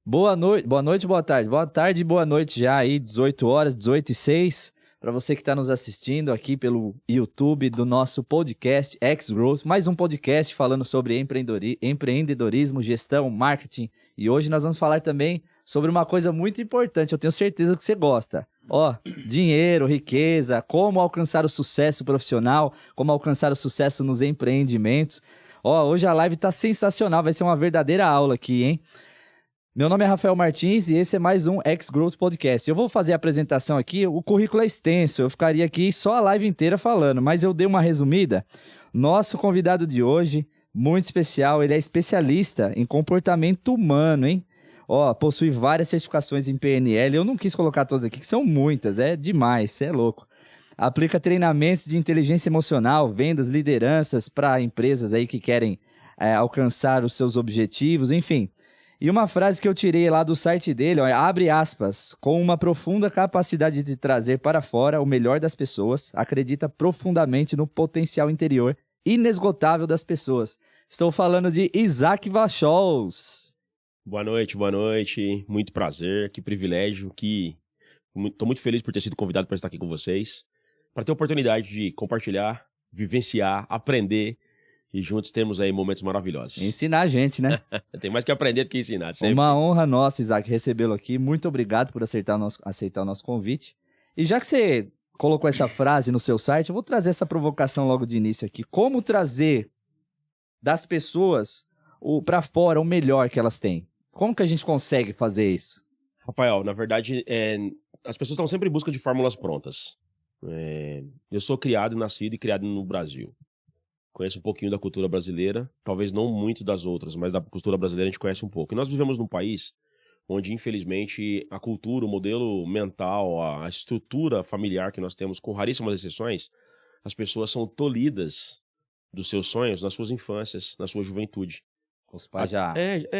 Boa noite, boa tarde. Boa tarde e boa noite já aí, 18 horas, 18h06. Para você que está nos assistindo aqui pelo YouTube do nosso podcast X-Growth, mais um podcast falando sobre empreendedorismo, gestão, marketing. E hoje nós vamos falar também sobre uma coisa muito importante, eu tenho certeza que você gosta. Dinheiro, riqueza, como alcançar o sucesso profissional, como alcançar o sucesso nos empreendimentos. Hoje a live tá sensacional, vai ser uma verdadeira aula aqui, hein? Meu nome é Rafael Martins e esse é mais um X-Growth Podcast. Eu vou fazer a apresentação aqui, o currículo é extenso, eu ficaria aqui só a live inteira falando, mas eu dei uma resumida. Nosso convidado de hoje, muito especial, ele é especialista em comportamento humano, hein? Possui várias certificações em PNL, eu não quis colocar todas aqui, que são muitas, é demais, você é louco. Aplica treinamentos de inteligência emocional, vendas, lideranças para empresas aí que querem alcançar os seus objetivos, enfim. E uma frase que eu tirei lá do site dele, abre aspas, com uma profunda capacidade de trazer para fora o melhor das pessoas, acredita profundamente no potencial interior inesgotável das pessoas. Estou falando de Isaac Vachols. Boa noite, muito prazer, que privilégio, estou muito feliz por ter sido convidado para estar aqui com vocês, para ter a oportunidade de compartilhar, vivenciar, aprender e juntos temos aí momentos maravilhosos. Ensinar a gente, né? Tem mais que aprender do que ensinar, sempre. Uma honra nossa, Isaac, recebê-lo aqui, muito obrigado por aceitar o nosso convite. E já que você colocou essa frase no seu site, eu vou trazer essa provocação logo de início aqui. Como trazer das pessoas para fora o melhor que elas têm? Como que a gente consegue fazer isso? Rafael, na verdade, as pessoas estão sempre em busca de fórmulas prontas. Eu sou nascido e criado no Brasil. Conheço um pouquinho da cultura brasileira, talvez não muito das outras, mas da cultura brasileira a gente conhece um pouco. E nós vivemos num país onde, infelizmente, a cultura, o modelo mental, a estrutura familiar que nós temos, com raríssimas exceções, as pessoas são tolhidas dos seus sonhos nas suas infâncias, na sua juventude. Os pais já...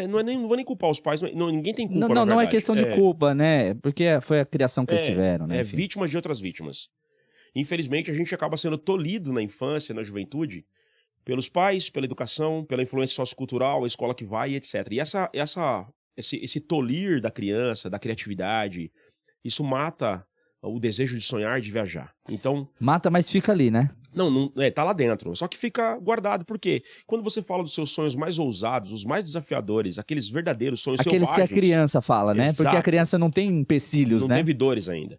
não vou nem culpar os pais, ninguém tem culpa, Não é questão de culpa, né? Porque foi a criação que eles tiveram, né? Enfim. Vítimas de outras vítimas. Infelizmente, a gente acaba sendo tolhido na infância, na juventude, pelos pais, pela educação, pela influência sociocultural, a escola que vai, etc. E esse tolir da criança, da criatividade, isso mata o desejo de sonhar, de viajar. Então... Mata, mas fica ali, né? Não, tá lá dentro. Só que fica guardado, porque quando você fala dos seus sonhos mais ousados, os mais desafiadores, aqueles verdadeiros sonhos aqueles selvagens... que a criança fala, né? Exato. Porque a criança não tem empecilhos, não né? Não tem vidores ainda.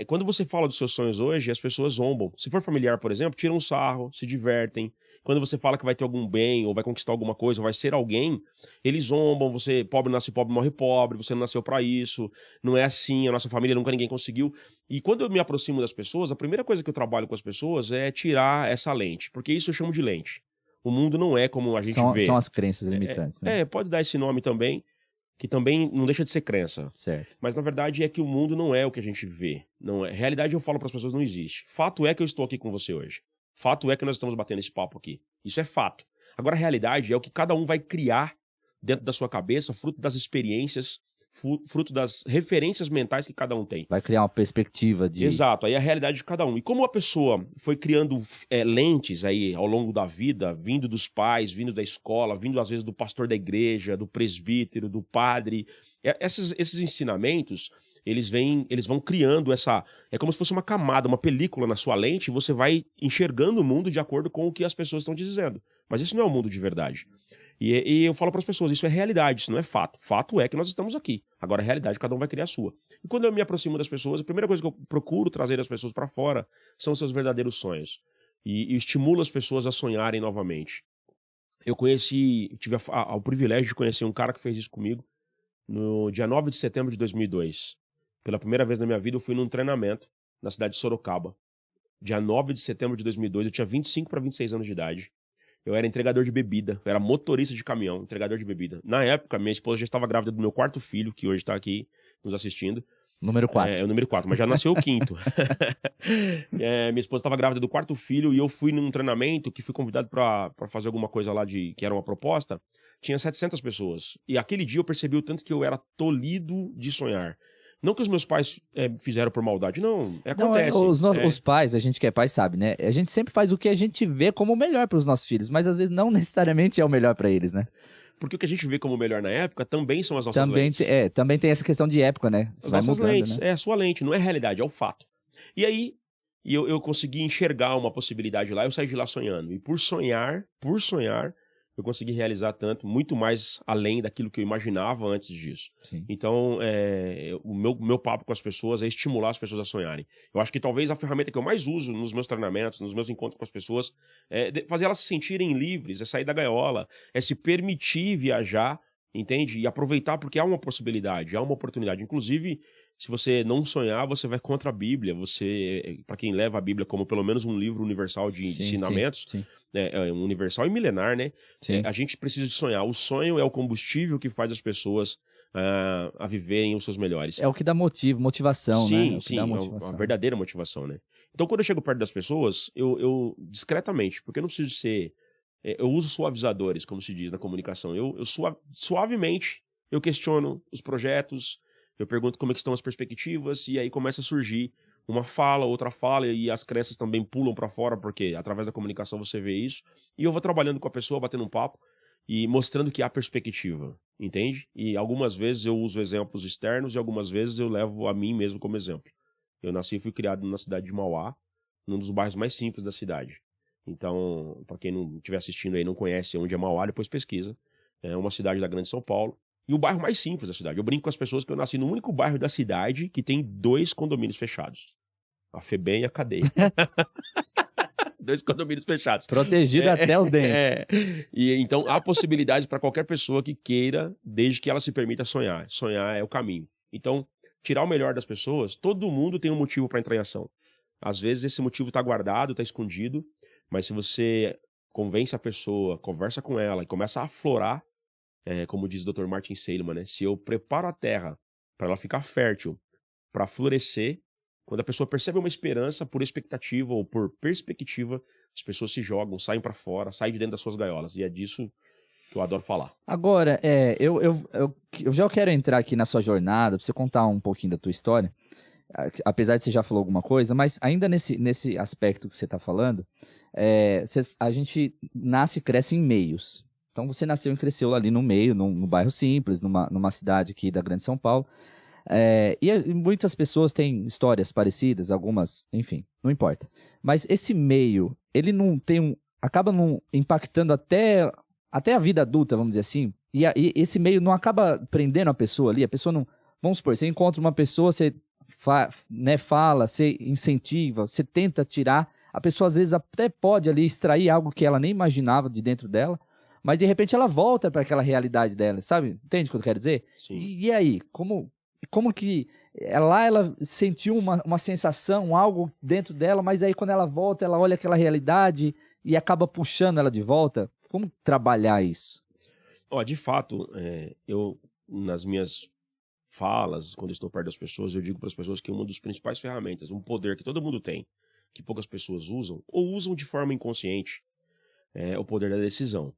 Quando você fala dos seus sonhos hoje, as pessoas zombam. Se for familiar, por exemplo, tiram um sarro, se divertem. Quando você fala que vai ter algum bem, ou vai conquistar alguma coisa, ou vai ser alguém, eles zombam, você, pobre nasce pobre, morre pobre, você não nasceu pra isso, não é assim, a nossa família nunca ninguém conseguiu. E quando eu me aproximo das pessoas, a primeira coisa que eu trabalho com as pessoas é tirar essa lente, porque isso eu chamo de lente. O mundo não é como a gente vê. São as crenças limitantes, né? Pode dar esse nome também, que também não deixa de ser crença. Certo. Mas na verdade é que o mundo não é o que a gente vê. Não é. Realidade, eu falo para as pessoas, não existe. Fato é que eu estou aqui com você hoje. Fato é que nós estamos batendo esse papo aqui. Isso é fato. Agora, a realidade é o que cada um vai criar dentro da sua cabeça, fruto das experiências, fruto das referências mentais que cada um tem. Vai criar uma perspectiva de... Exato, aí é a realidade de cada um. E como a pessoa foi criando lentes aí ao longo da vida, vindo dos pais, vindo da escola, vindo às vezes do pastor da igreja, do presbítero, do padre, esses ensinamentos... Eles vão criando é como se fosse uma camada, uma película na sua lente, e você vai enxergando o mundo de acordo com o que as pessoas estão te dizendo. Mas isso não é o mundo de verdade. E eu falo para as pessoas, isso é realidade, isso não é fato. Fato é que nós estamos aqui. Agora a realidade, cada um vai criar a sua. E quando eu me aproximo das pessoas, a primeira coisa que eu procuro trazer as pessoas para fora são os seus verdadeiros sonhos. E estimulo as pessoas a sonharem novamente. Eu tive o privilégio de conhecer um cara que fez isso comigo no dia 9 de setembro de 2002. Pela primeira vez na minha vida, eu fui num treinamento na cidade de Sorocaba. Dia 9 de setembro de 2002, eu tinha 25 para 26 anos de idade. Eu era entregador de bebida, eu era motorista de caminhão, entregador de bebida. Na época, minha esposa já estava grávida do meu quarto filho, que hoje está aqui nos assistindo. Número 4. É o número 4, mas já nasceu o quinto. Minha esposa estava grávida do quarto filho e eu fui num treinamento que fui convidado para fazer alguma coisa lá que era uma proposta. Tinha 700 pessoas. E aquele dia eu percebi o tanto que eu era tolhido de sonhar. Não que os meus pais fizeram por maldade, não. Acontece. Os pais, a gente que é pai sabe, né? A gente sempre faz o que a gente vê como o melhor para os nossos filhos, mas às vezes não necessariamente é o melhor para eles, né? Porque o que a gente vê como melhor na época também são as nossas lentes. Também tem essa questão de época, né? As Vai nossas mudando, lentes. né? É a sua lente, não é realidade, é o fato. E aí, eu consegui enxergar uma possibilidade lá, eu saí de lá sonhando. E por sonhar, eu consegui realizar tanto, muito mais além daquilo que eu imaginava antes disso. Sim. Então, o meu papo com as pessoas é estimular as pessoas a sonharem. Eu acho que talvez a ferramenta que eu mais uso nos meus treinamentos, nos meus encontros com as pessoas, é fazer elas se sentirem livres, é sair da gaiola, é se permitir viajar, entende? E aproveitar porque há uma possibilidade, há uma oportunidade. Inclusive, se você não sonhar, você vai contra a Bíblia. Você, para quem leva a Bíblia como pelo menos um livro universal de ensinamentos, sim. Universal e milenar, né? Sim. A gente precisa de sonhar. O sonho é o combustível que faz as pessoas a viverem os seus melhores. É o que dá motivação, né? É o que Sim, dá é motivação. uma verdadeira motivação, né? Então, quando eu chego perto das pessoas, eu discretamente, porque eu não preciso ser... eu uso suavizadores, como se diz na comunicação. Eu suavemente, eu questiono os projetos, eu pergunto como é que estão as perspectivas, e aí começa a surgir uma fala, outra fala, e as crenças também pulam para fora, porque através da comunicação você vê isso. E eu vou trabalhando com a pessoa, batendo um papo, e mostrando que há perspectiva, entende? E algumas vezes eu uso exemplos externos, e algumas vezes eu levo a mim mesmo como exemplo. Eu nasci e fui criado na cidade de Mauá, num dos bairros mais simples da cidade. Então, para quem não estiver assistindo aí e não conhece onde é Mauá, depois pesquisa. É uma cidade da Grande São Paulo. E o bairro mais simples da cidade. Eu brinco com as pessoas que eu nasci no único bairro da cidade que tem 2 condomínios fechados. A FEBEM e a Cadeia. 2 condomínios fechados. Protegido até o dente. E então há possibilidades para qualquer pessoa que queira, desde que ela se permita sonhar. Sonhar é o caminho. Então, tirar o melhor das pessoas, todo mundo tem um motivo para entrar em ação. Às vezes esse motivo está guardado, está escondido, mas se você convence a pessoa, conversa com ela e começa a aflorar, como diz o Dr. Martin Seligman, né? Se eu preparo a terra para ela ficar fértil, para florescer, quando a pessoa percebe uma esperança por expectativa ou por perspectiva, as pessoas se jogam, saem para fora, saem de dentro das suas gaiolas. E é disso que eu adoro falar. Agora, eu já quero entrar aqui na sua jornada, pra você contar um pouquinho da tua história, apesar de você já falou alguma coisa, mas ainda nesse aspecto que você está falando, a gente nasce e cresce em meios. Então você nasceu e cresceu ali no meio, num bairro simples, numa cidade aqui da Grande São Paulo. E muitas pessoas têm histórias parecidas, algumas, enfim, não importa. Mas esse meio, ele não tem acaba não impactando até a vida adulta, vamos dizer assim. E esse meio não acaba prendendo a pessoa ali. A pessoa não... Vamos supor, você encontra uma pessoa, você fala, você incentiva, você tenta tirar. A pessoa às vezes até pode ali extrair algo que ela nem imaginava de dentro dela. Mas, de repente, ela volta para aquela realidade dela, sabe? Entende o que eu quero dizer? Sim. E aí? Como que... Lá ela sentiu uma sensação, algo dentro dela, mas aí quando ela volta, ela olha aquela realidade e acaba puxando ela de volta. Como trabalhar isso? De fato, eu, nas minhas falas, quando estou perto das pessoas, eu digo para as pessoas que uma das principais ferramentas, um poder que todo mundo tem, que poucas pessoas usam, ou usam de forma inconsciente, é o poder da decisão.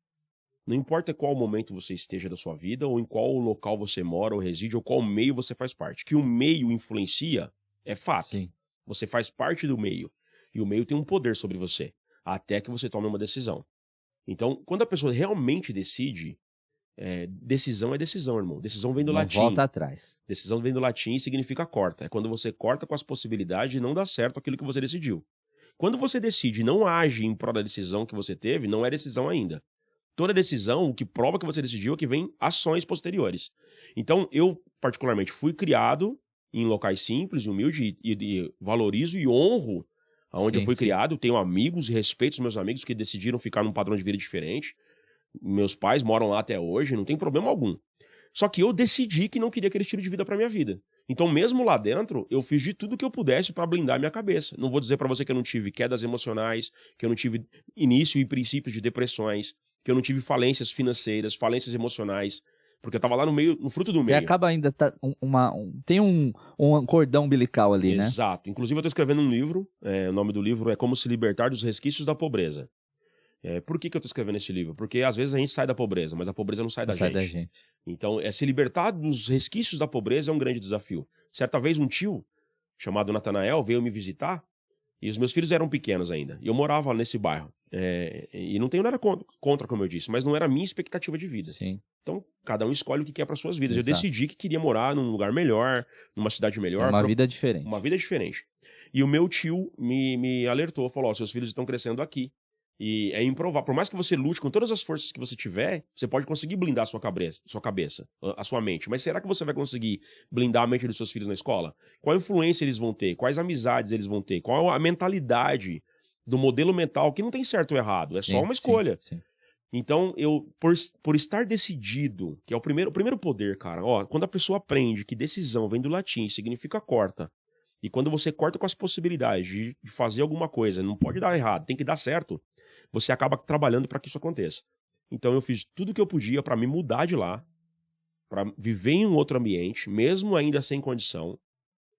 Não importa qual momento você esteja da sua vida, ou em qual local você mora, ou reside, ou qual meio você faz parte. Que o meio influencia é fato. Sim. Você faz parte do meio. E o meio tem um poder sobre você, até que você tome uma decisão. Então, quando a pessoa realmente decide, decisão é decisão, irmão. Decisão vem do latim. Volta atrás. Decisão vem do latim e significa corta. É quando você corta com as possibilidades de não dar certo aquilo que você decidiu. Quando você decide e não age em prol da decisão que você teve, não é decisão ainda. Toda decisão, o que prova que você decidiu é que vem ações posteriores. Então, eu, particularmente, fui criado em locais simples e humildes e valorizo e honro aonde eu fui criado. Tenho amigos e respeito os meus amigos que decidiram ficar num padrão de vida diferente. Meus pais moram lá até hoje, não tem problema algum. Só que eu decidi que não queria aquele estilo de vida para minha vida. Então, mesmo lá dentro, eu fiz de tudo que eu pudesse para blindar minha cabeça. Não vou dizer para você que eu não tive quedas emocionais, que eu não tive início e princípios de depressões, que eu não tive falências financeiras, falências emocionais, porque eu tava lá no meio, no fruto do meio. Você acaba ainda... tem um cordão umbilical ali, né? Exato. Inclusive eu tô escrevendo um livro, o nome do livro é Como se Libertar dos Resquícios da Pobreza. Por que eu tô escrevendo esse livro? Porque às vezes a gente sai da pobreza, mas a pobreza não sai da gente. Então, se libertar dos resquícios da pobreza é um grande desafio. Certa vez um tio, chamado Natanael, veio me visitar, E os meus filhos eram pequenos ainda. E eu morava nesse bairro. E não tenho nada contra, como eu disse, mas não era a minha expectativa de vida. Sim. Então, cada um escolhe o que quer para suas vidas. Exato. Eu decidi que queria morar num lugar melhor, numa cidade melhor. Uma vida diferente. Uma vida diferente. E o meu tio me alertou, falou, seus filhos estão crescendo aqui. E é improvável. Por mais que você lute com todas as forças que você tiver, você pode conseguir blindar a sua cabeça, a sua mente. Mas será que você vai conseguir blindar a mente dos seus filhos na escola? Qual influência eles vão ter? Quais amizades eles vão ter? Qual a mentalidade do modelo mental? Que não tem certo ou errado, é só uma escolha. Sim. Então, eu, por estar decidido, que é o primeiro poder, cara, quando a pessoa aprende que decisão vem do latim, significa corta, e quando você corta com as possibilidades de fazer alguma coisa, não pode dar errado, tem que dar certo, você acaba trabalhando para que isso aconteça. Então, eu fiz tudo o que eu podia para me mudar de lá, para viver em um outro ambiente, mesmo ainda sem condição,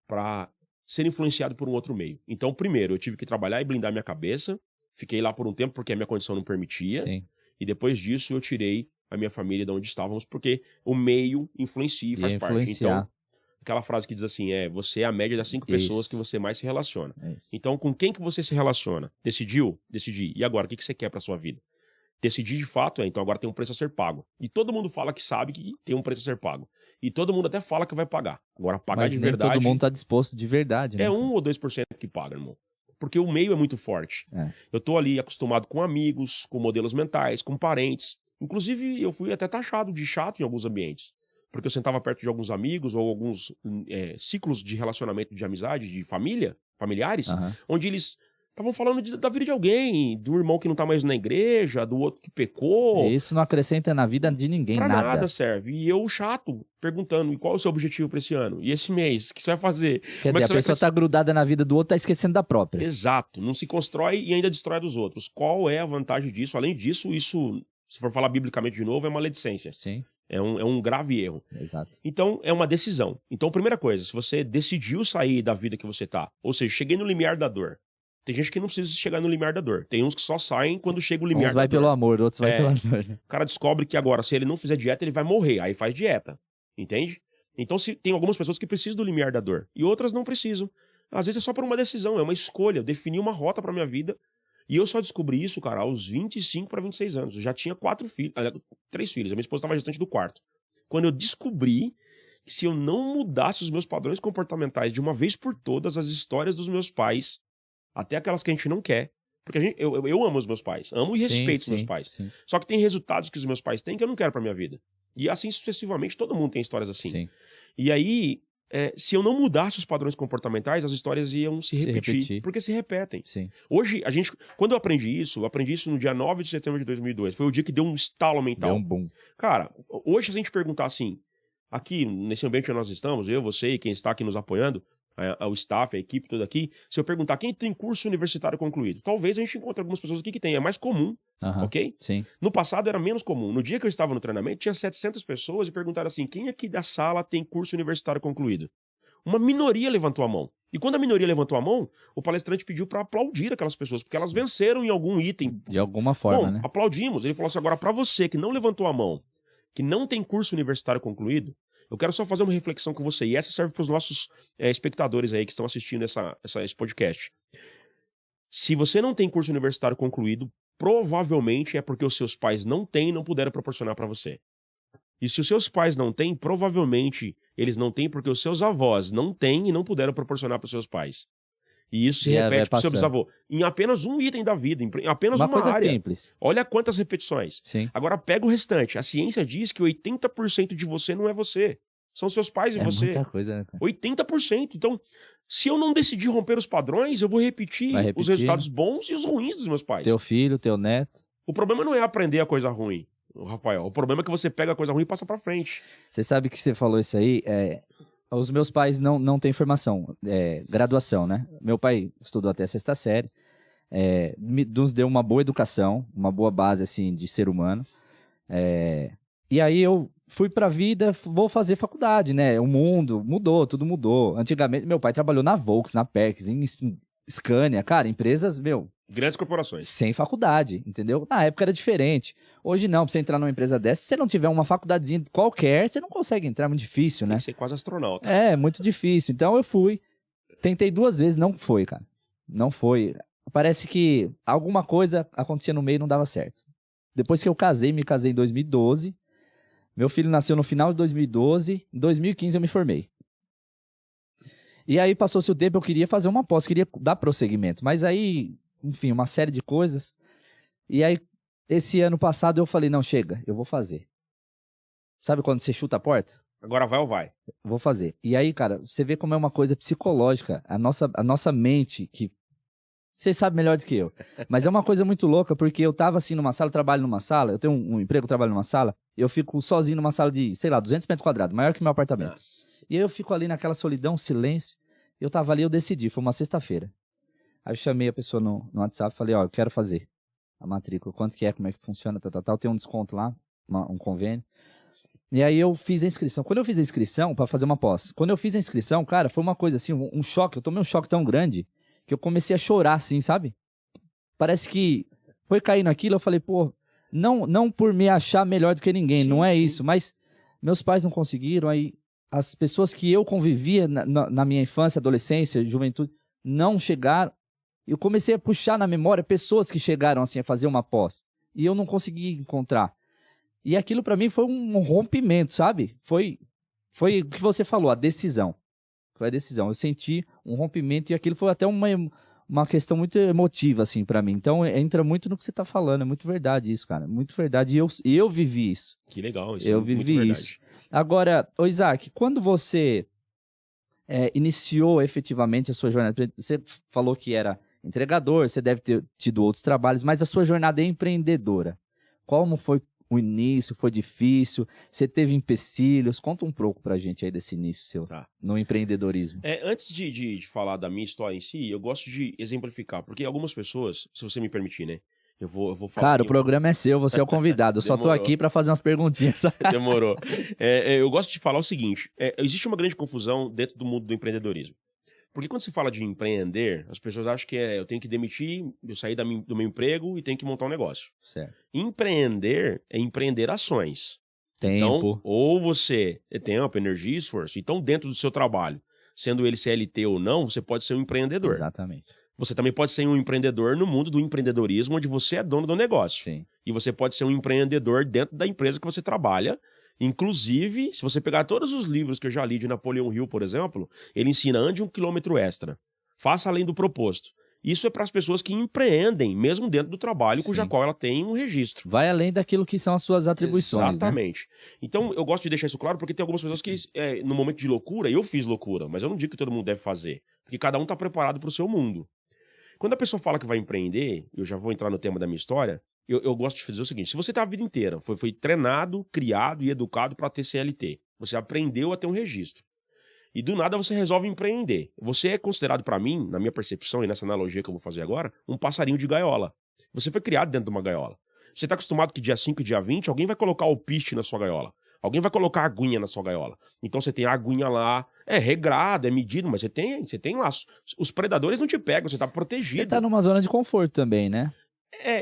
para ser influenciado por um outro meio. Então, primeiro, eu tive que trabalhar e blindar minha cabeça, fiquei lá por um tempo porque a minha condição não permitia, Sim. E depois disso eu tirei a minha família de onde estávamos, porque o meio influencia e faz parte. Então, aquela frase que diz assim, você é a média das 5 pessoas que você mais se relaciona. Então, com quem que você se relaciona? Decidiu? Decidi. E agora, o que você quer pra sua vida? Decidir de fato, então agora tem um preço a ser pago. E todo mundo fala que sabe que tem um preço a ser pago. E todo mundo até fala que vai pagar. Agora, pagar mas de nem verdade... todo mundo tá disposto de verdade, né? É 1 ou 2% que paga, irmão. Porque o meio é muito forte. Eu tô ali acostumado com amigos, com modelos mentais, com parentes. Inclusive, eu fui até taxado de chato em alguns ambientes. Porque eu sentava perto de alguns amigos ou alguns ciclos de relacionamento de amizade, de familiares, onde eles estavam falando da vida de alguém, do irmão que não tá mais na igreja, do outro que pecou. Isso não acrescenta na vida de ninguém, pra nada. nada serve. E eu, chato, perguntando, e qual é o seu objetivo pra esse ano? E esse mês? O que você vai fazer? Quer dizer, a pessoa tá grudada na vida do outro, tá esquecendo da própria. Exato. Não se constrói e ainda destrói dos outros. Qual é a vantagem disso? Além disso, isso, se for falar biblicamente de novo, é maledicência. Sim. É um grave erro. Exato. Então, é uma decisão. Então, primeira coisa, se você decidiu sair da vida que você tá, ou seja, cheguei no limiar da dor. Tem gente que não precisa chegar no limiar da dor. Tem uns que só saem quando chega o limiar da dor. Uns vai pelo amor, outros vai pela dor. O cara descobre que agora, se ele não fizer dieta, ele vai morrer. Aí faz dieta. Entende? Então, tem algumas pessoas que precisam do limiar da dor. E outras não precisam. Às vezes é só por uma decisão, é uma escolha. Eu defini uma rota pra minha vida. E eu só descobri isso, cara, aos 25 para 26 anos. Eu já tinha 3 filhos. A minha esposa estava gestante do 4º. Quando eu descobri que se eu não mudasse os meus padrões comportamentais de uma vez por todas, as histórias dos meus pais, até aquelas que a gente não quer, porque eu amo os meus pais, amo e respeito os meus pais. Sim. Só que tem resultados que os meus pais têm que eu não quero pra minha vida. E assim sucessivamente, todo mundo tem histórias assim. Sim. E aí, se eu não mudasse os padrões comportamentais, as histórias iam se repetir. Porque se repetem. Sim. Hoje, quando eu aprendi isso no dia 9 de setembro de 2002. Foi o dia que deu um estalo mental. Deu um boom. Cara, hoje, se a gente perguntar assim, aqui, nesse ambiente onde nós estamos, eu, você e quem está aqui nos apoiando, o staff, a equipe toda aqui, se eu perguntar quem tem curso universitário concluído, talvez a gente encontre algumas pessoas aqui que tem, é mais comum, ok? Sim. No passado era menos comum. No dia que eu estava no treinamento, tinha 700 pessoas e perguntaram assim, quem aqui da sala tem curso universitário concluído? Uma minoria levantou a mão. E quando a minoria levantou a mão, o palestrante pediu para aplaudir aquelas pessoas, porque elas venceram em algum item. De alguma forma, né? Aplaudimos. Ele falou assim, agora para você que não levantou a mão, que não tem curso universitário concluído, eu quero só fazer uma reflexão com você, e essa serve para os nossos espectadores aí que estão assistindo esse podcast. Se você não tem curso universitário concluído, provavelmente é porque os seus pais não têm e não puderam proporcionar para você. E se os seus pais não têm, provavelmente eles não têm porque os seus avós não têm e não puderam proporcionar para os seus pais. E isso se repete para o seu bisavô. Em apenas um item da vida, em apenas uma coisa área. Simples. Olha quantas repetições. Sim. Agora pega o restante. A ciência diz que 80% de você não é você. São seus pais e você. Muita coisa, né, cara? 80%. Então, se eu não decidir romper os padrões, eu vou repetir os resultados bons e os ruins dos meus pais. Teu filho, teu neto. O problema não é aprender a coisa ruim, Rafael. O problema é que você pega a coisa ruim e passa pra frente. Você sabe que você falou isso aí, os meus pais não têm formação, graduação, né? Meu pai estudou até a 6ª série, nos deu uma boa educação, uma boa base, assim, de ser humano. E aí eu fui pra vida, vou fazer faculdade, né? O mundo mudou, tudo mudou. Antigamente, meu pai trabalhou na Volks, na Perks, em Scania, cara, empresas, grandes corporações. Sem faculdade, entendeu? Na época era diferente. Hoje não, pra você entrar numa empresa dessa, se você não tiver uma faculdadezinha qualquer, você não consegue entrar, é muito difícil, né? Tem que ser quase astronauta. Muito difícil. Então eu fui, tentei 2 vezes, não foi, cara. Não foi. Parece que alguma coisa acontecia no meio e não dava certo. Depois que eu me casei em 2012. Meu filho nasceu no final de 2012. Em 2015 eu me formei. E aí passou-se o tempo, eu queria fazer uma pós, queria dar prosseguimento. Mas aí, enfim, uma série de coisas. E aí, esse ano passado eu falei, não, chega, eu vou fazer. Sabe quando você chuta a porta? Agora vai ou vai? Vou fazer. E aí, cara, você vê como é uma coisa psicológica. A nossa mente, que você sabe melhor do que eu. Mas é uma coisa muito louca, porque eu tava assim numa sala, eu trabalho numa sala, eu tenho um emprego, eu trabalho numa sala, eu fico sozinho numa sala de, sei lá, 200 metros quadrados, maior que meu apartamento. Nossa. E aí eu fico ali naquela solidão, silêncio. Eu tava ali, eu decidi, foi uma sexta-feira. Aí eu chamei a pessoa no WhatsApp e falei, ó, eu quero fazer a matrícula, quanto que é, como é que funciona, tal, tem um desconto lá, um convênio. E aí eu fiz a inscrição. Quando eu fiz a inscrição, pra fazer uma pós, quando eu fiz a inscrição, cara, foi uma coisa assim, um choque, eu tomei um choque tão grande, que eu comecei a chorar assim, sabe? Parece que foi caindo aquilo, eu falei, pô, não por me achar melhor do que ninguém, Sim, não é sim. isso, mas meus pais não conseguiram, aí as pessoas que eu convivia na minha infância, adolescência, juventude, não chegaram. Eu comecei a puxar na memória pessoas que chegaram assim a fazer uma pós, e eu não consegui encontrar. E aquilo pra mim foi um rompimento, sabe? Foi o que você falou, a decisão. Foi a decisão. Eu senti um rompimento e aquilo foi até uma questão muito emotiva, assim, pra mim. Então, entra muito no que você tá falando. É muito verdade isso, cara. Muito verdade. E eu vivi isso. Que legal. Isso Eu é muito vivi verdade. isso. Agora, ô Isaac, quando você iniciou efetivamente a sua jornada, você falou que era entregador, você deve ter tido outros trabalhos, mas a sua jornada é empreendedora. Como foi o início? Foi difícil? Você teve empecilhos? Conta um pouco pra gente aí desse início seu no empreendedorismo. Antes de falar da minha história em si, eu gosto de exemplificar, porque algumas pessoas, se você me permitir, né? Eu vou falar. Cara, o programa é seu, você é o convidado. Eu só tô aqui pra fazer umas perguntinhas. Demorou. Eu gosto de falar o seguinte: existe uma grande confusão dentro do mundo do empreendedorismo. Porque quando se fala de empreender, as pessoas acham que eu tenho que demitir, eu sair do meu emprego e tenho que montar um negócio. Certo. Empreender é empreender ações. Tempo. Então, ou você tem tempo, energia e esforço. Então, dentro do seu trabalho, sendo ele CLT ou não, você pode ser um empreendedor. Exatamente. Você também pode ser um empreendedor no mundo do empreendedorismo, onde você é dono do negócio. Sim. E você pode ser um empreendedor dentro da empresa que você trabalha. Inclusive, se você pegar todos os livros que eu já li de Napoleão Hill, por exemplo, ele ensina ande 1 quilômetro extra. Faça além do proposto. Isso é para as pessoas que empreendem, mesmo dentro do trabalho, cuja qual ela tem um registro. Vai além daquilo que são as suas atribuições. Exatamente. Né? Então, eu gosto de deixar isso claro, porque tem algumas pessoas que, no momento de loucura, eu fiz loucura, mas eu não digo que todo mundo deve fazer. Porque cada um está preparado para o seu mundo. Quando a pessoa fala que vai empreender, eu já vou entrar no tema da minha história, eu gosto de fazer o seguinte: se você tá a vida inteira, foi treinado, criado e educado para ter CLT, você aprendeu a ter um registro, e do nada você resolve empreender, você é considerado, para mim, na minha percepção e nessa analogia que eu vou fazer agora, um passarinho de gaiola. Você foi criado dentro de uma gaiola. Você tá acostumado que dia 5 e dia 20 alguém vai colocar alpiste na sua gaiola. Alguém vai colocar aguinha na sua gaiola. Então você tem a aguinha lá, é regrado, é medido, mas você tem lá. Os predadores não te pegam, você tá protegido. Você tá numa zona de conforto também, né?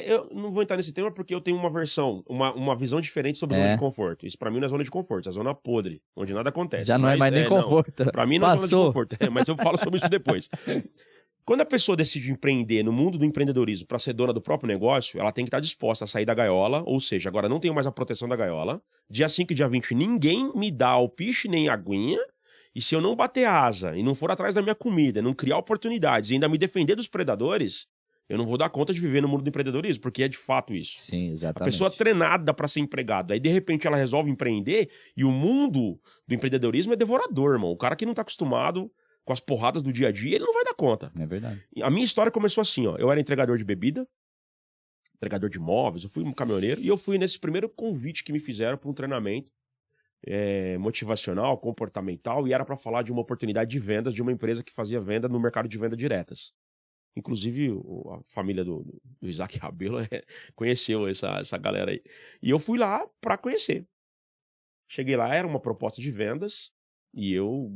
Eu não vou entrar nesse tema porque eu tenho uma visão diferente sobre a zona de conforto. Isso pra mim não é zona de conforto, é zona podre, onde nada acontece. Já não é mais nem conforto. Pra mim não é zona de conforto, mas eu falo sobre isso depois. Quando a pessoa decide empreender no mundo do empreendedorismo para ser dona do próprio negócio, ela tem que estar disposta a sair da gaiola, ou seja, agora não tenho mais a proteção da gaiola. Dia 5 e dia 20 ninguém me dá alpiche nem aguinha, e se eu não bater asa e não for atrás da minha comida, não criar oportunidades e ainda me defender dos predadores, eu não vou dar conta de viver no mundo do empreendedorismo, porque é de fato isso. Sim, exatamente. A pessoa treinada para ser empregado, aí de repente ela resolve empreender, e o mundo do empreendedorismo é devorador, irmão. O cara que não tá acostumado com as porradas do dia a dia, ele não vai dar conta. É verdade. A minha história começou assim, ó. Eu era entregador de bebida, entregador de móveis, eu fui um caminhoneiro, e eu fui nesse primeiro convite que me fizeram para um treinamento motivacional, comportamental, e era para falar de uma oportunidade de vendas de uma empresa que fazia venda no mercado de venda diretas. Inclusive, a família do Isaac Rabelo conheceu essa galera aí. E eu fui lá para conhecer. Cheguei lá, era uma proposta de vendas, e eu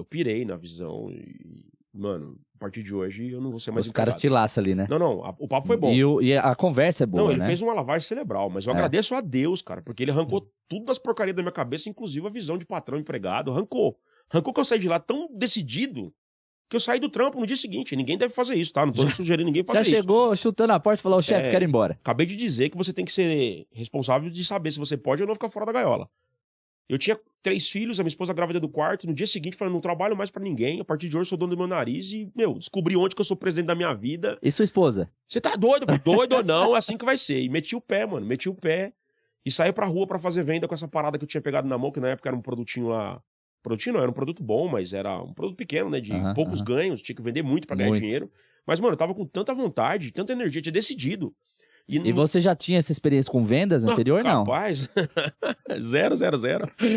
pirei na visão. E, mano, a partir de hoje eu não vou ser mais Os caras te laçam ali, né? Não, o papo foi bom. E a conversa é boa, não, ele né? fez uma lavagem cerebral, mas eu agradeço a Deus, cara, porque ele arrancou tudo das porcarias da minha cabeça, inclusive a visão de patrão empregado. Arrancou que eu saí de lá tão decidido que eu saí do trampo no dia seguinte. Ninguém deve fazer isso, tá? Não tô sugerindo ninguém fazer isso. Já chegou chutando a porta e falou, ô chefe, quero ir embora. Acabei de dizer que você tem que ser responsável de saber se você pode ou não ficar fora da gaiola. Eu tinha 3 filhos, a minha esposa grávida do quarto, no dia seguinte falei, não trabalho mais pra ninguém, a partir de hoje sou dono do meu nariz e, descobri onde que eu sou presidente da minha vida. E sua esposa? Você tá doido? Doido ou não, é assim que vai ser. E meti o pé, mano, meti o pé e saí pra rua pra fazer venda com essa parada que eu tinha pegado na mão, que na época era um produtinho lá. Produtinho não, era um produto bom, mas era um produto pequeno, né, de poucos ganhos, tinha que vender muito pra ganhar dinheiro. Mas, mano, eu tava com tanta vontade, tanta energia, tinha decidido. E você já tinha essa experiência com vendas anterior, não? Rapaz, 0.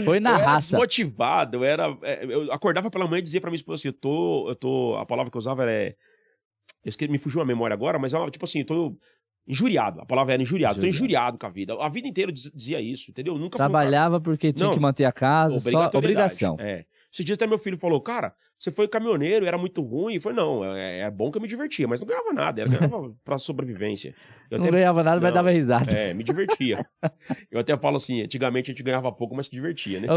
Foi na raça. Eu era desmotivado, eu acordava pela manhã e dizia pra minha esposa assim, a palavra que eu usava me fugiu a memória agora, mas tipo assim, eu tô injuriado, a palavra era injuriado, tô injuriado com a vida. A vida inteira eu dizia isso, entendeu? Nunca trabalhava porque tinha que manter a casa, só obrigação. Esses dias até meu filho falou, cara, você foi caminhoneiro, era muito ruim. Eu falei, não, é bom que eu me divertia, mas não ganhava nada, ganhava pra sobrevivência. Não ganhava nada, mas dava risada. Me divertia. Eu até falo assim, antigamente a gente ganhava pouco, mas se divertia, né?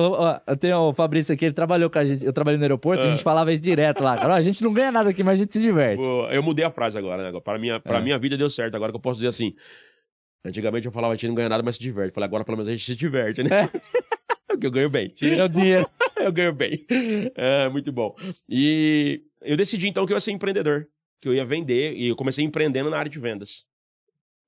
Eu tenho o Fabrício aqui, ele trabalhou com a gente, eu trabalhei no aeroporto, a gente falava isso direto lá, cara, a gente não ganha nada aqui, mas a gente se diverte. Eu mudei a frase agora, né? Pra minha vida deu certo, agora que eu posso dizer assim, antigamente eu falava, a gente não ganha nada, mas se diverte. Falei, agora pelo menos a gente se diverte, né? Porque eu ganho bem. Tira o dinheiro. Eu ganho bem. Muito bom. E eu decidi então que eu ia ser empreendedor, que eu ia vender, e eu comecei empreendendo na área de vendas.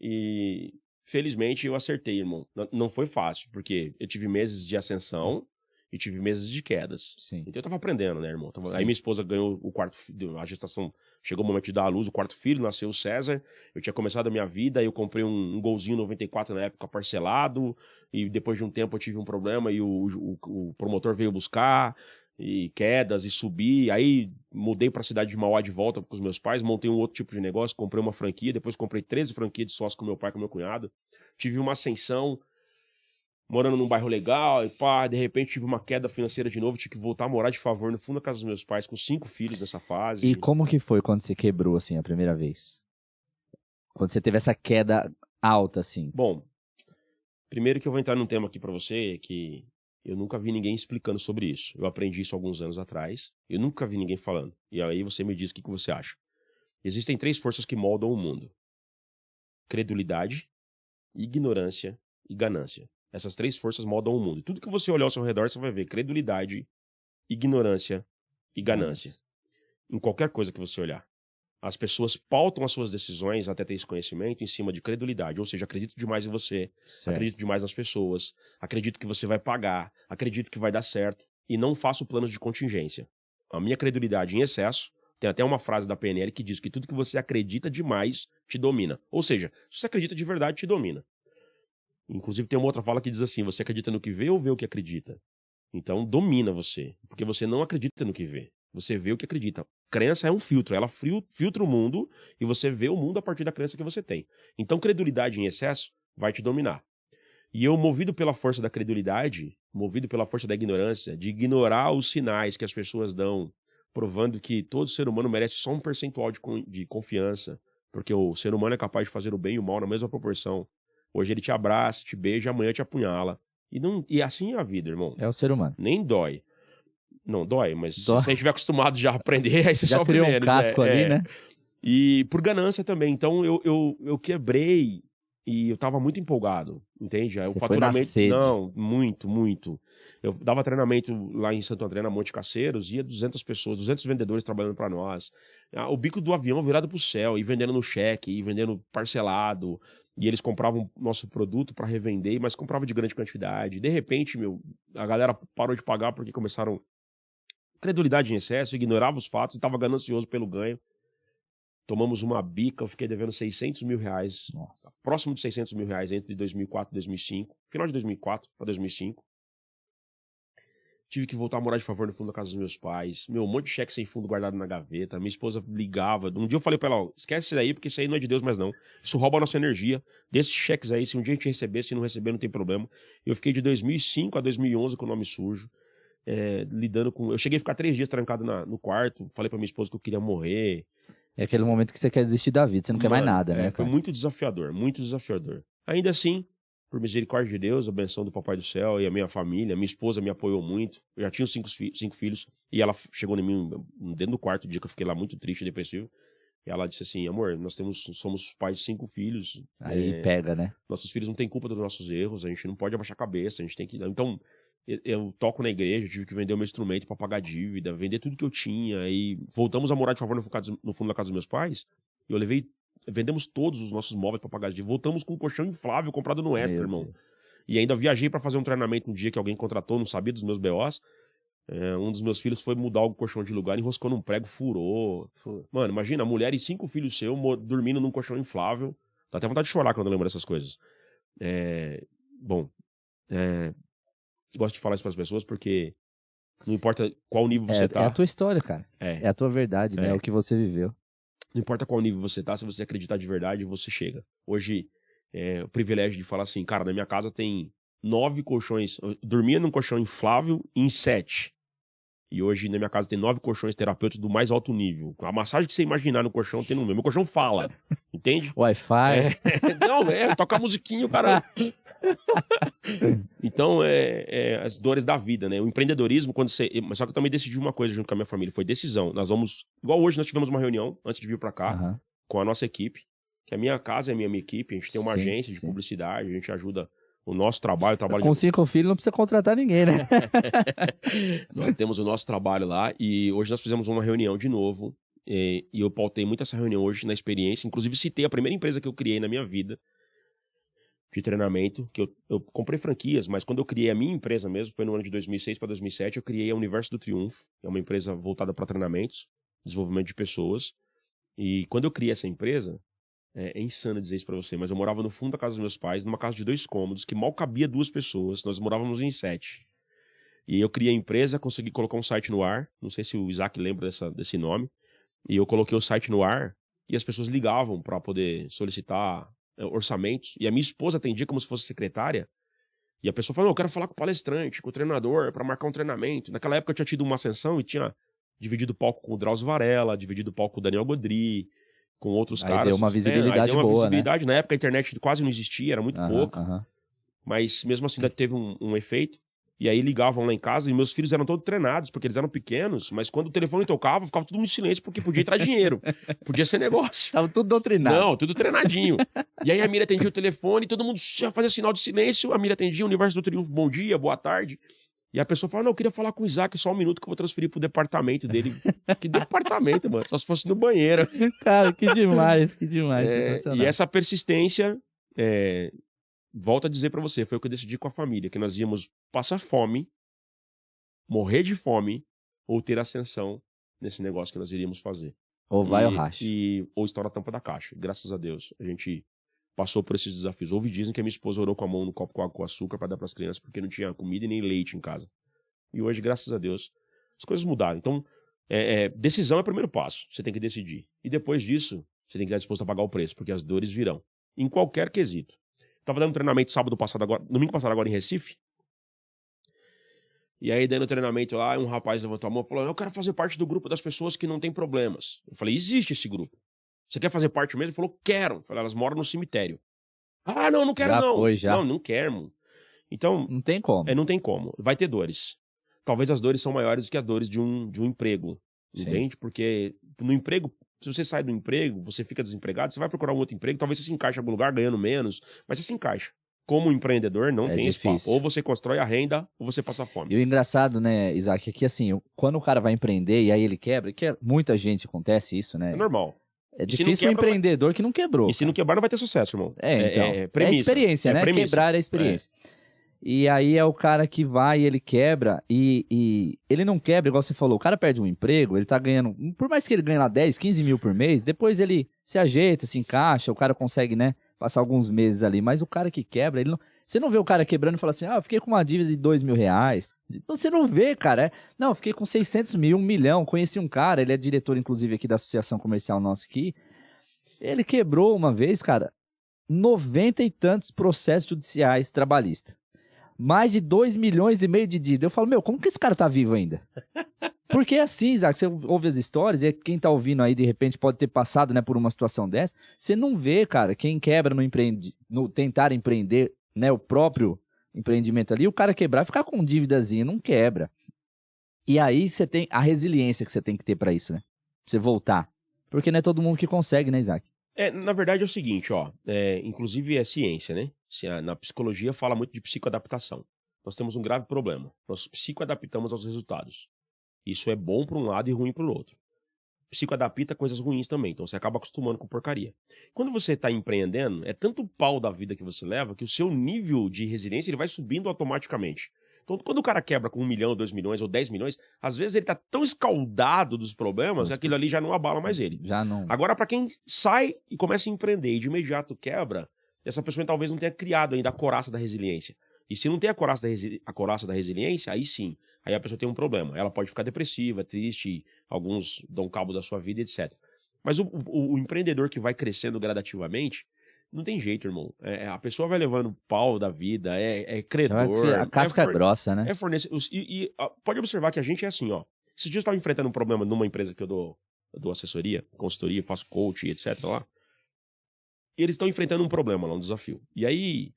E felizmente eu acertei, irmão. Não foi fácil, porque eu tive meses de ascensão e tive meses de quedas. Sim. Então eu tava aprendendo, né, irmão? Aí minha esposa ganhou o quarto filho, a gestação, chegou o momento de dar à luz, o quarto filho, nasceu o César. Eu tinha começado a minha vida, aí eu comprei um Golzinho 94 na época parcelado, e depois de um tempo eu tive um problema e o promotor veio buscar, e quedas, e subi, aí mudei pra cidade de Mauá de volta com os meus pais, montei um outro tipo de negócio, comprei uma franquia, depois comprei 13 franquias de sócio com meu pai e com meu cunhado, tive uma ascensão, morando num bairro legal, e pá, de repente tive uma queda financeira de novo, tive que voltar a morar de favor no fundo da casa dos meus pais, com 5 filhos nessa fase. E como que foi quando você quebrou, assim, a primeira vez? Quando você teve essa queda alta, assim? Bom, primeiro que eu vou entrar num tema aqui pra você, que eu nunca vi ninguém explicando sobre isso. Eu aprendi isso alguns anos atrás, eu nunca vi ninguém falando. E aí você me diz o que você acha. Existem 3 forças que moldam o mundo: credulidade, ignorância e ganância. Essas 3 forças moldam o mundo. Tudo que você olhar ao seu redor, você vai ver credulidade, ignorância e ganância. Em qualquer coisa que você olhar. As pessoas pautam as suas decisões, até ter esse conhecimento, em cima de credulidade. Ou seja, acredito demais em você, acredito demais nas pessoas, acredito que você vai pagar, acredito que vai dar certo, e não faço planos de contingência. A minha credulidade em excesso, tem até uma frase da PNL que diz que tudo que você acredita demais te domina. Ou seja, se você acredita de verdade, te domina. Inclusive tem uma outra fala que diz assim, você acredita no que vê ou vê o que acredita? Então domina você, porque você não acredita no que vê, você vê o que acredita. Crença é um filtro, ela filtra o mundo e você vê o mundo a partir da crença que você tem. Então credulidade em excesso vai te dominar. E eu, movido pela força da credulidade, movido pela força da ignorância, de ignorar os sinais que as pessoas dão, provando que todo ser humano merece só um percentual de confiança, porque o ser humano é capaz de fazer o bem e o mal na mesma proporção. Hoje ele te abraça, te beija, amanhã te apunhala. E assim é a vida, irmão. É o ser humano. Nem dói. Não, dói, mas se você estiver acostumado já a aprender, aí você já sofre criou menos. Um casco ali, né? E por ganância também. Então eu quebrei e eu tava muito empolgado, entende? Aí o faturamento. Não, muito. Eu dava treinamento lá em Santo André, na Monte Caceiros, ia 200 pessoas, 200 vendedores trabalhando para nós. O bico do avião virado pro céu, e vendendo no cheque, e vendendo parcelado. E eles compravam nosso produto para revender, mas compravam de grande quantidade. De repente, a galera parou de pagar porque começaram credulidade em excesso, ignorava os fatos e estava ganancioso pelo ganho. Tomamos uma bica, eu fiquei devendo 600 mil reais, próximo de 600 mil reais entre 2004 e 2005, final de 2004 para 2005. Tive que voltar a morar de favor no fundo da casa dos meus pais. Um monte de cheque sem fundo guardado na gaveta. Minha esposa ligava. Um dia eu falei pra ela, esquece isso aí, porque isso aí não é de Deus mais não. Isso rouba a nossa energia. Desses cheques aí, se um dia a gente receber, se não receber, não tem problema. Eu fiquei de 2005 a 2011 com o nome sujo. Lidando com... Eu cheguei a ficar 3 dias trancado no quarto. Falei pra minha esposa que eu queria morrer. É aquele momento que você quer desistir da vida. Você não quer mais nada, né? Foi muito desafiador, muito desafiador. Ainda assim, por misericórdia de Deus, a benção do Papai do Céu e a minha família, minha esposa me apoiou muito. Eu já tinha cinco filhos e ela chegou em mim dentro do quarto, o dia que eu fiquei lá muito triste e depressivo. E ela disse assim, amor, somos pais de 5 filhos. Aí pega, né? Nossos filhos não têm culpa dos nossos erros, a gente não pode abaixar a cabeça, a gente tem que... Então, eu toco na igreja, eu tive que vender o meu instrumento para pagar dívida, vender tudo que eu tinha, e voltamos a morar de favor no fundo da casa dos meus pais, e vendemos todos os nossos móveis para pagar dívida, voltamos com um colchão inflável comprado no Extra, irmão. Deus. E ainda viajei para fazer um treinamento um dia que alguém contratou, não sabia dos meus BOs. Um dos meus filhos foi mudar o colchão de lugar, enroscou num prego, furou. Mano, imagina, a mulher e 5 filhos seus dormindo num colchão inflável. Dá até vontade de chorar quando eu lembro dessas coisas. Gosto de falar isso para as pessoas porque não importa qual nível você tá. É a tua história, cara. É a tua verdade, né? É o que você viveu. Não importa qual nível você tá, se você acreditar de verdade, você chega. Hoje, o privilégio de falar assim, cara, na minha casa tem 9 colchões. Eu dormia num colchão inflável em 7. E hoje na minha casa tem 9 colchões terapêuticos do mais alto nível. A massagem que você imaginar no colchão tem no meu. Meu colchão fala, entende? Wi-Fi. Toca a musiquinha, cara. Então, as dores da vida, né? O empreendedorismo, Só que eu também decidi uma coisa junto com a minha família, foi decisão. Nós vamos... Igual hoje, nós tivemos uma reunião, antes de vir pra cá, com a nossa equipe, que a minha casa é a minha equipe, a gente tem uma agência de publicidade, a gente ajuda... O nosso trabalho Com 5 filhos não precisa contratar ninguém, né? Nós temos o nosso trabalho lá e hoje nós fizemos uma reunião de novo e eu pautei muito essa reunião hoje na experiência. Inclusive citei a primeira empresa que eu criei na minha vida de treinamento, que eu comprei franquias, mas quando eu criei a minha empresa mesmo, foi no ano de 2006 para 2007, eu criei a Universo do Triunfo, que é uma empresa voltada para treinamentos, desenvolvimento de pessoas. E quando eu criei essa empresa... É insano dizer isso pra você, mas eu morava no fundo da casa dos meus pais, numa casa de 2 cômodos, que mal cabia 2 pessoas, nós morávamos em 7. E eu criei a empresa, consegui colocar um site no ar, não sei se o Isaac lembra desse nome, e eu coloquei o site no ar, e as pessoas ligavam pra poder solicitar orçamentos, e a minha esposa atendia como se fosse secretária, e a pessoa falou, eu quero falar com o palestrante, com o treinador, pra marcar um treinamento. Naquela época eu tinha tido uma ascensão e tinha dividido o palco com o Drauzio Varela, dividido o palco com o Daniel Godry, com outros caras. Deu uma visibilidade boa, visibilidade. Né? Na época a internet quase não existia, era muito pouco. Mas mesmo assim ainda teve um efeito. E aí ligavam lá em casa e meus filhos eram todos treinados, porque eles eram pequenos, mas quando o telefone tocava, ficava tudo em silêncio, porque podia entrar dinheiro. Podia ser negócio. Tava tudo doutrinado. Não, tudo treinadinho. E aí a Miriam atendia o telefone, todo mundo fazia sinal de silêncio, a Miriam atendia, Universo do Triunfo, bom dia, boa tarde. E a pessoa fala, não, eu queria falar com o Isaac só um minuto que eu vou transferir pro departamento dele. Que departamento, mano? Só se fosse no banheiro. Cara, que demais, sensacional. E essa persistência, volto a dizer pra você, foi o que eu decidi com a família, que nós íamos passar fome, morrer de fome, ou ter ascensão nesse negócio que nós iríamos fazer. Ou vai ou racha. Ou estoura a tampa da caixa. Graças a Deus, a gente... passou por esses desafios. Dizem que a minha esposa orou com a mão no copo com água com açúcar para dar para as crianças, porque não tinha comida e nem leite em casa. E hoje, graças a Deus, as coisas mudaram. Então, decisão é o primeiro passo. Você tem que decidir. E depois disso, você tem que estar disposto a pagar o preço, porque as dores virão. Em qualquer quesito. Tava dando treinamento domingo passado agora em Recife. E aí, dando treinamento lá, um rapaz levantou a mão e falou, eu quero fazer parte do grupo das pessoas que não têm problemas. Eu falei, existe esse grupo. Você quer fazer parte mesmo? Ele falou, quero. Eu falei, elas moram no cemitério. Ah, não quero já não. Foi, já. Não quero, mano. Então... Não tem como. Não tem como. Vai ter dores. Talvez as dores são maiores do que as dores de um emprego. Sim. Entende? Porque no emprego, se você sai do emprego, você fica desempregado, você vai procurar um outro emprego, talvez você se encaixe em algum lugar ganhando menos, mas você se encaixa. Como empreendedor, não tem espaço. Ou você constrói a renda, ou você passa fome. E o engraçado, né, Isaac, é que assim, quando o cara vai empreender e aí ele quebra, que muita gente acontece isso, né? É normal. É difícil um empreendedor que não quebrou. E se não quebrar, não vai ter sucesso, irmão. Então. É a experiência, né? Premissa. Quebrar é a experiência. E aí é o cara que vai e ele quebra e ele não quebra, igual você falou, o cara perde um emprego, ele tá ganhando, por mais que ele ganhe lá 10, 15 mil por mês, depois ele se ajeita, se encaixa, o cara consegue, né, passar alguns meses ali, mas o cara que quebra, ele não... Você não vê o cara quebrando e fala assim, eu fiquei com uma dívida de R$2.000. Você não vê, cara. Não, eu fiquei com 600 mil, 1 milhão. Conheci um cara, ele é diretor, inclusive, aqui da associação comercial nossa aqui. Ele quebrou uma vez, cara, 90 e tantos processos judiciais trabalhistas. Mais de 2,5 milhões de dívida. Eu falo, como que esse cara tá vivo ainda? Porque é assim, Isaac, você ouve as histórias, e quem tá ouvindo aí, de repente, pode ter passado, né, por uma situação dessa. Você não vê, cara, quem quebra no tentar empreender né, o próprio empreendimento ali, o cara quebrar e ficar com dívidazinha, não quebra. E aí você tem a resiliência que você tem que ter pra isso, né? Pra você voltar. Porque não é todo mundo que consegue, né, Isaac? Na verdade é o seguinte, ó, inclusive é ciência, né? Na psicologia fala muito de psicoadaptação. Nós temos um grave problema. Nós psicoadaptamos aos resultados. Isso é bom para um lado e ruim para o outro. Psicoadapta coisas ruins também, então você acaba acostumando com porcaria. Quando você está empreendendo, é tanto pau da vida que você leva que o seu nível de resiliência ele vai subindo automaticamente. Então, quando o cara quebra com 1 milhão, 2 milhões ou 10 milhões, às vezes ele tá tão escaldado dos problemas que aquilo ali já não abala mais ele. Já não. Agora, para quem sai e começa a empreender e de imediato quebra, essa pessoa talvez não tenha criado ainda a coraça da resiliência. E se não tem a coraça da resiliência, aí sim, aí a pessoa tem um problema. Ela pode ficar depressiva, triste, alguns dão cabo da sua vida, etc. Mas o empreendedor que vai crescendo gradativamente, não tem jeito, irmão. A pessoa vai levando pau da vida, é credor. A casca é grossa, né? É fornecedor. Pode observar que a gente é assim, ó. Esses dias eu estava enfrentando um problema numa empresa que eu dou assessoria, consultoria, faço coach, etc. lá. E eles estão enfrentando um problema lá, um desafio. E aí,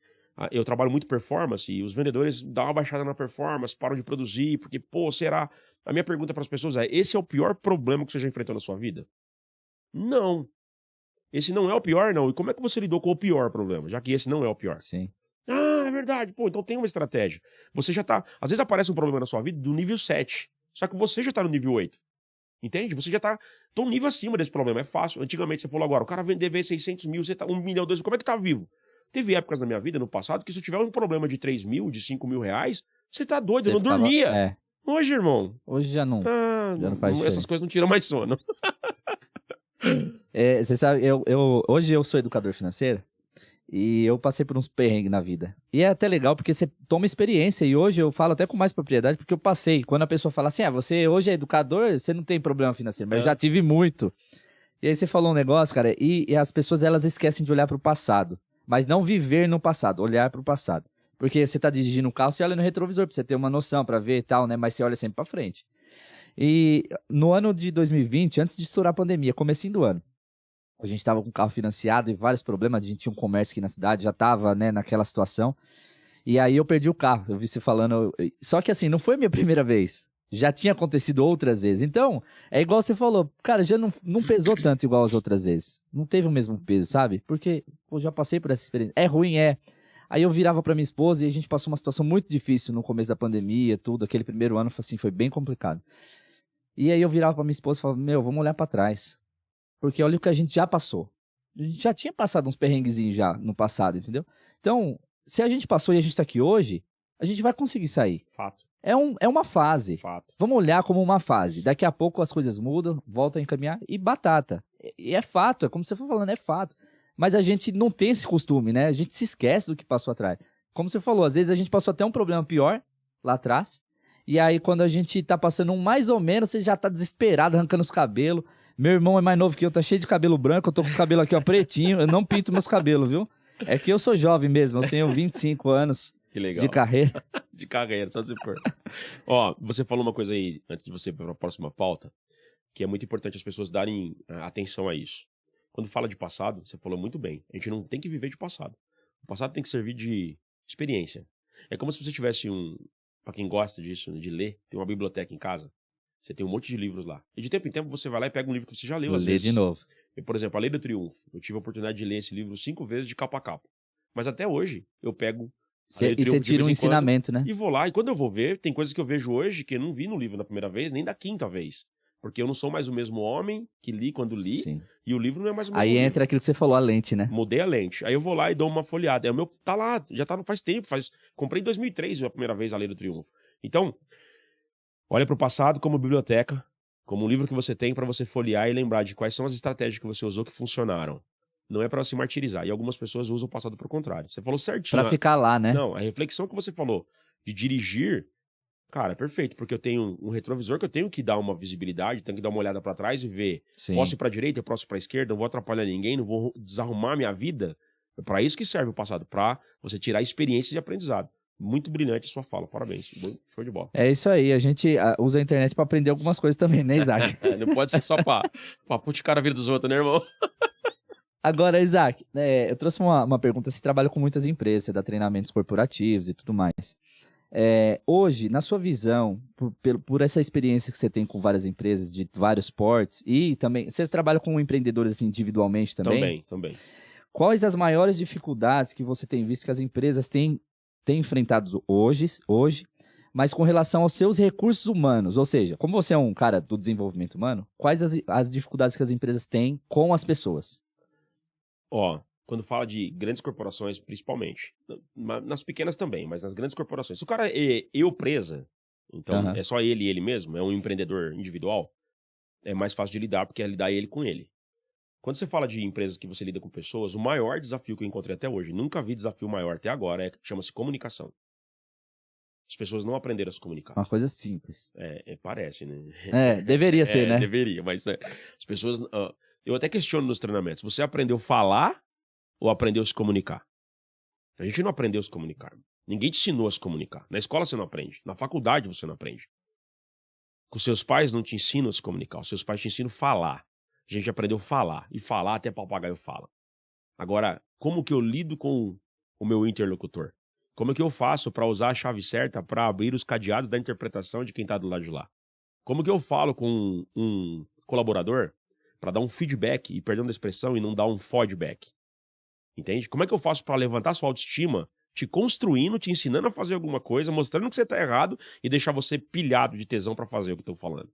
eu trabalho muito performance e os vendedores dão uma baixada na performance, param de produzir, porque, pô, será? A minha pergunta para as pessoas é: esse é o pior problema que você já enfrentou na sua vida? Não. Esse não é o pior, não. E como é que você lidou com o pior problema, já que esse não é o pior? Sim. Ah, é verdade. Pô, então tem uma estratégia. Você já tá... Às vezes aparece um problema na sua vida do nível 7, só que você já tá no nível 8. Entende? Você já tá um nível acima desse problema. É fácil. Antigamente você falou agora, o cara vender 600 mil, você tá 1 milhão, 2 mil, como é que tá vivo? Teve épocas na minha vida, no passado, que se eu tiver um problema de 3 mil, de 5 mil reais, você tá doido, eu não dormia. Hoje, irmão... Hoje já não faz diferença. Essas coisas não tiram mais sono. Você sabe, hoje eu sou educador financeiro e eu passei por uns perrengues na vida. E é até legal porque você toma experiência e hoje eu falo até com mais propriedade porque eu passei. Quando a pessoa fala assim, você hoje é educador, você não tem problema financeiro, mas eu já tive muito. E aí você falou um negócio, cara, e as pessoas elas esquecem de olhar pro passado, mas não viver no passado, olhar pro passado. Porque você tá dirigindo um carro, você olha no retrovisor pra você ter uma noção, pra ver e tal, né? Mas você olha sempre pra frente. E no ano de 2020, antes de estourar a pandemia, comecinho do ano, a gente tava com o carro financiado e vários problemas, a gente tinha um comércio aqui na cidade, já tava, né, naquela situação. E aí eu perdi o carro, eu vi você falando... Só que assim, não foi a minha primeira vez. Já tinha acontecido outras vezes. Então, é igual você falou, cara, já não pesou tanto igual as outras vezes. Não teve o mesmo peso, sabe? Porque eu já passei por essa experiência. É ruim, é. Aí eu virava pra minha esposa e a gente passou uma situação muito difícil no começo da pandemia, tudo. Aquele primeiro ano, assim, foi bem complicado. E aí eu virava pra minha esposa e falava, vamos olhar pra trás. Porque olha o que a gente já passou. A gente já tinha passado uns perrenguezinhos já no passado, entendeu? Então, se a gente passou e a gente tá aqui hoje, a gente vai conseguir sair. Fato. É uma fase. Fato. Vamos olhar como uma fase. Daqui a pouco as coisas mudam, voltam a encaminhar e batata. E é fato, é como você foi falando, é fato. Mas a gente não tem esse costume, né? A gente se esquece do que passou atrás. Como você falou, às vezes a gente passou até um problema pior lá atrás. E aí quando a gente tá passando um mais ou menos, você já tá desesperado, arrancando os cabelos. Meu irmão é mais novo que eu, tá cheio de cabelo branco, eu tô com os cabelos aqui, ó, pretinho. Eu não pinto meus cabelos, viu? É que eu sou jovem mesmo, eu tenho 25 anos. Que legal. De carreira. De carreira, só se for. Ó, você falou uma coisa aí, antes de você ir para a próxima pauta, que é muito importante as pessoas darem atenção a isso. Quando fala de passado, você falou muito bem, a gente não tem que viver de passado. O passado tem que servir de experiência. É como se você tivesse para quem gosta disso, de ler, tem uma biblioteca em casa, você tem um monte de livros lá. E de tempo em tempo você vai lá e pega um livro que você já leu, às vezes. De novo. Por exemplo, A Lei do Triunfo. Eu tive a oportunidade de ler esse livro 5 vezes de capa a capa. Mas até hoje, eu pego... E você tira um ensinamento, né? E vou lá, e quando eu vou ver, tem coisas que eu vejo hoje que eu não vi no livro da primeira vez, nem da quinta vez. Porque eu não sou mais o mesmo homem que li quando li, Sim. E o livro não é mais o mesmo Aí livro. entra aquilo que você falou, a lente, né? Mudei a lente. Aí eu vou lá e dou uma folhada. Aí o meu tá lá, já tá faz tempo, comprei em 2003 a primeira vez A Lei do Triunfo. Então, olha pro passado como biblioteca, como um livro que você tem para você folhear e lembrar de quais são as estratégias que você usou que funcionaram. Não é para se martirizar. E algumas pessoas usam o passado pro contrário. Você falou certinho. Pra ficar lá, né? Não, a reflexão que você falou de dirigir, cara, é perfeito. Porque eu tenho um retrovisor que eu tenho que dar uma visibilidade, tenho que dar uma olhada para trás e ver. Sim. Posso ir pra direita, eu posso ir pra esquerda, não vou atrapalhar ninguém, não vou desarrumar minha vida. É para isso que serve o passado, para você tirar experiências de aprendizado. Muito brilhante a sua fala, parabéns. Show de bola. É isso aí, a gente usa a internet pra aprender algumas coisas também, né, Isaac? Não pode ser só pra puxar a vida dos outros, né, irmão? Agora, Isaac, eu trouxe uma pergunta. Você trabalha com muitas empresas, você dá treinamentos corporativos e tudo mais. Hoje, na sua visão, por essa experiência que você tem com várias empresas de vários portes e também, você trabalha com empreendedores assim, individualmente também? Também. Quais as maiores dificuldades que você tem visto que as empresas têm enfrentado hoje, mas com relação aos seus recursos humanos? Ou seja, como você é um cara do desenvolvimento humano, quais as dificuldades que as empresas têm com as pessoas? Quando fala de grandes corporações, principalmente, nas pequenas também, mas nas grandes corporações, se o cara é presa, então é só ele mesmo, é um empreendedor individual, é mais fácil de lidar, porque é lidar ele com ele. Quando você fala de empresas que você lida com pessoas, o maior desafio que eu encontrei até hoje, nunca vi desafio maior até agora, chama-se comunicação. As pessoas não aprenderam a se comunicar. Uma coisa simples. Parece, né? Deveria ser, né? Deveria, mas as pessoas... eu até questiono nos treinamentos, você aprendeu a falar ou aprendeu a se comunicar? A gente não aprendeu a se comunicar. Ninguém te ensinou a se comunicar. Na escola você não aprende. Na faculdade você não aprende. Com seus pais não te ensinam a se comunicar. Os seus pais te ensinam a falar. A gente aprendeu a falar. E falar até papagaio fala. Agora, como que eu lido com o meu interlocutor? Como é que eu faço para usar a chave certa para abrir os cadeados da interpretação de quem está do lado de lá? Como que eu falo com um colaborador para dar um feedback, e perdão da expressão, e não dar um feedback? Entende? Como é que eu faço para levantar sua autoestima, te construindo, te ensinando a fazer alguma coisa, mostrando que você está errado e deixar você pilhado de tesão para fazer o que estou falando?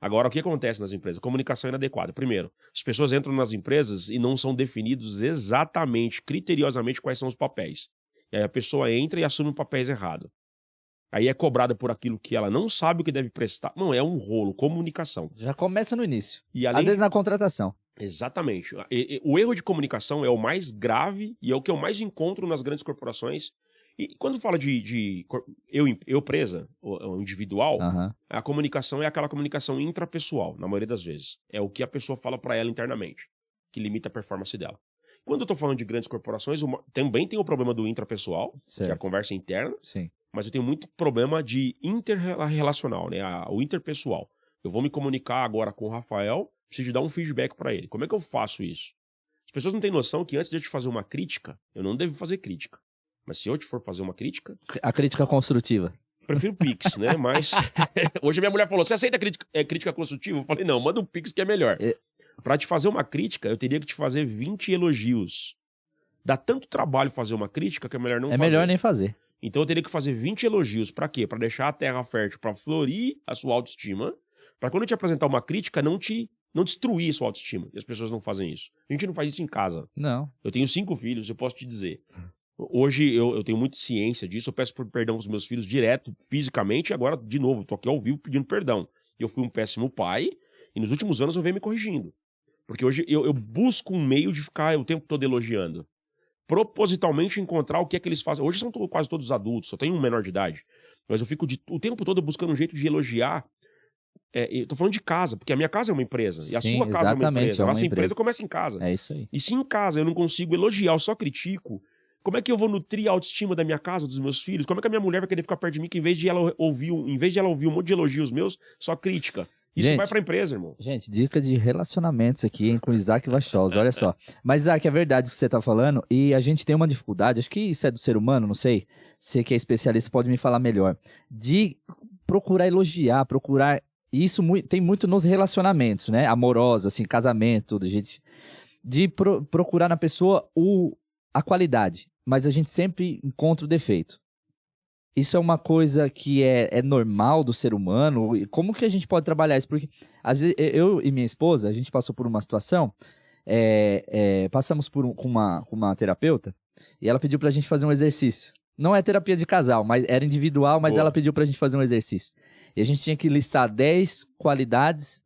Agora, o que acontece nas empresas? Comunicação inadequada. Primeiro, as pessoas entram nas empresas e não são definidos exatamente, criteriosamente, quais são os papéis. E aí a pessoa entra e assume papéis errados. Aí é cobrada por aquilo que ela não sabe o que deve prestar. Não, é um rolo. Comunicação. Já começa no início. E às vezes na contratação. Exatamente. O erro de comunicação é o mais grave e é o que eu mais encontro nas grandes corporações. E quando fala de eu presa, o individual, a comunicação é aquela comunicação intrapessoal, na maioria das vezes. É o que a pessoa fala para ela internamente, que limita a performance dela. Quando eu tô falando de grandes corporações, também tem o problema do intrapessoal, que é a conversa interna. Sim. Mas eu tenho muito problema de interrelacional, né? O interpessoal. Eu vou me comunicar agora com o Rafael, preciso dar um feedback para ele. Como é que eu faço isso? As pessoas não têm noção que antes de eu te fazer uma crítica, eu não devo fazer crítica. Mas se eu te for fazer uma crítica... A crítica construtiva. Prefiro Pix, né? Mas hoje a minha mulher falou, você aceita crítica construtiva? Eu falei, não, manda um Pix que é melhor. Para te fazer uma crítica, eu teria que te fazer 20 elogios. Dá tanto trabalho fazer uma crítica que é melhor não fazer. É melhor nem fazer. Então eu teria que fazer 20 elogios. Pra quê? Pra deixar a terra fértil, pra florir a sua autoestima, pra quando eu te apresentar uma crítica, não destruir a sua autoestima. E as pessoas não fazem isso. A gente não faz isso em casa. Não. Eu tenho 5 filhos, eu posso te dizer. Hoje eu tenho muita ciência disso, eu peço perdão pros meus filhos direto, fisicamente, e agora, de novo, tô aqui ao vivo pedindo perdão. Eu fui um péssimo pai, e nos últimos anos eu venho me corrigindo. Porque hoje eu busco um meio de ficar o tempo todo elogiando. Propositalmente encontrar o que é que eles fazem. Hoje são quase todos adultos, só tem um menor de idade. Mas eu fico o tempo todo buscando um jeito de elogiar. Eu tô falando de casa, porque a minha casa é uma empresa. E a sua casa é uma empresa. A nossa empresa começa em casa. É isso aí. E se em casa eu não consigo elogiar, eu só critico, como é que eu vou nutrir a autoestima da minha casa, dos meus filhos? Como é que a minha mulher vai querer ficar perto de mim, que em vez de ela ouvir um monte de elogios meus, só crítica? Isso vai pra empresa, irmão. Gente, dica de relacionamentos aqui, hein, com o Isaac Vachosa, olha só. Mas, Isaac, é verdade o que você tá falando, e a gente tem uma dificuldade, acho que isso é do ser humano, não sei, você que é especialista pode me falar melhor, de procurar elogiar, isso tem muito nos relacionamentos, né, amorosos, assim, casamento, tudo, gente, de procurar na pessoa a qualidade, mas a gente sempre encontra o defeito. Isso é uma coisa que é normal do ser humano? E como que a gente pode trabalhar isso? Porque às vezes, eu e minha esposa, a gente passou por uma situação, passamos com uma terapeuta, e ela pediu pra gente fazer um exercício. Não é terapia de casal, mas era individual, mas ela pediu pra gente fazer um exercício. E a gente tinha que listar 10 qualidades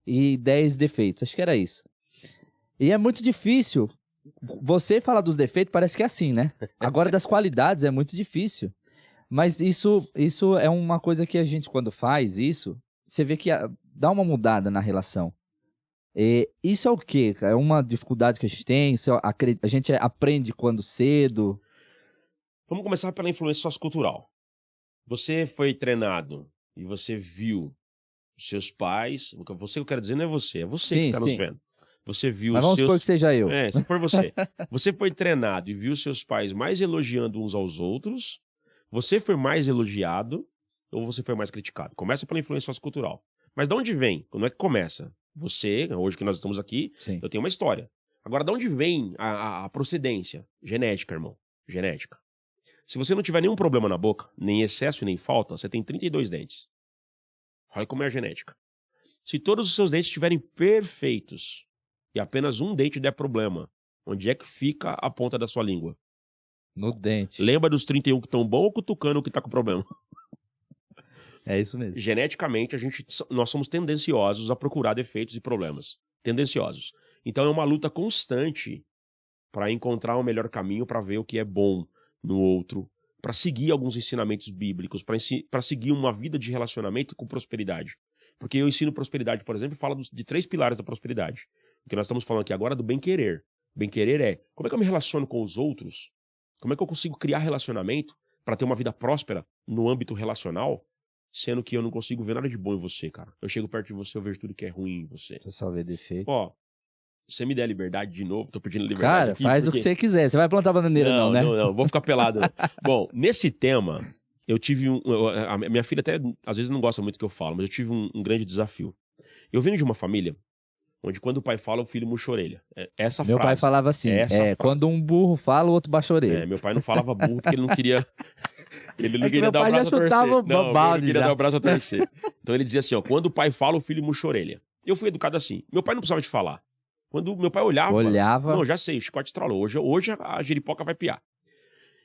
e 10 defeitos. Acho que era isso. E é muito difícil. Você falar dos defeitos parece que é assim, né? Agora, das qualidades é muito difícil. Mas isso é uma coisa que a gente, quando faz isso, você vê que dá uma mudada na relação. E isso é o quê? É uma dificuldade que a gente tem? A gente aprende quando cedo? Vamos começar pela influência sociocultural. Você foi treinado e você viu os seus pais... Você que eu quero dizer não é você, que está nos vendo. Você viu Mas vamos supor que seja eu. Se for você. Você foi treinado e viu seus pais mais elogiando uns aos outros, você foi mais elogiado ou você foi mais criticado? Começa pela influência sociocultural. Mas de onde vem? Como é que começa? Você, hoje que nós estamos aqui, Sim. eu tenho uma história. Agora, de onde vem a procedência? Genética, irmão. Genética. Se você não tiver nenhum problema na boca, nem excesso e nem falta, você tem 32 dentes. Olha como é a genética. Se todos os seus dentes estiverem perfeitos e apenas um dente der problema, onde é que fica a ponta da sua língua? No dente. Lembra dos 31 que estão bom ou cutucando o que está com problema? É isso mesmo. Geneticamente, nós somos tendenciosos a procurar defeitos e problemas. Tendenciosos. Então é uma luta constante para encontrar o melhor caminho, para ver o que é bom no outro, para seguir alguns ensinamentos bíblicos, para seguir uma vida de relacionamento com prosperidade. Porque eu ensino prosperidade, por exemplo, e falo de 3 pilares da prosperidade. O que nós estamos falando aqui agora é do bem-querer. Bem-querer é como é que eu me relaciono com os outros, como é que eu consigo criar relacionamento para ter uma vida próspera no âmbito relacional, sendo que eu não consigo ver nada de bom em você, cara. Eu chego perto de você, eu vejo tudo que é ruim em você. Você só vê defeito. Ó, você me der liberdade de novo, tô pedindo liberdade Cara, aqui, faz porque... o que você quiser. Você vai plantar bananeira não, né? Não, vou ficar pelado. Não. Bom, nesse tema, eu tive a minha filha até, às vezes, não gosta muito do que eu falo, mas eu tive um grande desafio. Eu venho de uma família onde quando o pai fala, o filho murcha a orelha. Essa Meu frase. pai falava assim, quando um burro fala, o outro baixa a orelha. Meu pai não falava burro porque ele não queria... Ele não É que queria meu dar o pai já braço a torcer. chutava Não, balde ele queria já. dar o braço a torcer. Então ele dizia assim, ó, quando o pai fala, o filho murcha a orelha. Eu fui educado assim. Meu pai não precisava de falar. Quando meu pai olhava... Não, já sei, o chicote estralou. Hoje a jeripoca vai piar.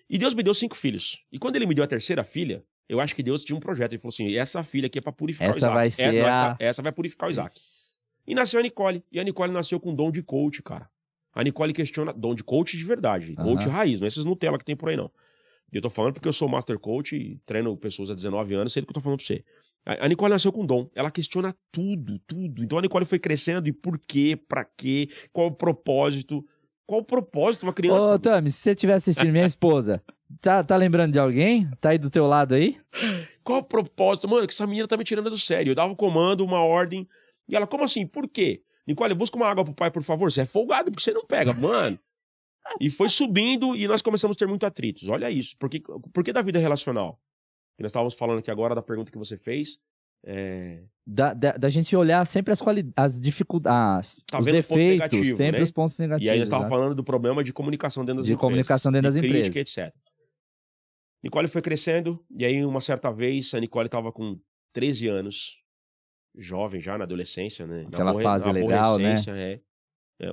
E Deus me deu 5 filhos. E quando ele me deu a terceira filha, eu acho que Deus tinha um projeto. Ele falou assim, essa filha aqui é pra purificar o Isaac. Vai ser essa vai purificar o Isaac. E nasceu a Nicole. E a Nicole nasceu com dom de coach, cara. A Nicole questiona... Dom de coach de verdade. Coach raiz, não é esses Nutella que tem por aí, não. E eu tô falando porque eu sou master coach e treino pessoas há 19 anos, sei do que eu tô falando pra você. A Nicole nasceu com dom. Ela questiona tudo, tudo. Então a Nicole foi crescendo e por quê, pra quê, qual o propósito... Qual o propósito de uma criança? Ô, Tami, se você estiver assistindo, minha esposa, tá lembrando de alguém? Tá aí do teu lado aí? Qual o propósito? Mano, que essa menina tá me tirando do sério. Eu dava um comando, uma ordem... E ela, como assim? Por quê? Nicole, busca uma água pro pai, por favor. Você é folgado porque você não pega, mano. E foi subindo e nós começamos a ter muito atritos. Olha isso. Por que da vida relacional? E nós estávamos falando aqui agora da pergunta que você fez. Da gente olhar sempre as dificuldades, os defeitos, negativo, sempre né? os pontos negativos. E aí nós estávamos falando do problema de comunicação dentro das empresas. De comunicação dentro das empresas. Crítica, etc. Nicole foi crescendo e aí uma certa vez a Nicole estava com 13 anos. Jovem já, na adolescência, né? Aquela fase legal, né?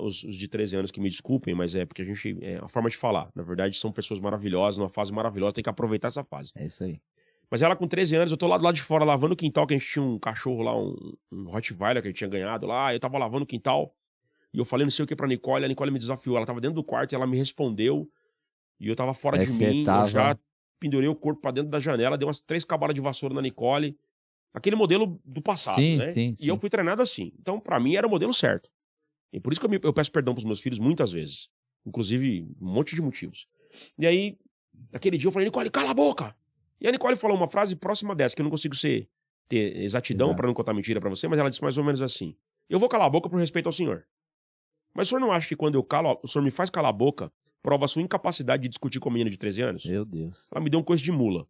Os de 13 anos que me desculpem, mas é porque é a forma de falar. Na verdade, são pessoas maravilhosas, numa fase maravilhosa, tem que aproveitar essa fase. É isso aí. Mas ela com 13 anos, eu tô lá do lado de fora lavando o quintal, que a gente tinha um cachorro lá, um Rottweiler que a gente tinha ganhado lá, eu tava lavando o quintal, e eu falei não sei o que pra Nicole, a Nicole me desafiou, ela tava dentro do quarto e ela me respondeu, e eu tava fora de mim, eu já pendurei o corpo pra dentro da janela, dei umas 3 cabalas de vassoura na Nicole, aquele modelo do passado, né? Sim. E eu fui treinado assim. Então, pra mim, era o modelo certo. E por isso que eu peço perdão pros meus filhos muitas vezes. Inclusive, um monte de motivos. E aí, naquele dia, eu falei, Nicole, cala a boca! E a Nicole falou uma frase próxima dessa, que eu não consigo ter exatidão pra não contar mentira pra você, mas ela disse mais ou menos assim. Eu vou calar a boca por respeito ao senhor. Mas o senhor não acha que quando eu calo, o senhor me faz calar a boca, prova a sua incapacidade de discutir com a menina de 13 anos? Meu Deus. Ela me deu um coice de mula.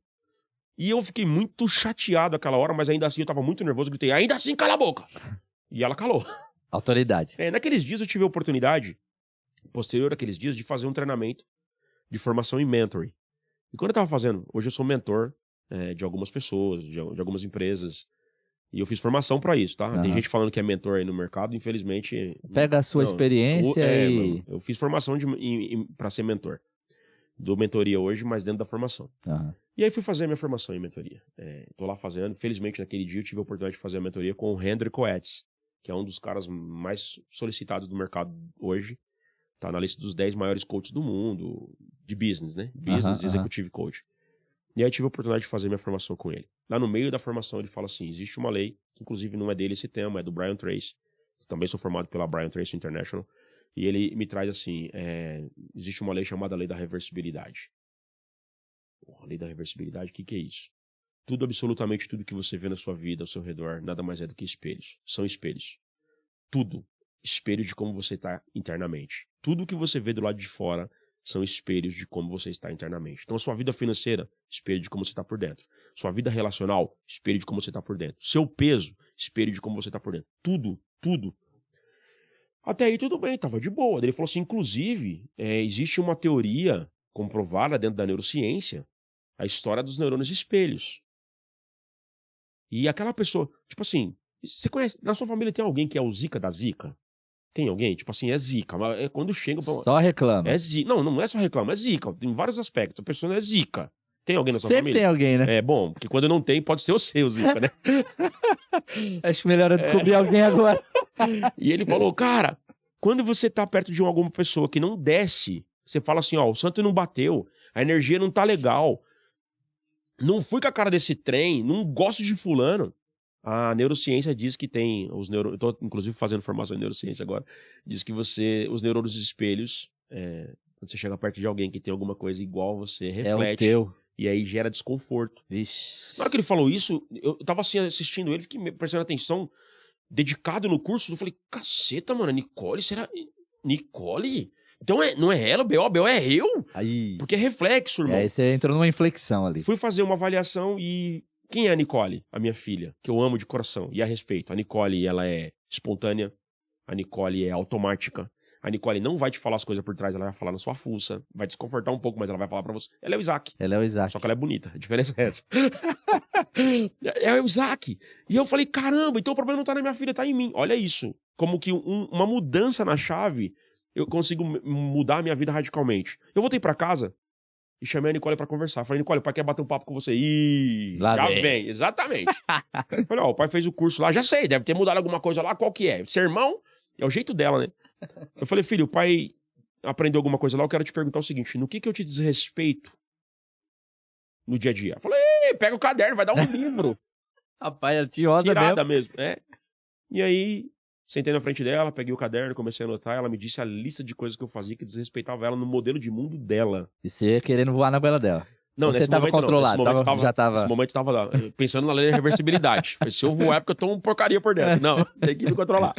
E eu fiquei muito chateado aquela hora, mas ainda assim eu tava muito nervoso, gritei, ainda assim, cala a boca! E ela calou. Autoridade. Naqueles dias eu tive a oportunidade, posterior àqueles dias, de fazer um treinamento de formação em mentoring. E quando eu tava fazendo, hoje eu sou mentor de algumas pessoas, de algumas empresas, e eu fiz formação pra isso, tá? Tem gente falando que é mentor aí no mercado, infelizmente... Pega a sua experiência e... Eu fiz formação pra ser mentor. Dou mentoria hoje, mas dentro da formação. E aí fui fazer a minha formação em mentoria. Tô lá fazendo. Felizmente, naquele dia eu tive a oportunidade de fazer a mentoria com o Hendrik Coates, que é um dos caras mais solicitados do mercado hoje. Tá na lista dos 10 maiores coaches do mundo, de business, né? Business Executive Coach. E aí eu tive a oportunidade de fazer minha formação com ele. Lá no meio da formação ele fala assim, existe uma lei, que inclusive não é dele esse tema, é do Brian Tracy. Também sou formado pela Brian Tracy International. E ele me traz assim, existe uma lei chamada Lei da Reversibilidade. A Lei da Reversibilidade, o que é isso? Tudo, absolutamente tudo que você vê na sua vida, ao seu redor, nada mais é do que espelhos. São espelhos. Tudo. espelho de como você está internamente. Tudo que você vê do lado de fora são espelhos de como você está internamente. Então, a sua vida financeira, espelho de como você está por dentro. Sua vida relacional, espelho de como você está por dentro. Seu peso, espelho de como você está por dentro. Tudo, tudo. Até aí tudo bem, tava de boa. Ele falou assim, inclusive, existe uma teoria comprovada dentro da neurociência, a história dos neurônios espelhos. E aquela pessoa, tipo assim, você conhece, na sua família tem alguém que é o Zika da Zika? Tem alguém? Tipo assim, é Zika. Mas quando chega... Só reclama. É Zika. Não, não é só reclama, é Zika. Tem vários aspectos. A pessoa não é Zika. Tem alguém na sua Sempre família? tem alguém, né? É bom, porque quando não tem, pode ser o seu Zika, né? Acho melhor eu descobrir alguém agora. E ele falou, cara, quando você tá perto de alguma pessoa que não desce, você fala assim, ó, o santo não bateu, a energia não tá legal, não fui com a cara desse trem, não gosto de fulano. A neurociência diz que tem os neurônios, eu tô inclusive fazendo formação em neurociência agora, diz que os neurônios espelhos, quando você chega perto de alguém que tem alguma coisa igual, você reflete. É o teu. E aí gera desconforto. Vixe. Na hora que ele falou isso, eu tava assim assistindo ele, fiquei prestando atenção, dedicado no curso, eu falei, caceta, mano, Nicole, será... Nicole? Então não é ela, o B.O. é eu? Aí. Porque é reflexo, irmão. Aí você entrou numa inflexão ali. Fui fazer uma avaliação e... Quem é a Nicole? A minha filha, que eu amo de coração e a respeito. A Nicole, ela é espontânea. A Nicole é automática. A Nicole não vai te falar as coisas por trás, ela vai falar na sua fuça. Vai desconfortar um pouco, mas ela vai falar pra você. Ela é o Isaac. Ela é o Isaac. Só que ela é bonita. A diferença é essa. É o Isaac. E eu falei, caramba, então o problema não tá na minha filha, tá em mim. Olha isso. Como que uma mudança na chave, eu consigo mudar a minha vida radicalmente. Eu voltei pra casa e chamei a Nicole pra conversar. Falei, Nicole, o pai quer bater um papo com você. Ih, Lá já vem. vem. Exatamente. Falei, ó, o pai fez o curso lá, já sei, deve ter mudado alguma coisa lá, qual que é? Sermão? É o jeito dela, né? Eu falei, filho, o pai aprendeu alguma coisa lá, eu quero te perguntar o seguinte, no que eu te desrespeito no dia a dia? Eu falei, pega o caderno, vai dar um livro. Rapaz, ela te roda Tirada mesmo. mesmo. E aí, sentei na frente dela, peguei o caderno, comecei a anotar, ela me disse a lista de coisas que eu fazia que desrespeitava ela no modelo de mundo dela. E você querendo voar na goela dela. Não, Você nesse tava momento controlado, não. já tava... Nesse momento eu tava lá, pensando na lei da reversibilidade. Se eu voar é porque eu tô uma porcaria por dentro. Não, tem que me controlar.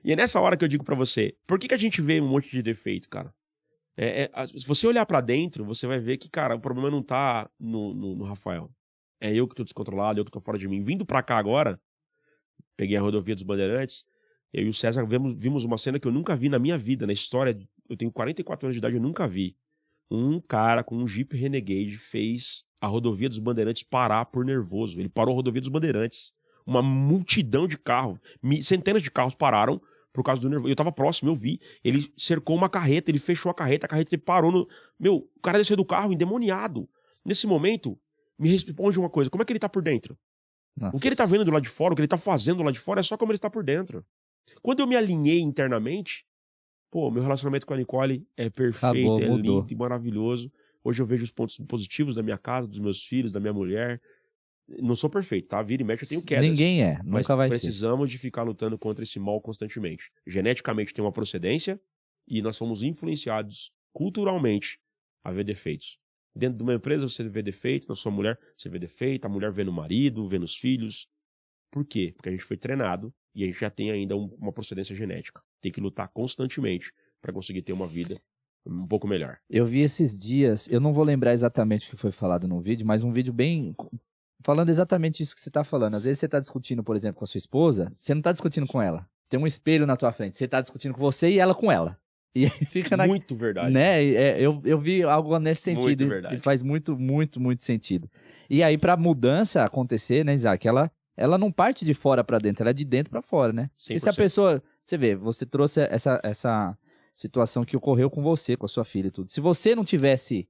E é nessa hora que eu digo pra você, por que a gente vê um monte de defeito, cara? Se você olhar pra dentro, você vai ver que, cara, o problema não tá no Rafael. É eu que tô descontrolado, eu que tô fora de mim. Vindo pra cá agora, peguei a rodovia dos Bandeirantes, eu e o César vimos uma cena que eu nunca vi na minha vida, na história, eu tenho 44 anos de idade, eu nunca vi. Um cara com um Jeep Renegade fez a rodovia dos Bandeirantes parar por nervoso. Ele parou a rodovia dos Bandeirantes. Uma multidão de carros, centenas de carros pararam por causa do nervoso. Eu tava próximo, eu vi. Ele cercou uma carreta, ele fechou a carreta ele parou no... Meu, o cara desceu do carro endemoniado. Nesse momento, me responde uma coisa, como é que ele tá por dentro? Nossa. O que ele tá vendo do lado de fora, o que ele tá fazendo do lado de fora é só como ele está por dentro. Quando eu me alinhei internamente, pô, meu relacionamento com a Nicole é perfeito, Acabou, é mudou. lindo e maravilhoso. Hoje eu vejo os pontos positivos da minha casa, dos meus filhos, da minha mulher. Não sou perfeito, tá? Vira e mexe, eu tenho quedas. Ninguém é, Mas nunca vai ser. precisamos de ficar lutando contra esse mal constantemente. Geneticamente tem uma procedência e nós somos influenciados culturalmente a ver defeitos. Dentro de uma empresa você vê defeitos, na sua mulher você vê defeito, a mulher vê no marido, vê nos filhos. Por quê? Porque a gente foi treinado e a gente já tem ainda uma procedência genética. Tem que lutar constantemente para conseguir ter uma vida um pouco melhor. Eu vi esses dias, eu não vou lembrar exatamente o que foi falado no vídeo, mas um vídeo bem... falando exatamente isso que você tá falando. Às vezes você tá discutindo, por exemplo, com a sua esposa, você não tá discutindo com ela. Tem um espelho na tua frente, você tá discutindo com você e ela com ela. E aí fica na... Muito verdade. Né? Eu vi algo nesse sentido. Muito verdade. E faz muito, muito, muito sentido. E aí, pra mudança acontecer, né, Isaac, ela não parte de fora pra dentro, ela é de dentro pra fora, né? 100%. E se a pessoa... Você vê, você trouxe essa situação que ocorreu com você, com a sua filha e tudo. Se você não tivesse...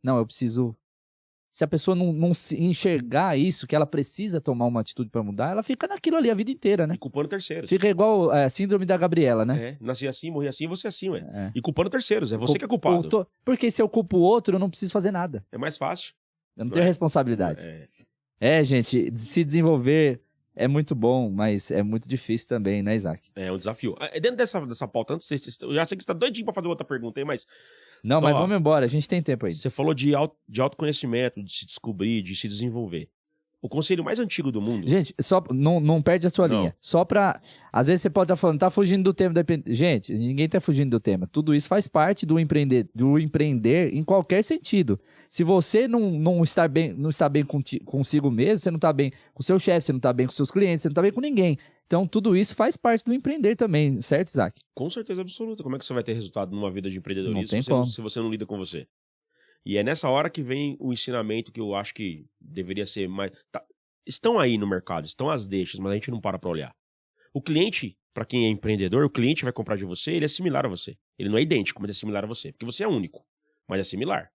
Não, eu preciso... Se a pessoa não se enxergar isso, que ela precisa tomar uma atitude pra mudar, ela fica naquilo ali a vida inteira, né? E culpando terceiros. Fica igual a síndrome da Gabriela, né? Nasci assim, morri assim, você assim, ué. É. E culpando terceiros, é você que é culpado. Porque se eu culpo o outro, eu não preciso fazer nada. É mais fácil. Eu não tenho responsabilidade. É. Gente, se desenvolver é muito bom, mas é muito difícil também, né, Isaac? É um desafio. Dentro dessa pauta, antes, eu já sei que você tá doidinho pra fazer outra pergunta aí, mas... Não, mas Ó, vamos embora, a gente tem tempo aí. Você falou de autoconhecimento, de se descobrir, de se desenvolver. O conselho mais antigo do mundo... Gente, só não perde a sua linha. Só pra... Às vezes você pode estar falando, tá fugindo do tema. Gente, ninguém tá fugindo do tema. Tudo isso faz parte do empreender em qualquer sentido. Se você não está bem consigo mesmo, você não está bem com o seu chefe, você não está bem com seus clientes, você não está bem com ninguém. Então, tudo isso faz parte do empreender também, certo, Isaac? Com certeza absoluta. Como é que você vai ter resultado numa vida de empreendedorismo Não tem como. se você não lida com você? E é nessa hora que vem o ensinamento que eu acho que deveria ser mais... Estão aí no mercado, estão as deixas, mas a gente não para olhar. O cliente, para quem é empreendedor, o cliente vai comprar de você, ele é similar a você. Ele não é idêntico, mas é similar a você. Porque você é único, mas é similar.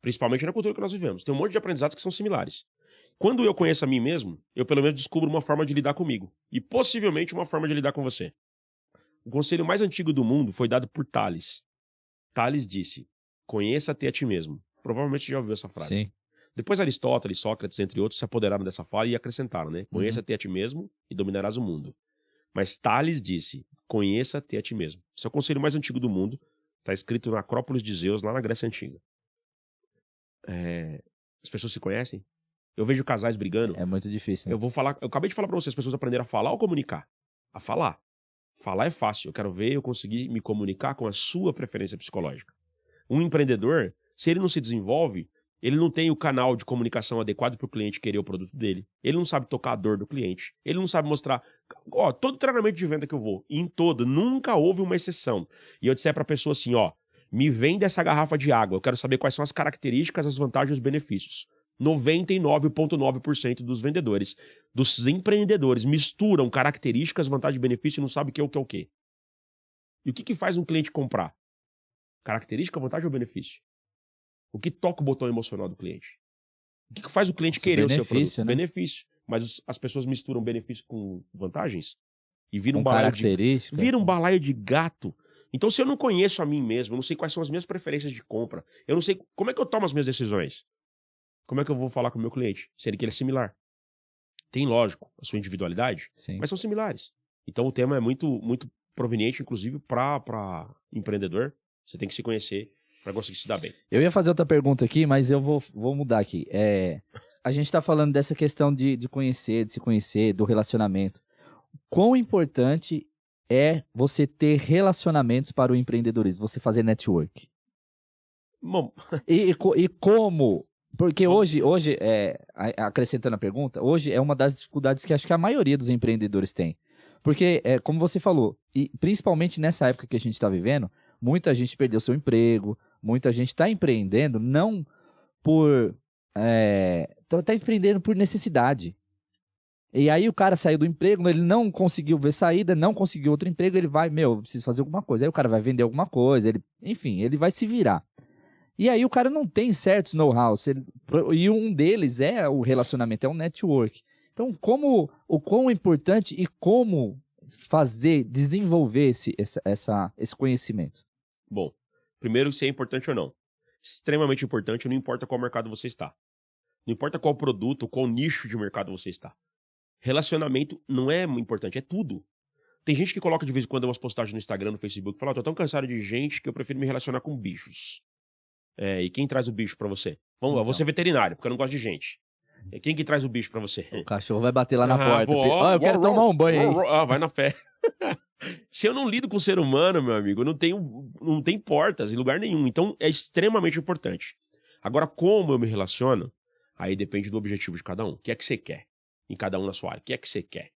Principalmente na cultura que nós vivemos. Tem um monte de aprendizados que são similares. Quando eu conheço a mim mesmo, eu pelo menos descubro uma forma de lidar comigo. E possivelmente uma forma de lidar com você. O conselho mais antigo do mundo foi dado por Tales. Tales disse: conheça-te a ti mesmo. Provavelmente você já ouviu essa frase. Sim. Depois Aristóteles, Sócrates, entre outros, se apoderaram dessa fala e acrescentaram, né? Conheça-te a ti mesmo e dominarás o mundo. Mas Tales disse: conheça-te a ti mesmo. Esse é o conselho mais antigo do mundo. Está escrito na Acrópolis de Zeus, lá na Grécia Antiga. As pessoas se conhecem? Eu vejo casais brigando. É muito difícil, né? Eu acabei de falar para vocês, as pessoas aprenderam a falar ou comunicar? A falar. Falar é fácil. Eu quero ver eu conseguir me comunicar com a sua preferência psicológica. Um empreendedor, se ele não se desenvolve, ele não tem o canal de comunicação adequado para o cliente querer o produto dele. Ele não sabe tocar a dor do cliente. Ele não sabe mostrar... todo treinamento de venda que eu vou, em todo, nunca houve uma exceção. E eu disser para a pessoa assim, me vende essa garrafa de água. Eu quero saber quais são as características, as vantagens e os benefícios. 99,9% dos vendedores, dos empreendedores, misturam características, vantagem e benefício e não sabem o que é o que. E o que faz um cliente comprar? Característica, vantagem ou benefício? O que toca o botão emocional do cliente? O que faz o cliente querer o seu produto? Né? Benefício. Mas as pessoas misturam benefício com vantagens e viram um balaio de gato. Então, se eu não conheço a mim mesmo, eu não sei quais são as minhas preferências de compra, eu não sei como é que eu tomo as minhas decisões, como é que eu vou falar com o meu cliente? Sendo que ele é similar. Tem, lógico, a sua individualidade, Sim. Mas são similares. Então, o tema é muito, muito proveniente, inclusive, para empreendedor. Você tem que se conhecer para conseguir se dar bem. Eu ia fazer outra pergunta aqui, mas eu vou mudar aqui. A gente está falando dessa questão de conhecer, de se conhecer, do relacionamento. Quão importante é você ter relacionamentos para o empreendedorismo, você fazer network? Bom... E como... Porque hoje acrescentando a pergunta, hoje é uma das dificuldades que acho que a maioria dos empreendedores tem. Porque, como você falou, e principalmente nessa época que a gente está vivendo, muita gente perdeu seu emprego, muita gente está empreendendo não por... Está empreendendo por necessidade. E aí o cara saiu do emprego, ele não conseguiu ver saída, não conseguiu outro emprego, ele vai, eu preciso fazer alguma coisa. Aí o cara vai vender alguma coisa, enfim, ele vai se virar. E aí o cara não tem certos know-hows, e um deles é o relacionamento, é o network. Então, o quão importante e como desenvolver esse conhecimento? Bom, primeiro, se é importante ou não. Extremamente importante, não importa qual mercado você está. Não importa qual produto, qual nicho de mercado você está. Relacionamento não é importante, é tudo. Tem gente que coloca de vez em quando umas postagens no Instagram, no Facebook, e fala, tô tão cansado de gente que eu prefiro me relacionar com bichos. E quem traz o bicho pra você? Vamos lá, você é veterinário, porque eu não gosto de gente. Quem que traz o bicho pra você? O cachorro vai bater lá na porta. Eu quero tomar um banho aí. Vai na fé. Se eu não lido com o ser humano, meu amigo, não tem portas em lugar nenhum. Então, é extremamente importante. Agora, como eu me relaciono, aí depende do objetivo de cada um. O que é que você quer? Em cada um na sua área. O que é que você quer?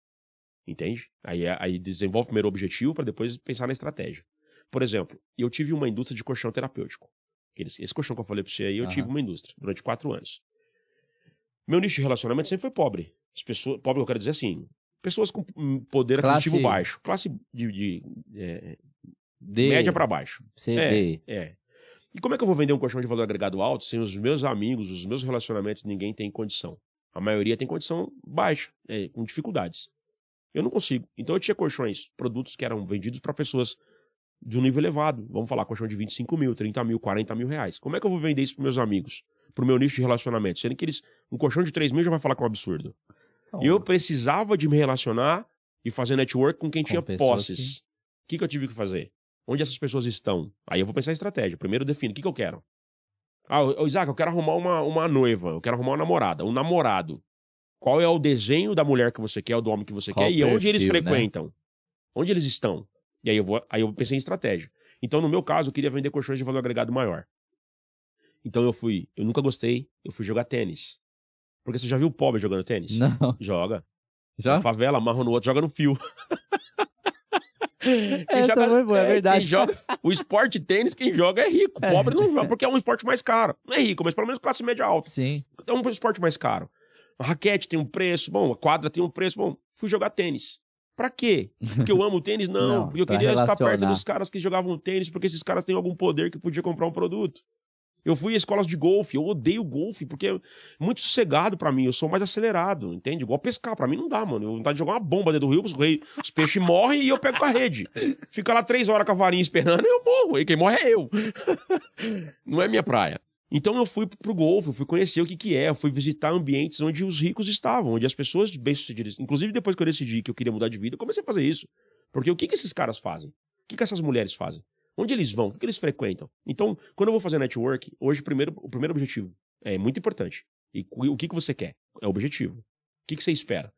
Entende? Aí desenvolve primeiro o objetivo para depois pensar na estratégia. Por exemplo, eu tive uma indústria de colchão terapêutico. Esse colchão que eu falei pra você aí, eu tive uma indústria durante 4 anos. Meu nicho de relacionamento sempre foi pobre. Pobre, eu quero dizer assim, pessoas com poder aquisitivo baixo. Classe de média para baixo. CD. E como é que eu vou vender um colchão de valor agregado alto sem os meus amigos, os meus relacionamentos, ninguém tem condição? A maioria tem condição baixa, com dificuldades. Eu não consigo. Então eu tinha colchões, produtos que eram vendidos para pessoas de um nível elevado. Vamos falar, colchão de 25 mil, 30 mil, 40 mil reais. Como é que eu vou vender isso para meus amigos? Para o meu nicho de relacionamento? Sendo que um colchão de 3 mil já vai falar que é um absurdo. Eu precisava de me relacionar e fazer network com quem tinha posses. O que eu tive que fazer? Onde essas pessoas estão? Aí eu vou pensar em estratégia. Primeiro eu defino o que eu quero. Isaac, eu quero arrumar uma noiva, eu quero arrumar uma namorada, um namorado. Qual é o desenho da mulher que você quer, ou do homem que você Qual quer, e onde eles perfil, né? frequentam. Onde eles estão. E aí eu pensei em estratégia. Então, no meu caso, eu queria vender colchões de valor agregado maior. Então eu nunca gostei, eu fui jogar tênis. Porque você já viu o pobre jogando tênis? Não. Joga. Já? Na favela, amarra no outro, joga no fio. Essa foi boa, é verdade. Quem joga, o esporte tênis, quem joga é rico. Pobre não joga, porque é um esporte mais caro. Não é rico, mas pelo menos classe média alta. Sim. É um esporte mais caro. A raquete tem um preço, bom, a quadra tem um preço, bom, fui jogar tênis. Pra quê? Porque eu amo tênis? Não, porque eu pra queria estar perto relacionar. dos caras que jogavam tênis, porque esses caras têm algum poder que podia comprar um produto. Eu fui a escolas de golfe, eu odeio golfe, porque é muito sossegado pra mim, eu sou mais acelerado, entende? Igual pescar, pra mim não dá, mano. Eu vontade de jogar uma bomba dentro do rio, os peixes morrem e eu pego com a rede. Fica lá 3 horas com a varinha esperando e eu morro, e quem morre é eu. Não é minha praia. Então eu fui pro golfe, eu fui conhecer o que é, eu fui visitar ambientes onde os ricos estavam, onde as pessoas bem-sucedidas, inclusive depois que eu decidi que eu queria mudar de vida, eu comecei a fazer isso. Porque o que esses caras fazem? O que essas mulheres fazem? Onde eles vão? O que eles frequentam? Então, quando eu vou fazer network, hoje o primeiro objetivo é muito importante. E o que você quer? É o objetivo. O que você espera?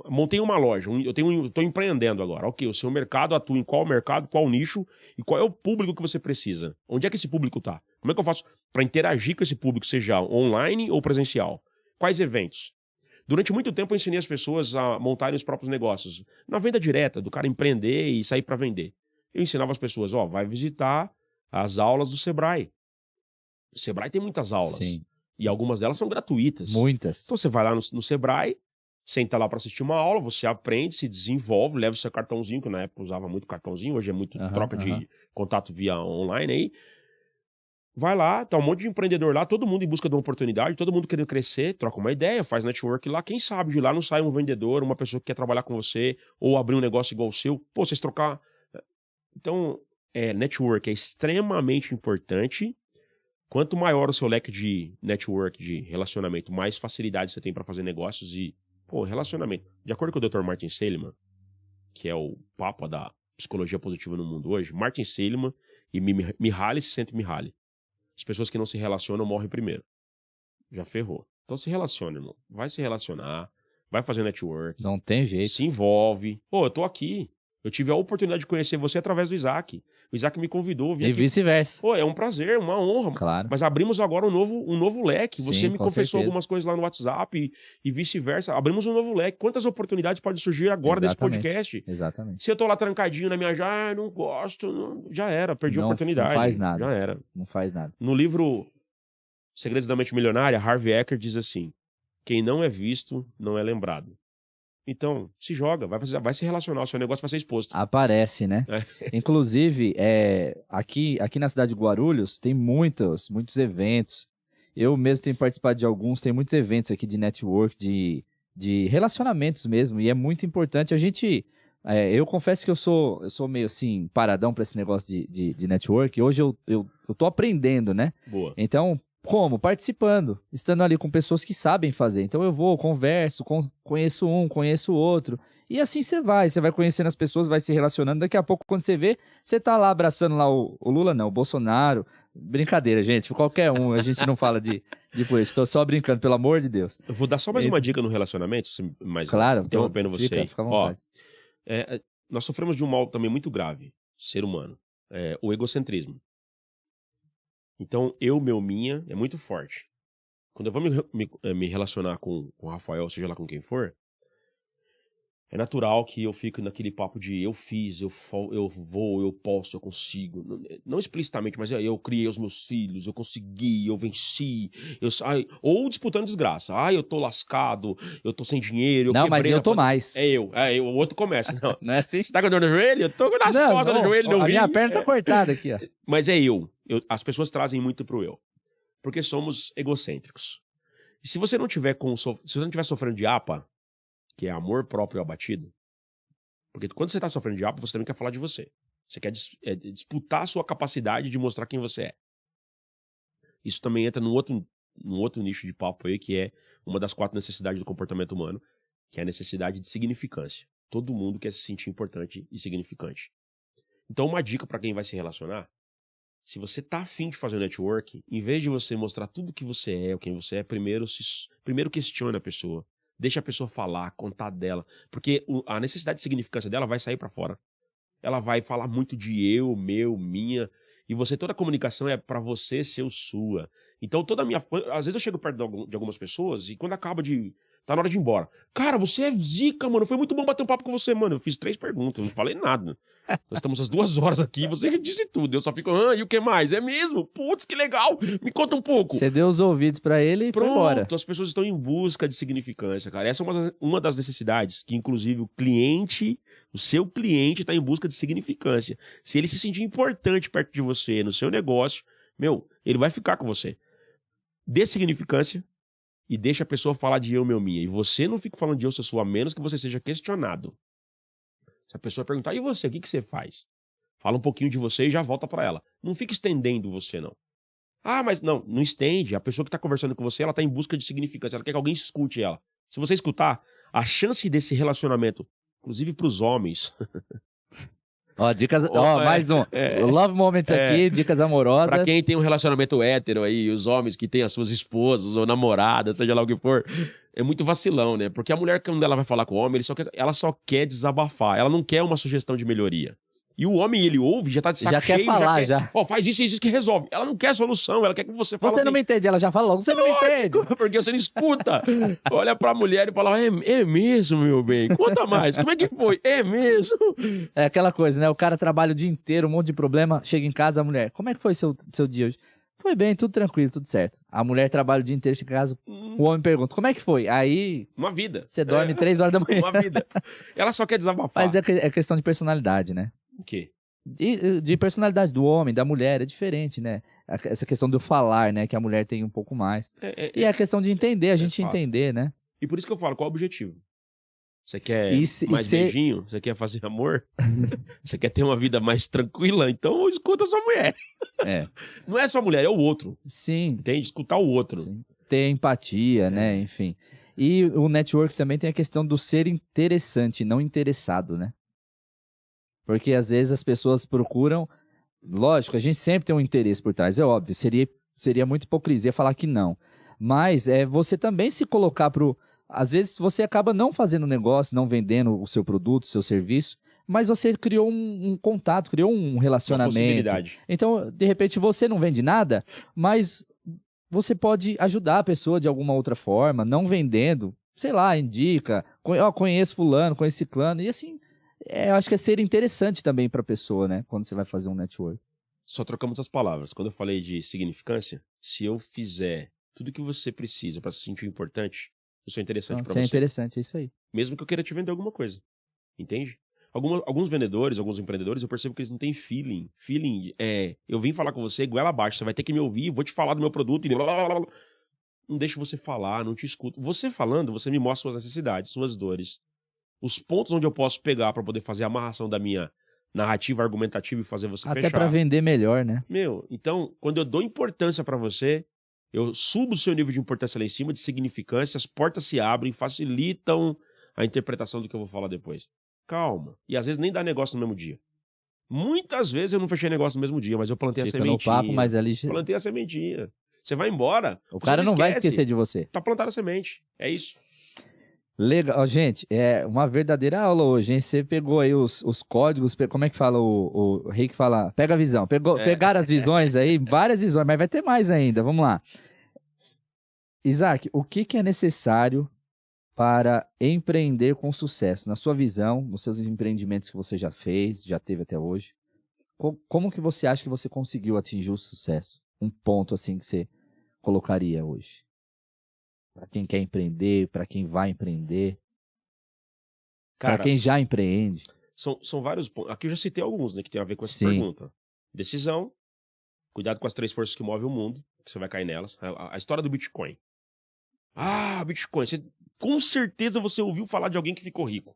Montei uma loja, eu estou empreendendo agora. Ok, o seu mercado atua em qual mercado, qual nicho e qual é o público que você precisa? Onde é que esse público está? Como é que eu faço para interagir com esse público, seja online ou presencial? Quais eventos? Durante muito tempo eu ensinei as pessoas a montarem os próprios negócios. Na venda direta, do cara empreender e sair para vender. Eu ensinava as pessoas, vai visitar as aulas do Sebrae. O Sebrae tem muitas aulas. Sim. E algumas delas são gratuitas. Muitas. Então você vai lá no Sebrae, senta lá para assistir uma aula, você aprende, se desenvolve, leva o seu cartãozinho, que na época usava muito cartãozinho, hoje é muito troca de contato via online aí. Vai lá, tá um monte de empreendedor lá, todo mundo em busca de uma oportunidade, todo mundo querendo crescer, troca uma ideia, faz network lá. Quem sabe de lá não sai um vendedor, uma pessoa que quer trabalhar com você, ou abrir um negócio igual o seu. Pô, vocês trocar... Então, network é extremamente importante. Quanto maior o seu leque de network, de relacionamento, mais facilidade você tem para fazer negócios e, relacionamento. De acordo com o Dr. Martin Seligman, que é o papa da psicologia positiva no mundo hoje, Martin Seligman e Mihaly Csikszentmihalyi. As pessoas que não se relacionam morrem primeiro. Já ferrou. Então se relaciona, irmão. Vai se relacionar, vai fazer network. Não tem jeito. Se envolve. Eu tô aqui. Eu tive a oportunidade de conhecer você através do Isaac. O Isaac me convidou. E vice-versa. É um prazer, uma honra. Claro. Mas abrimos agora um novo leque. Você me confessou algumas coisas lá no WhatsApp e vice-versa. Abrimos um novo leque. Quantas oportunidades podem surgir agora desse podcast? Exatamente. Se eu tô lá trancadinho na minha não gosto, já era, perdi a oportunidade. Não faz nada. Já era. Não faz nada. No livro Segredos da Mente Milionária, Harvey Eker diz assim: quem não é visto, não é lembrado. Então, se joga, vai se relacionar, o seu negócio vai ser exposto. Aparece, né? Inclusive, aqui na cidade de Guarulhos tem muitos eventos. Eu mesmo tenho participado de alguns, tem muitos eventos aqui de network, de relacionamentos mesmo, e é muito importante. A gente, eu confesso que eu sou meio assim, paradão para esse negócio de network. Hoje eu tô aprendendo, né? Boa. Então, como? Participando, estando ali com pessoas que sabem fazer. Então eu vou, converso, conheço um, conheço o outro. E assim você vai conhecendo as pessoas, vai se relacionando. Daqui a pouco, quando você vê, você tá lá abraçando lá o Lula, não, o Bolsonaro. Brincadeira, gente, qualquer um, a gente não fala de política. Estou só brincando, pelo amor de Deus. Eu vou dar só mais uma dica no relacionamento, mas claro, interrompendo você. Fica à vontade. Nós sofremos de um mal também muito grave, ser humano, o egocentrismo. Então, minha, é muito forte. Quando eu vou me relacionar com o Rafael, seja lá com quem for, é natural que eu fique naquele papo de eu fiz, eu vou, eu posso, eu consigo. Não explicitamente, mas eu criei os meus filhos, eu consegui, eu venci. Ou disputando desgraça. Eu tô lascado, eu tô sem dinheiro, eu não, mas eu tô mais. O outro começa. Não é assim? Você tá com dor no joelho? Eu tô nas costas do joelho, a minha perna tá cortada aqui, ó. Mas as pessoas trazem muito pro eu. Porque somos egocêntricos. E se você não tiver sofrendo de APA, que é amor próprio abatido, porque quando você tá sofrendo de APA, você também quer falar de você. Você quer disputar a sua capacidade de mostrar quem você é. Isso também entra num outro nicho de papo aí, que é uma das 4 necessidades do comportamento humano, que é a necessidade de significância. Todo mundo quer se sentir importante e significante. Então, uma dica para quem vai se relacionar: se você tá afim de fazer um network, em vez de você mostrar tudo que você é, ou quem você é, primeiro questione a pessoa. Deixa a pessoa falar, contar dela. Porque a necessidade de significância dela vai sair pra fora. Ela vai falar muito de eu, meu, minha. E toda a comunicação é pra você ser sua. Então, às vezes eu chego perto de algumas pessoas e quando tá na hora de ir embora. Cara, você é zica, mano. Foi muito bom bater um papo com você, mano. Eu fiz 3 perguntas, não falei nada. Nós estamos às 2 horas aqui, você disse tudo. Eu só fico, e o que mais? É mesmo? Putz, que legal. Me conta um pouco. Você deu os ouvidos pra ele e foi embora. As pessoas estão em busca de significância, cara. Essa é uma das necessidades que, inclusive, o seu cliente está em busca de significância. Se ele se sentir importante perto de você, no seu negócio, ele vai ficar com você. Dê significância e deixa a pessoa falar de eu, meu, minha. E você não fica falando de eu, sua, a menos que você seja questionado. Se a pessoa perguntar, e você, o que você faz? Fala um pouquinho de você e já volta pra ela. Não fica estendendo você, não. Mas não estende. A pessoa que tá conversando com você, ela tá em busca de significância. Ela quer que alguém escute ela. Se você escutar, a chance desse relacionamento, inclusive pros homens... Dicas... mais um. Love Moments aqui, dicas amorosas. Pra quem tem um relacionamento hétero aí, os homens que têm as suas esposas ou namoradas, seja lá o que for, é muito vacilão, né? Porque a mulher, quando ela vai falar com o homem, ela só quer desabafar. Ela não quer uma sugestão de melhoria. E o homem, ele ouve, já tá de saco cheio. Quer falar, já. Faz isso que resolve. Ela não quer solução, ela quer que você fale Você não me entende, ela já fala logo, você não me entende. Porque você não escuta. Olha pra mulher e fala, é mesmo, meu bem? Conta mais, como é que foi? É mesmo? É aquela coisa, né? O cara trabalha o dia inteiro, um monte de problema, chega em casa, a mulher, como é que foi seu dia hoje? Foi bem, tudo tranquilo, tudo certo. A mulher trabalha o dia inteiro, chega em casa, o homem pergunta, como é que foi? Aí... Uma vida. Você dorme 3 horas da manhã. Uma vida. Ela só quer desabafar. Mas é questão de personalidade, né? O quê? De personalidade do homem, da mulher, é diferente, né? Essa questão do falar, né? Que a mulher tem um pouco mais. E é a questão de entender, a gente entender, né? E por isso que eu falo, qual é o objetivo? Você quer mais beijinho? Você quer fazer amor? Você quer ter uma vida mais tranquila? Então escuta a sua mulher. Não é sua mulher, é o outro. Sim. Entende? Escutar o outro. Sim. Ter empatia, né? Enfim. E o network também tem a questão do ser interessante, não interessado, né? Porque às vezes as pessoas procuram... Lógico, a gente sempre tem um interesse por trás, é óbvio. Seria muita hipocrisia falar que não. Mas você também se colocar pro... Às vezes você acaba não fazendo negócio, não vendendo o seu produto, o seu serviço, mas você criou um contato, criou um relacionamento. Uma possibilidade. Então, de repente, você não vende nada, mas você pode ajudar a pessoa de alguma outra forma, não vendendo. Sei lá, indica. Conheço fulano, conheço ciclano. E assim... eu acho que é ser interessante também para a pessoa, né? Quando você vai fazer um network. Só trocamos as palavras. Quando eu falei de significância, se eu fizer tudo que você precisa para se sentir importante, eu sou interessante para você. É interessante, é isso aí. Mesmo que eu queira te vender alguma coisa. Entende? Alguns vendedores, alguns empreendedores, eu percebo que eles não têm feeling. Feeling eu vim falar com você, goela abaixo, você vai ter que me ouvir, vou te falar do meu produto e blá, blá, blá, blá. Não deixo você falar, não te escuto. Você falando, você me mostra suas necessidades, suas dores. Os pontos onde eu posso pegar para poder fazer a amarração da minha narrativa argumentativa e fazer você fechar. Até para vender melhor, né? Então, quando eu dou importância para você, eu subo o seu nível de importância lá em cima, de significância, as portas se abrem, facilitam a interpretação do que eu vou falar depois. Calma. E às vezes nem dá negócio no mesmo dia. Muitas vezes eu não fechei negócio no mesmo dia, mas eu plantei a sementinha. No papo, mas ali... Plantei a sementinha. Você vai embora. O cara não vai esquecer de você. Tá plantada a semente. É isso. Legal, gente, é uma verdadeira aula hoje, hein? Você pegou aí os códigos, como é que fala o Rick fala? Pega a visão, pegaram as visões aí, várias visões, mas vai ter mais ainda, vamos lá. Isaac, o que é necessário para empreender com sucesso? Na sua visão, nos seus empreendimentos que você já fez, já teve até hoje, como que você acha que você conseguiu atingir o sucesso? Um ponto assim que você colocaria hoje? Para quem quer empreender, para quem vai empreender, para quem já empreende. São vários pontos. Aqui eu já citei alguns, né, que tem a ver com essa pergunta. Decisão, cuidado com as 3 forças que movem o mundo, que você vai cair nelas. A história do Bitcoin. Bitcoin. Com certeza você ouviu falar de alguém que ficou rico.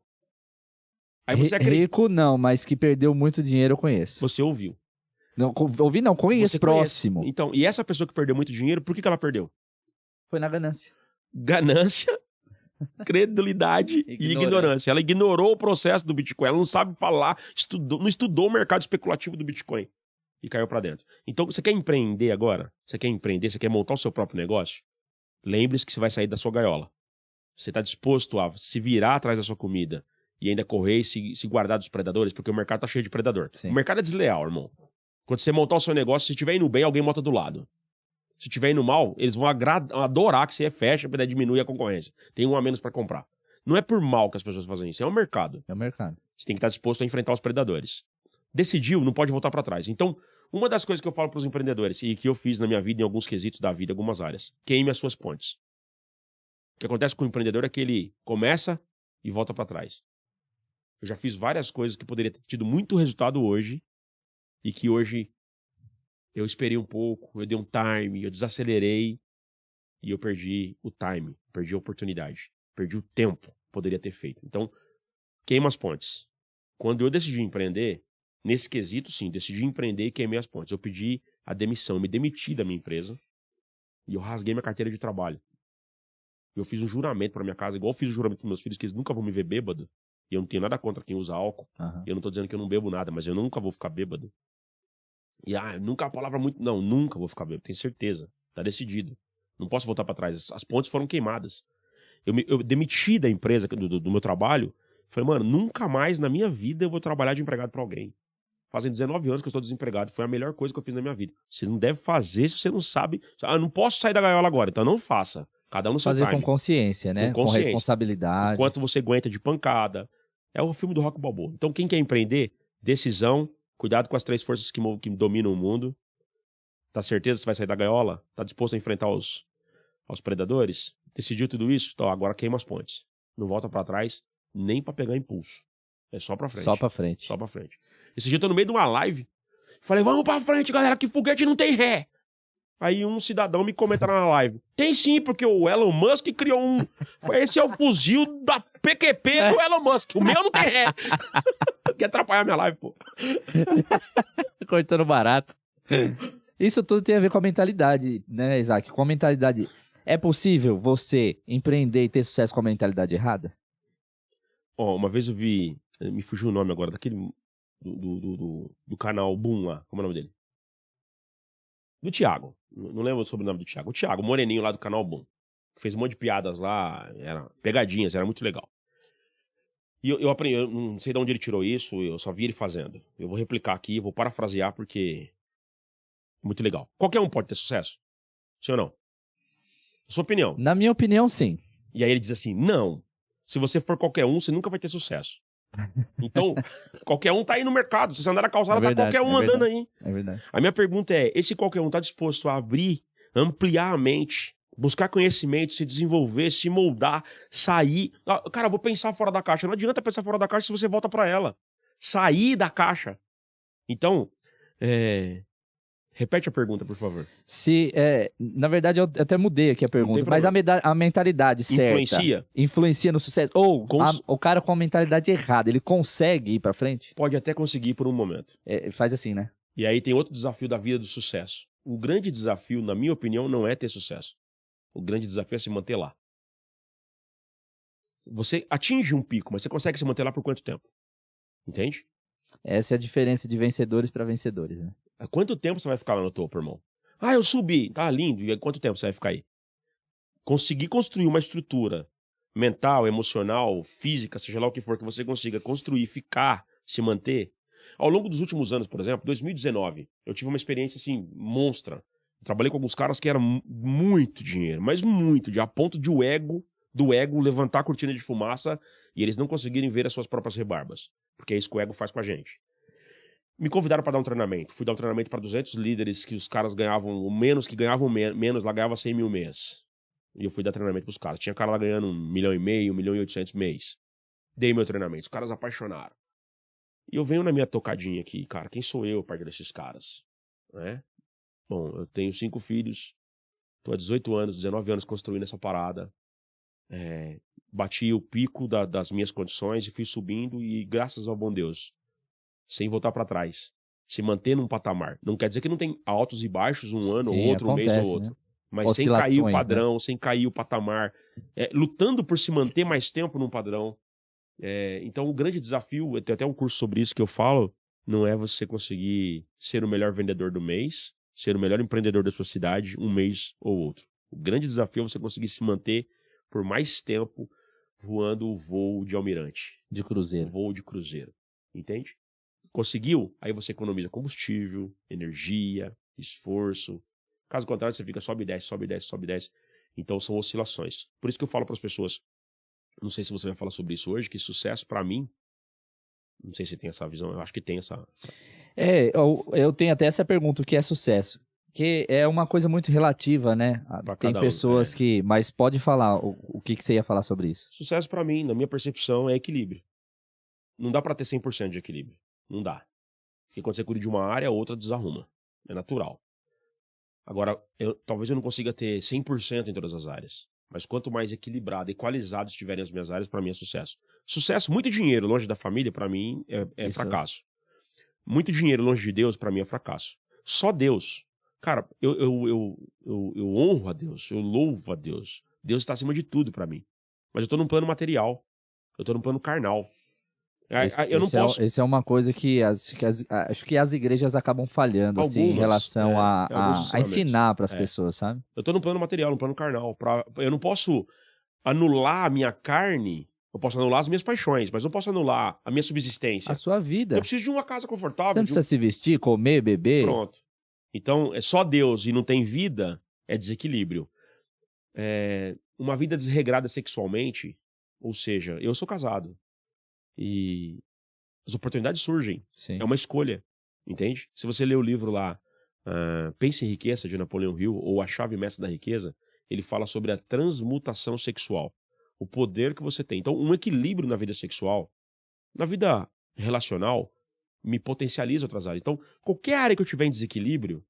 Aí você Rico não, mas que perdeu muito dinheiro eu conheço. Você ouviu. Não, ouvi não, conheço próximo. Então, e essa pessoa que perdeu muito dinheiro, por que ela perdeu? Foi na ganância. Ganância, credulidade e ignorância. Ela ignorou o processo do Bitcoin. Ela não sabe falar, não estudou o mercado especulativo do Bitcoin. E caiu pra dentro. Então, você quer empreender agora? Você quer empreender? Você quer montar o seu próprio negócio? Lembre-se que você vai sair da sua gaiola. Você está disposto a se virar atrás da sua comida e ainda correr e se guardar dos predadores? Porque o mercado tá cheio de predador. Sim. O mercado é desleal, irmão. Quando você montar o seu negócio, se estiver indo bem, alguém monta do lado. Se estiver indo mal, eles vão adorar que você fecha para diminuir a concorrência. Tem um a menos para comprar. Não é por mal que as pessoas fazem isso, é o mercado. É o mercado. Você tem que estar disposto a enfrentar os predadores. Decidiu, não pode voltar para trás. Então, uma das coisas que eu falo para os empreendedores e que eu fiz na minha vida, em alguns quesitos da vida, algumas áreas, queime as suas pontes. O que acontece com o empreendedor é que ele começa e volta para trás. Eu já fiz várias coisas que poderia ter tido muito resultado hoje e que hoje eu esperei um pouco, eu dei um time, eu desacelerei e eu perdi o time, perdi a oportunidade, perdi o tempo que poderia ter feito. Então, queima as pontes. Quando eu decidi empreender, nesse quesito, sim, decidi empreender e queimei as pontes. Eu pedi a demissão, eu me demiti da minha empresa e eu rasguei minha carteira de trabalho. Eu fiz um juramento pra minha casa, igual eu fiz o juramento pros meus filhos, que eles nunca vão me ver bêbado. E eu não tenho nada contra quem usa álcool. Uhum. Eu não tô dizendo que eu não bebo nada, mas eu nunca vou ficar bêbado. E, nunca a palavra muito... Não, nunca vou ficar bêbado, tenho certeza. Tá decidido. Não posso voltar pra trás. As pontes foram queimadas. Eu demiti da empresa, do meu trabalho. Falei, mano, nunca mais na minha vida eu vou trabalhar de empregado pra alguém. Fazem 19 anos que eu estou desempregado. Foi a melhor coisa que eu fiz na minha vida. Você não deve fazer se você não sabe. Eu não posso sair da gaiola agora, então não faça. Cada um no seu Fazer time. com consciência, né? Com consciência. Responsabilidade. O quanto você aguenta de pancada. É o filme do Rocky Balboa. Então quem quer empreender, decisão, cuidado com as 3 forças que dominam o mundo. Tá certeza que você vai sair da gaiola? Tá disposto a enfrentar os predadores? Decidiu tudo isso? Então agora queima as pontes. Não volta pra trás, nem pra pegar impulso. É só pra frente. Só pra frente. Só pra frente. Esse dia eu tô no meio de uma live. Falei, vamos pra frente, galera, que foguete não tem ré. Aí um cidadão me comenta na live. Tem sim, porque o Elon Musk criou um... Esse é o fuzil da PQP do Elon Musk. O meu não tem ré. Quer atrapalhar minha live, pô. Cortando barato. Isso tudo tem a ver com a mentalidade, né, Isaac? Com a mentalidade... É possível você empreender e ter sucesso com a mentalidade errada? Uma vez eu vi... Me fugiu o nome agora, daquele... Do canal Boom lá. Como é o nome dele? Do Thiago. Não lembro sobre o sobrenome do Thiago. O Thiago, o moreninho lá do canal Boom. Fez um monte de piadas lá, era pegadinhas, era muito legal. E eu aprendi, eu não sei de onde ele tirou isso, eu só vi ele fazendo. Eu vou replicar aqui, vou parafrasear porque é muito legal. Qualquer um pode ter sucesso? Sim ou não? Sua opinião. Na minha opinião, sim. E aí ele diz assim, não. Se você for qualquer um, você nunca vai ter sucesso. Então, qualquer um tá aí no mercado. Se você andar na calçada, tá qualquer um andando aí. É verdade. A minha pergunta é, esse qualquer um tá disposto a abrir, ampliar a mente, buscar conhecimento, se desenvolver, se moldar, sair... Cara, eu vou pensar fora da caixa. Não adianta pensar fora da caixa se você volta pra ela. Sair da caixa. Então, repete a pergunta, por favor. Na verdade, eu até mudei aqui a pergunta, mas a mentalidade certa influencia no sucesso? Ou o cara com a mentalidade errada, ele consegue ir pra frente? Pode até conseguir por um momento. Faz assim, né? E aí tem outro desafio da vida do sucesso. O grande desafio, na minha opinião, não é ter sucesso. O grande desafio é se manter lá. Você atinge um pico, mas você consegue se manter lá por quanto tempo? Entende? Essa é a diferença de vencedores para vencedores, né? Há quanto tempo você vai ficar lá no topo, irmão? Eu subi, tá lindo. E há quanto tempo você vai ficar aí? Conseguir construir uma estrutura mental, emocional, física, seja lá o que for, que você consiga construir, ficar, se manter. Ao longo dos últimos anos, por exemplo, 2019, eu tive uma experiência, assim, monstra. Trabalhei com alguns caras que eram muito dinheiro, mas muito, a ponto de do ego levantar a cortina de fumaça e eles não conseguirem ver as suas próprias rebarbas. Porque é isso que o ego faz com a gente. Me convidaram para dar um treinamento. Fui dar um treinamento para 200 líderes que os caras ganhavam menos, que ganhavam menos, lá ganhava 100 mil mês. E eu fui dar treinamento pros caras. Tinha cara lá ganhando 1,5 milhão, 1,8 milhão mês. Dei meu treinamento. Os caras apaixonaram. E eu venho na minha tocadinha aqui, cara. Quem sou eu perto desses caras? Né? Bom, eu tenho 5 filhos. Tô há 18 anos, 19 anos construindo essa parada. Bati o pico das minhas condições e fui subindo e graças ao bom Deus, sem voltar para trás, se manter num patamar. Não quer dizer que não tem altos e baixos, um ano ou outro, acontece, um mês ou outro. Né? Mas sem cair o padrão, né? Sem cair o patamar. Lutando por se manter mais tempo num padrão. Então o grande desafio, tem até um curso sobre isso que eu falo, não é você conseguir ser o melhor vendedor do mês, ser o melhor empreendedor da sua cidade um mês ou outro. O grande desafio é você conseguir se manter por mais tempo voando o voo de almirante. De cruzeiro. Voo de cruzeiro. Entende? Conseguiu? Aí você economiza combustível, energia, esforço. Caso contrário, você fica sobe e desce, sobe e desce, sobe e desce. Então são oscilações. Por isso que eu falo para as pessoas, não sei se você vai falar sobre isso hoje, que sucesso para mim, não sei se tem essa visão, eu acho que tem essa... Eu tenho até essa pergunta, o que é sucesso? Que é uma coisa muito relativa, né? Tem pessoas que... Mas pode falar, o que você ia falar sobre isso? Sucesso para mim, na minha percepção, é equilíbrio. Não dá para ter 100% de equilíbrio. Não dá. Porque quando você cuida de uma área, a outra desarruma. É natural. Agora, talvez eu não consiga ter 100% em todas as áreas. Mas quanto mais equilibrado, equalizado estiverem as minhas áreas, para mim é sucesso. Sucesso, muito dinheiro longe da família, para mim é fracasso. Muito dinheiro longe de Deus, para mim é fracasso. Só Deus. Cara, eu honro a Deus, eu louvo a Deus. Deus está acima de tudo para mim. Mas eu tô num plano material. Eu tô num plano carnal. Eu não posso... Esse é uma coisa que acho que as igrejas acabam falhando, assim, em relação a ensinar para as pessoas, sabe? Eu tô num plano material, num plano carnal. Eu não posso anular a minha carne, eu posso anular as minhas paixões, mas não posso anular a minha subsistência. A sua vida. Eu preciso de uma casa confortável. Você não precisa se vestir, comer, beber. Pronto. Então, é só Deus e não tem vida, é desequilíbrio. Uma vida desregrada sexualmente, ou seja, eu sou casado. E as oportunidades surgem. Sim. É uma escolha, entende? Se você ler o livro lá, Pense em Riqueza, de Napoleão Hill, ou A Chave Mestra da Riqueza, ele fala sobre a transmutação sexual. O poder que você tem. Então, um equilíbrio na vida sexual, na vida relacional, me potencializa outras áreas. Então, qualquer área que eu tiver em desequilíbrio,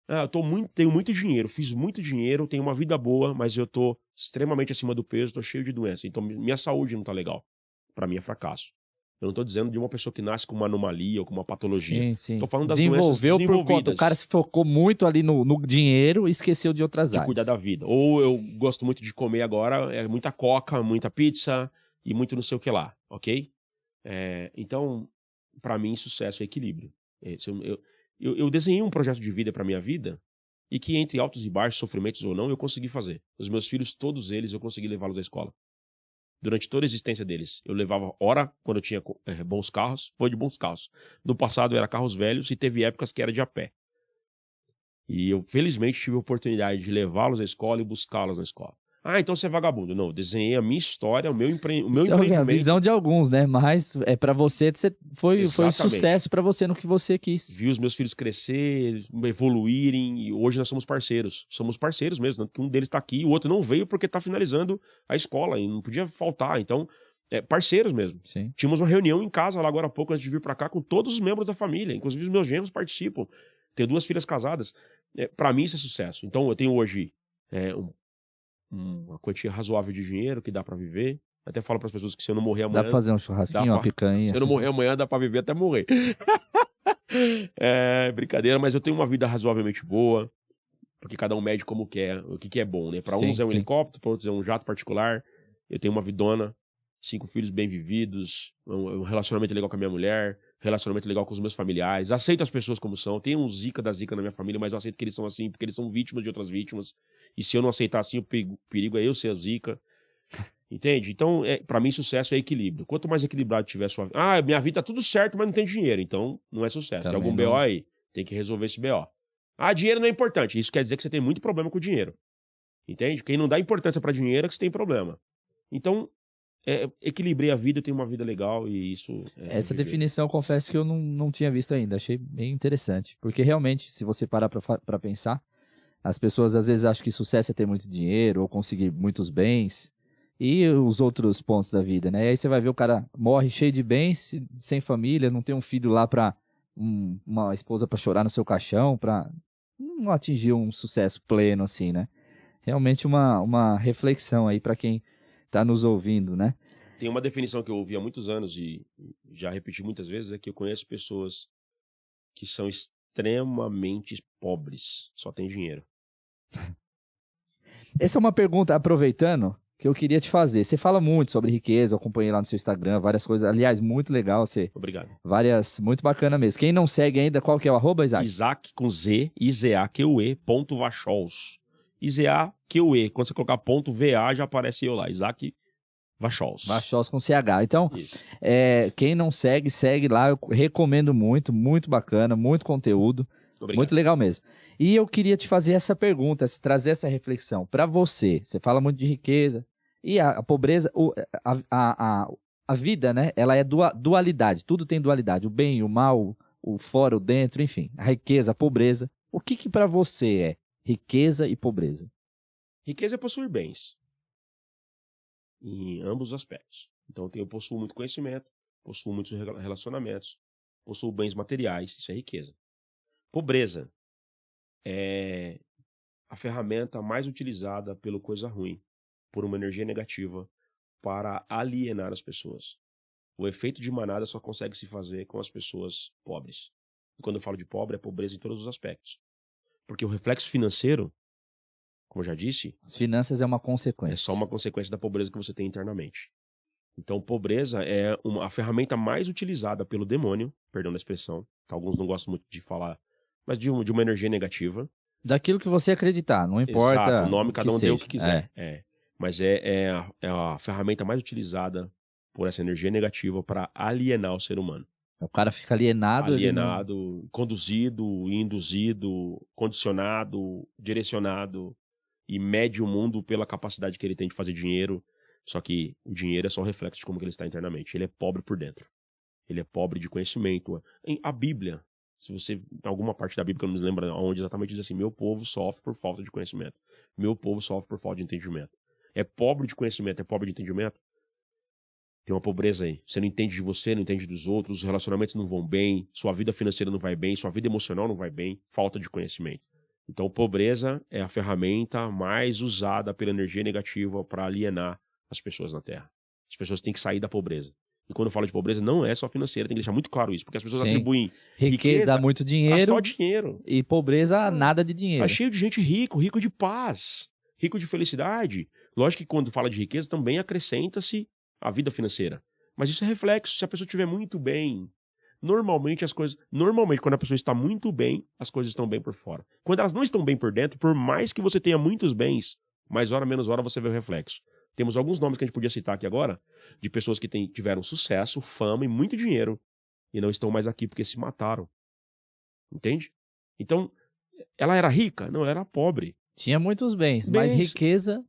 eu tenho muito dinheiro, fiz muito dinheiro, tenho uma vida boa, mas eu tô extremamente acima do peso, tô cheio de doença. Então, minha saúde não tá legal. Pra mim é fracasso. Eu não tô dizendo de uma pessoa que nasce com uma anomalia ou com uma patologia. Sim, sim. Tô falando das doenças desenvolvidas. Por conta. O cara se focou muito ali no dinheiro e esqueceu de outras áreas. De cuidar da vida. Ou eu gosto muito de comer agora, muita coca, muita pizza e muito não sei o que lá, ok? Então, pra mim, sucesso é equilíbrio. Eu desenhei um projeto de vida pra minha vida e que entre altos e baixos, sofrimentos ou não, eu consegui fazer. Os meus filhos, todos eles, eu consegui levá-los à escola. Durante toda a existência deles. Eu levava hora quando eu tinha bons carros, foi de bons carros. No passado era carros velhos e teve épocas que era de a pé. E eu, felizmente, tive a oportunidade de levá-los à escola e buscá-los na escola. Então você é vagabundo. Não, eu desenhei a minha história, o meu empreendimento. É a visão de alguns, né? Mas para você, foi sucesso para você no que você quis. Vi os meus filhos crescer, evoluírem, e hoje nós somos parceiros. Somos parceiros mesmo, que um deles está aqui, o outro não veio porque está finalizando a escola e não podia faltar. Então, parceiros mesmo. Sim. Tínhamos uma reunião em casa lá agora há pouco, antes de vir para cá, com todos os membros da família. Inclusive os meus genros participam. Tenho 2 filhas casadas. Para mim isso é sucesso. Então eu tenho hoje uma quantia razoável de dinheiro que dá pra viver. Até falo pras pessoas que se eu não morrer amanhã... Dá pra fazer um churrasquinho, uma picanha. Se eu não morrer amanhã, dá pra viver até morrer. Brincadeira, mas eu tenho uma vida razoavelmente boa, porque cada um mede como quer, o que é bom, né? Pra uns é um helicóptero, pra outros é um jato particular. Eu tenho uma vidona, 5 filhos bem vividos, um relacionamento legal com a minha mulher, relacionamento legal com os meus familiares, aceito as pessoas como são, tem um zica da zica na minha família, mas eu aceito que eles são assim, porque eles são vítimas de outras vítimas, e se eu não aceitar assim, o perigo é eu ser a zica, entende? Então, pra mim, sucesso é equilíbrio. Quanto mais equilibrado tiver a sua vida, minha vida tá tudo certo, mas não tem dinheiro, então não é sucesso. Também tem algum BO aí, tem que resolver esse BO. Dinheiro não é importante, isso quer dizer que você tem muito problema com o dinheiro, entende? Quem não dá importância pra dinheiro é que você tem problema. Então, equilibrei a vida, eu tenho uma vida legal e isso... Essa definição, eu confesso que eu não tinha visto ainda, achei bem interessante. Porque realmente, se você parar pra pensar, as pessoas às vezes acham que sucesso é ter muito dinheiro ou conseguir muitos bens e os outros pontos da vida, né? E aí você vai ver o cara morre cheio de bens, sem família, não tem um filho lá uma esposa pra chorar no seu caixão, pra não atingir um sucesso pleno assim, né? Realmente uma reflexão aí pra quem tá nos ouvindo, né? Tem uma definição que eu ouvi há muitos anos e já repeti muitas vezes, é que eu conheço pessoas que são extremamente pobres, só tem dinheiro. Essa é uma pergunta, aproveitando, que eu queria te fazer. Você fala muito sobre riqueza, eu acompanhei lá no seu Instagram, várias coisas, aliás, muito legal. Obrigado. Muito bacana mesmo. Quem não segue ainda, qual que é o @, Isaac? Isaac com Z, IZAQUE, .Vachols. I-Z-A-Q-E. Quando você colocar ponto VA, já aparece eu lá. Isaac Vachols. Vachols com CH. Então, Isso. quem não segue, segue lá. Eu recomendo muito, muito bacana, muito conteúdo. Obrigado. Muito legal mesmo. E eu queria te fazer essa pergunta, trazer essa reflexão. Para você fala muito de riqueza e a pobreza, a vida, né? Ela é dualidade. Tudo tem dualidade. O bem, o mal, o fora, o dentro, enfim. A riqueza, a pobreza. O que para você é riqueza e pobreza? Riqueza é possuir bens. Em ambos os aspectos. Então, eu possuo muito conhecimento, possuo muitos relacionamentos, possuo bens materiais, isso é riqueza. Pobreza é a ferramenta mais utilizada pelo coisa ruim, por uma energia negativa, para alienar as pessoas. O efeito de manada só consegue se fazer com as pessoas pobres. E quando eu falo de pobre, é pobreza em todos os aspectos. Porque o reflexo financeiro, como eu já disse, as finanças é uma consequência. É só uma consequência da pobreza que você tem internamente. Então, pobreza é a ferramenta mais utilizada pelo demônio, perdão da expressão, que alguns não gostam muito de falar, mas de uma energia negativa. Daquilo que você acreditar, não importa. Exato, o nome cada um dê o que quiser. É. Mas é a ferramenta mais utilizada por essa energia negativa para alienar o ser humano. O cara fica alienado. Conduzido, induzido, condicionado, direcionado e mede o mundo pela capacidade que ele tem de fazer dinheiro. Só que o dinheiro é só o reflexo de como que ele está internamente. Ele é pobre por dentro. Ele é pobre de conhecimento. A Bíblia, se você, em alguma parte da Bíblia, que eu não me lembro onde exatamente, diz assim: meu povo sofre por falta de conhecimento. Meu povo sofre por falta de entendimento. É pobre de conhecimento, é pobre de entendimento. Tem uma pobreza aí. Você não entende de você, não entende dos outros, os relacionamentos não vão bem, sua vida financeira não vai bem, sua vida emocional não vai bem, falta de conhecimento. Então, pobreza é a ferramenta mais usada pela energia negativa para alienar as pessoas na Terra. As pessoas têm que sair da pobreza. E quando eu falo de pobreza, não é só financeira, tem que deixar muito claro isso, porque as pessoas atribuem riqueza dá muito dinheiro, só dinheiro. E pobreza, nada de dinheiro. Tá cheio de gente rico de paz, rico de felicidade. Lógico que quando fala de riqueza, também acrescenta-se a vida financeira. Mas isso é reflexo. Se a pessoa estiver muito bem, normalmente, quando a pessoa está muito bem, as coisas estão bem por fora. Quando elas não estão bem por dentro, por mais que você tenha muitos bens, mais hora menos hora você vê o reflexo. Temos alguns nomes que a gente podia citar aqui agora, de pessoas que tiveram sucesso, fama e muito dinheiro, e não estão mais aqui porque se mataram. Entende? Então, ela era rica? Não, ela era pobre. Tinha muitos bens, mas riqueza...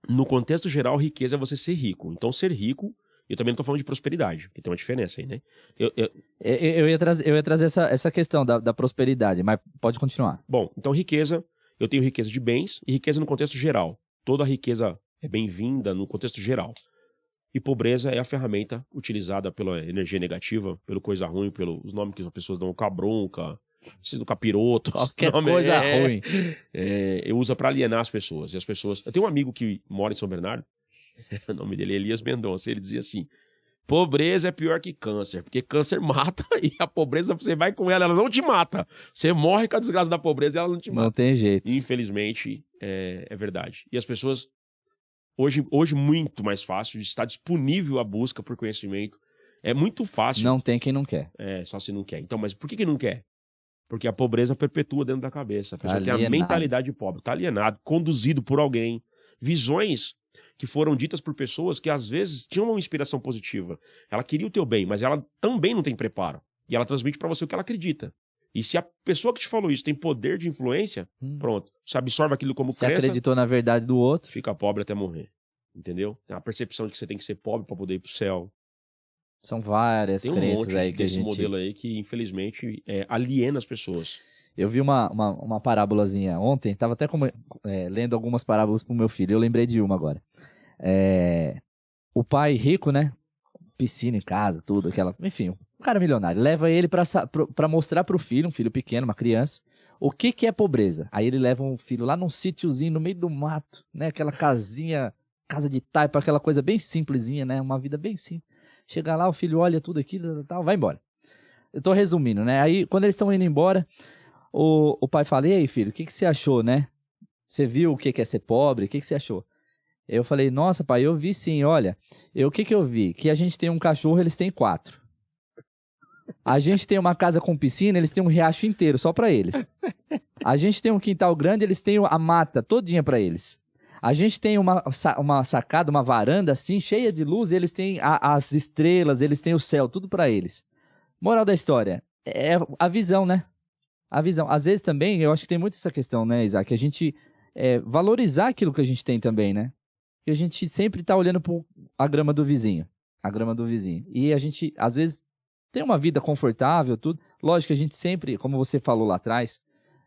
No contexto geral, riqueza é você ser rico. Então, ser rico... Eu também não tô falando de prosperidade, porque tem uma diferença aí, né? Eu ia trazer essa questão da prosperidade, mas pode continuar. Bom, então riqueza, eu tenho riqueza de bens e riqueza no contexto geral. Toda riqueza é bem-vinda no contexto geral. E pobreza é a ferramenta utilizada pela energia negativa, pelo coisa ruim, pelos nomes que as pessoas dão, cabronca, do capiroto. Qualquer coisa ruim. Eu uso para alienar as pessoas. E as pessoas... Eu tenho um amigo que mora em São Bernardo, o nome dele é Elias Mendonça, ele dizia assim: pobreza é pior que câncer, porque câncer mata e a pobreza, você vai com ela não te mata. Você morre com a desgraça da pobreza e ela não te mata. Não tem jeito. Infelizmente, é verdade. E as pessoas, hoje muito mais fácil, está disponível a busca por conhecimento. É muito fácil. Não tem quem não quer. Só se não quer. Então, mas por que não quer? Porque a pobreza perpetua dentro da cabeça. A pessoa tem a mentalidade pobre, está alienado, conduzido por alguém. Visões que foram ditas por pessoas que às vezes tinham uma inspiração positiva. Ela queria o teu bem, mas ela também não tem preparo. E ela transmite para você o que ela acredita. E se a pessoa que te falou isso tem poder de influência, pronto. Você absorve aquilo como crença. Você acreditou na verdade do outro. Fica pobre até morrer. Entendeu? Tem a percepção de que você tem que ser pobre para poder ir pro céu. São várias crenças aí que a gente... Tem um modelo aí que, infelizmente, aliena as pessoas. Eu vi uma parábolazinha ontem, tava até lendo algumas parábolas pro meu filho, eu lembrei de uma agora. O pai rico, né? Piscina em casa, tudo, enfim, um cara milionário. Leva ele pra mostrar pro filho, um filho pequeno, uma criança, o que é pobreza. Aí ele leva um filho lá num sítiozinho no meio do mato, né? Aquela casinha, casa de taipa, aquela coisa bem simplesinha, né? Uma vida bem simples. Chega lá, o filho olha tudo aquilo e tal, vai embora. Eu tô resumindo, né? Aí, quando eles estão indo embora, o pai fala: e aí, filho, o que você achou, né? Você viu o que é ser pobre? O que você achou? Eu falei: nossa, pai, eu vi sim, olha. O que eu vi? Que a gente tem um cachorro, eles têm 4. A gente tem uma casa com piscina, eles têm um riacho inteiro, só pra eles. A gente tem um quintal grande, eles têm a mata todinha pra eles. A gente tem uma sacada, uma varanda assim, cheia de luz, e eles têm as estrelas, eles têm o céu, tudo pra eles. Moral da história, é a visão, né? A visão. Às vezes também, eu acho que tem muito essa questão, né, Isaac? A gente valorizar aquilo que a gente tem também, né? E a gente sempre tá olhando a grama do vizinho. A grama do vizinho. E a gente, às vezes, tem uma vida confortável, tudo. Lógico que a gente sempre, como você falou lá atrás,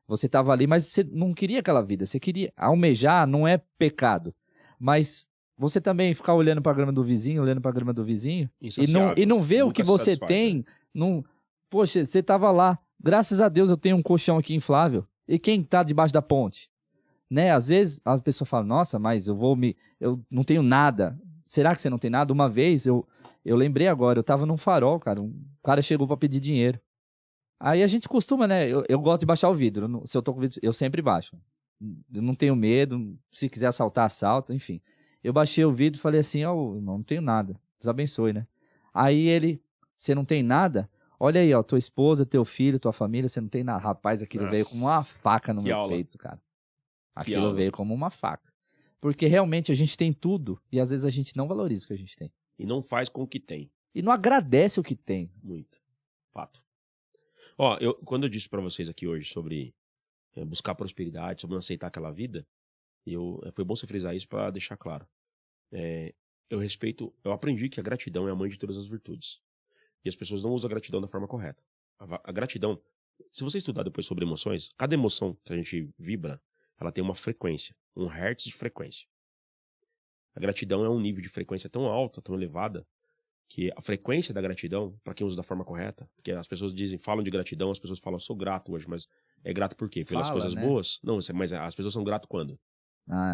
você estava ali, mas você não queria aquela vida. Você queria almejar, não é pecado. Mas você também ficar olhando para a grama do vizinho, olhando para a grama do vizinho, e não ver o que você tem. Né? Não, poxa, você estava lá. Graças a Deus eu tenho um colchão aqui inflável. E quem está debaixo da ponte? Né? Às vezes a pessoa fala, nossa, mas eu não tenho nada. Será que você não tem nada? Uma vez, eu lembrei agora, eu estava num farol, cara. Um cara chegou para pedir dinheiro. Aí a gente costuma, né? Eu gosto de baixar o vidro. Se eu tô com vidro, eu sempre baixo. Eu não tenho medo. Se quiser assaltar, assalta, enfim. Eu baixei o vidro e falei assim, ó, não tenho nada. Deus abençoe, né? Aí ele, você não tem nada? Olha aí, ó, tua esposa, teu filho, tua família, você não tem nada. Rapaz, aquilo veio como uma faca no meu peito, cara. Aquilo veio como uma faca. Porque realmente a gente tem tudo e às vezes a gente não valoriza o que a gente tem. E não faz com o que tem. E não agradece o que tem. Muito. Fato. Ó, quando eu disse pra vocês aqui hoje sobre buscar prosperidade, sobre não aceitar aquela vida, foi bom você frisar isso pra deixar claro. Eu aprendi que a gratidão é a mãe de todas as virtudes. E as pessoas não usam a gratidão da forma correta. A gratidão, se você estudar depois sobre emoções, cada emoção que a gente vibra, ela tem uma frequência, um hertz de frequência. A gratidão é um nível de frequência tão alta, tão elevada, que a frequência da gratidão, para quem usa da forma correta, porque as pessoas falam de gratidão, as pessoas falam, eu sou grato hoje, mas é grato por quê? Pelas coisas boas? Não, mas as pessoas são gratas quando?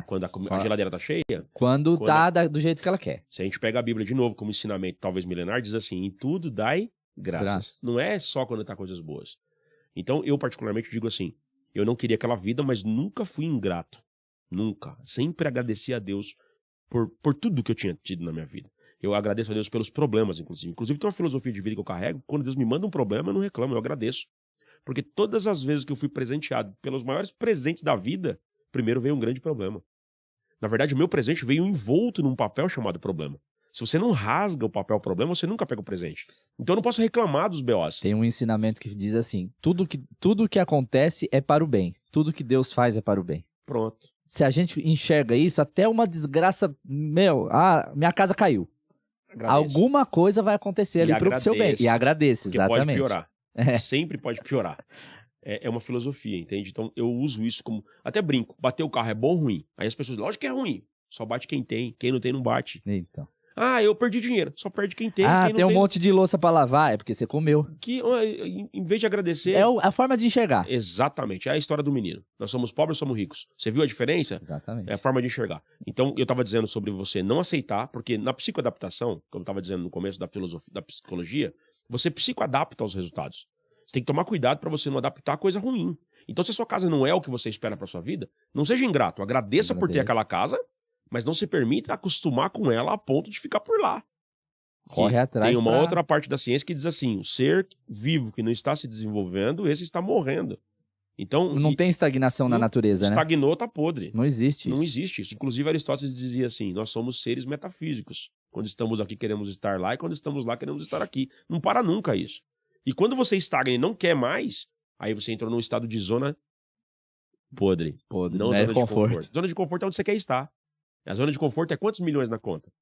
Quando a geladeira tá cheia? Quando tá do jeito que ela quer. Se a gente pega a Bíblia de novo como ensinamento, talvez milenar, diz assim, em tudo dai graças. Não é só quando tá coisas boas. Então, eu particularmente digo assim, eu não queria aquela vida, mas nunca fui ingrato. Nunca. Sempre agradeci a Deus por tudo que eu tinha tido na minha vida. Eu agradeço a Deus pelos problemas, inclusive. Inclusive, tem uma filosofia de vida que eu carrego. Quando Deus me manda um problema, eu não reclamo, eu agradeço. Porque todas as vezes que eu fui presenteado pelos maiores presentes da vida, primeiro veio um grande problema. Na verdade, o meu presente veio envolto num papel chamado problema. Se você não rasga o papel problema, você nunca pega o presente. Então eu não posso reclamar dos BOs. Tem um ensinamento que diz assim, tudo que acontece é para o bem. Tudo que Deus faz é para o bem. Pronto. Se a gente enxerga isso, até uma desgraça, minha casa caiu. Agradeço. Alguma coisa vai acontecer ali pro seu bem. E agradeça, exatamente. Pode piorar. Sempre pode piorar. É uma filosofia, entende? Então eu uso isso como... Até brinco. Bater o carro é bom ou ruim? Aí as pessoas, lógico que é ruim. Só bate quem tem. Quem não tem, não bate. Então. Eu perdi dinheiro. Só perde quem tem. Quem não tem um monte de louça pra lavar. É porque você comeu. Que, em vez de agradecer... É a forma de enxergar. Exatamente. É a história do menino. Nós somos pobres, somos ricos. Você viu a diferença? Exatamente. É a forma de enxergar. Então, eu tava dizendo sobre você não aceitar, porque na psicoadaptação, como eu tava dizendo no começo da filosofia, da psicologia, você psicoadapta aos resultados. Você tem que tomar cuidado para você não adaptar a coisa ruim. Então, se a sua casa não é o que você espera para sua vida, não seja ingrato. Agradeça por ter aquela casa, mas não se permita acostumar com ela a ponto de ficar por lá. Corre atrás. Tem uma outra parte da ciência que diz assim, o ser vivo que não está se desenvolvendo, esse está morrendo. Então, não tem estagnação na natureza, né? Estagnou, tá podre. Não existe isso. Não existe isso. Inclusive, Aristóteles dizia assim, nós somos seres metafísicos. Quando estamos aqui, queremos estar lá, e quando estamos lá, queremos estar aqui. Não para nunca isso. E quando você estagna e não quer mais, aí você entrou num estado de zona podre. Não zona de conforto. Zona de conforto é onde você quer estar. A zona de conforto é quantos milhões na conta?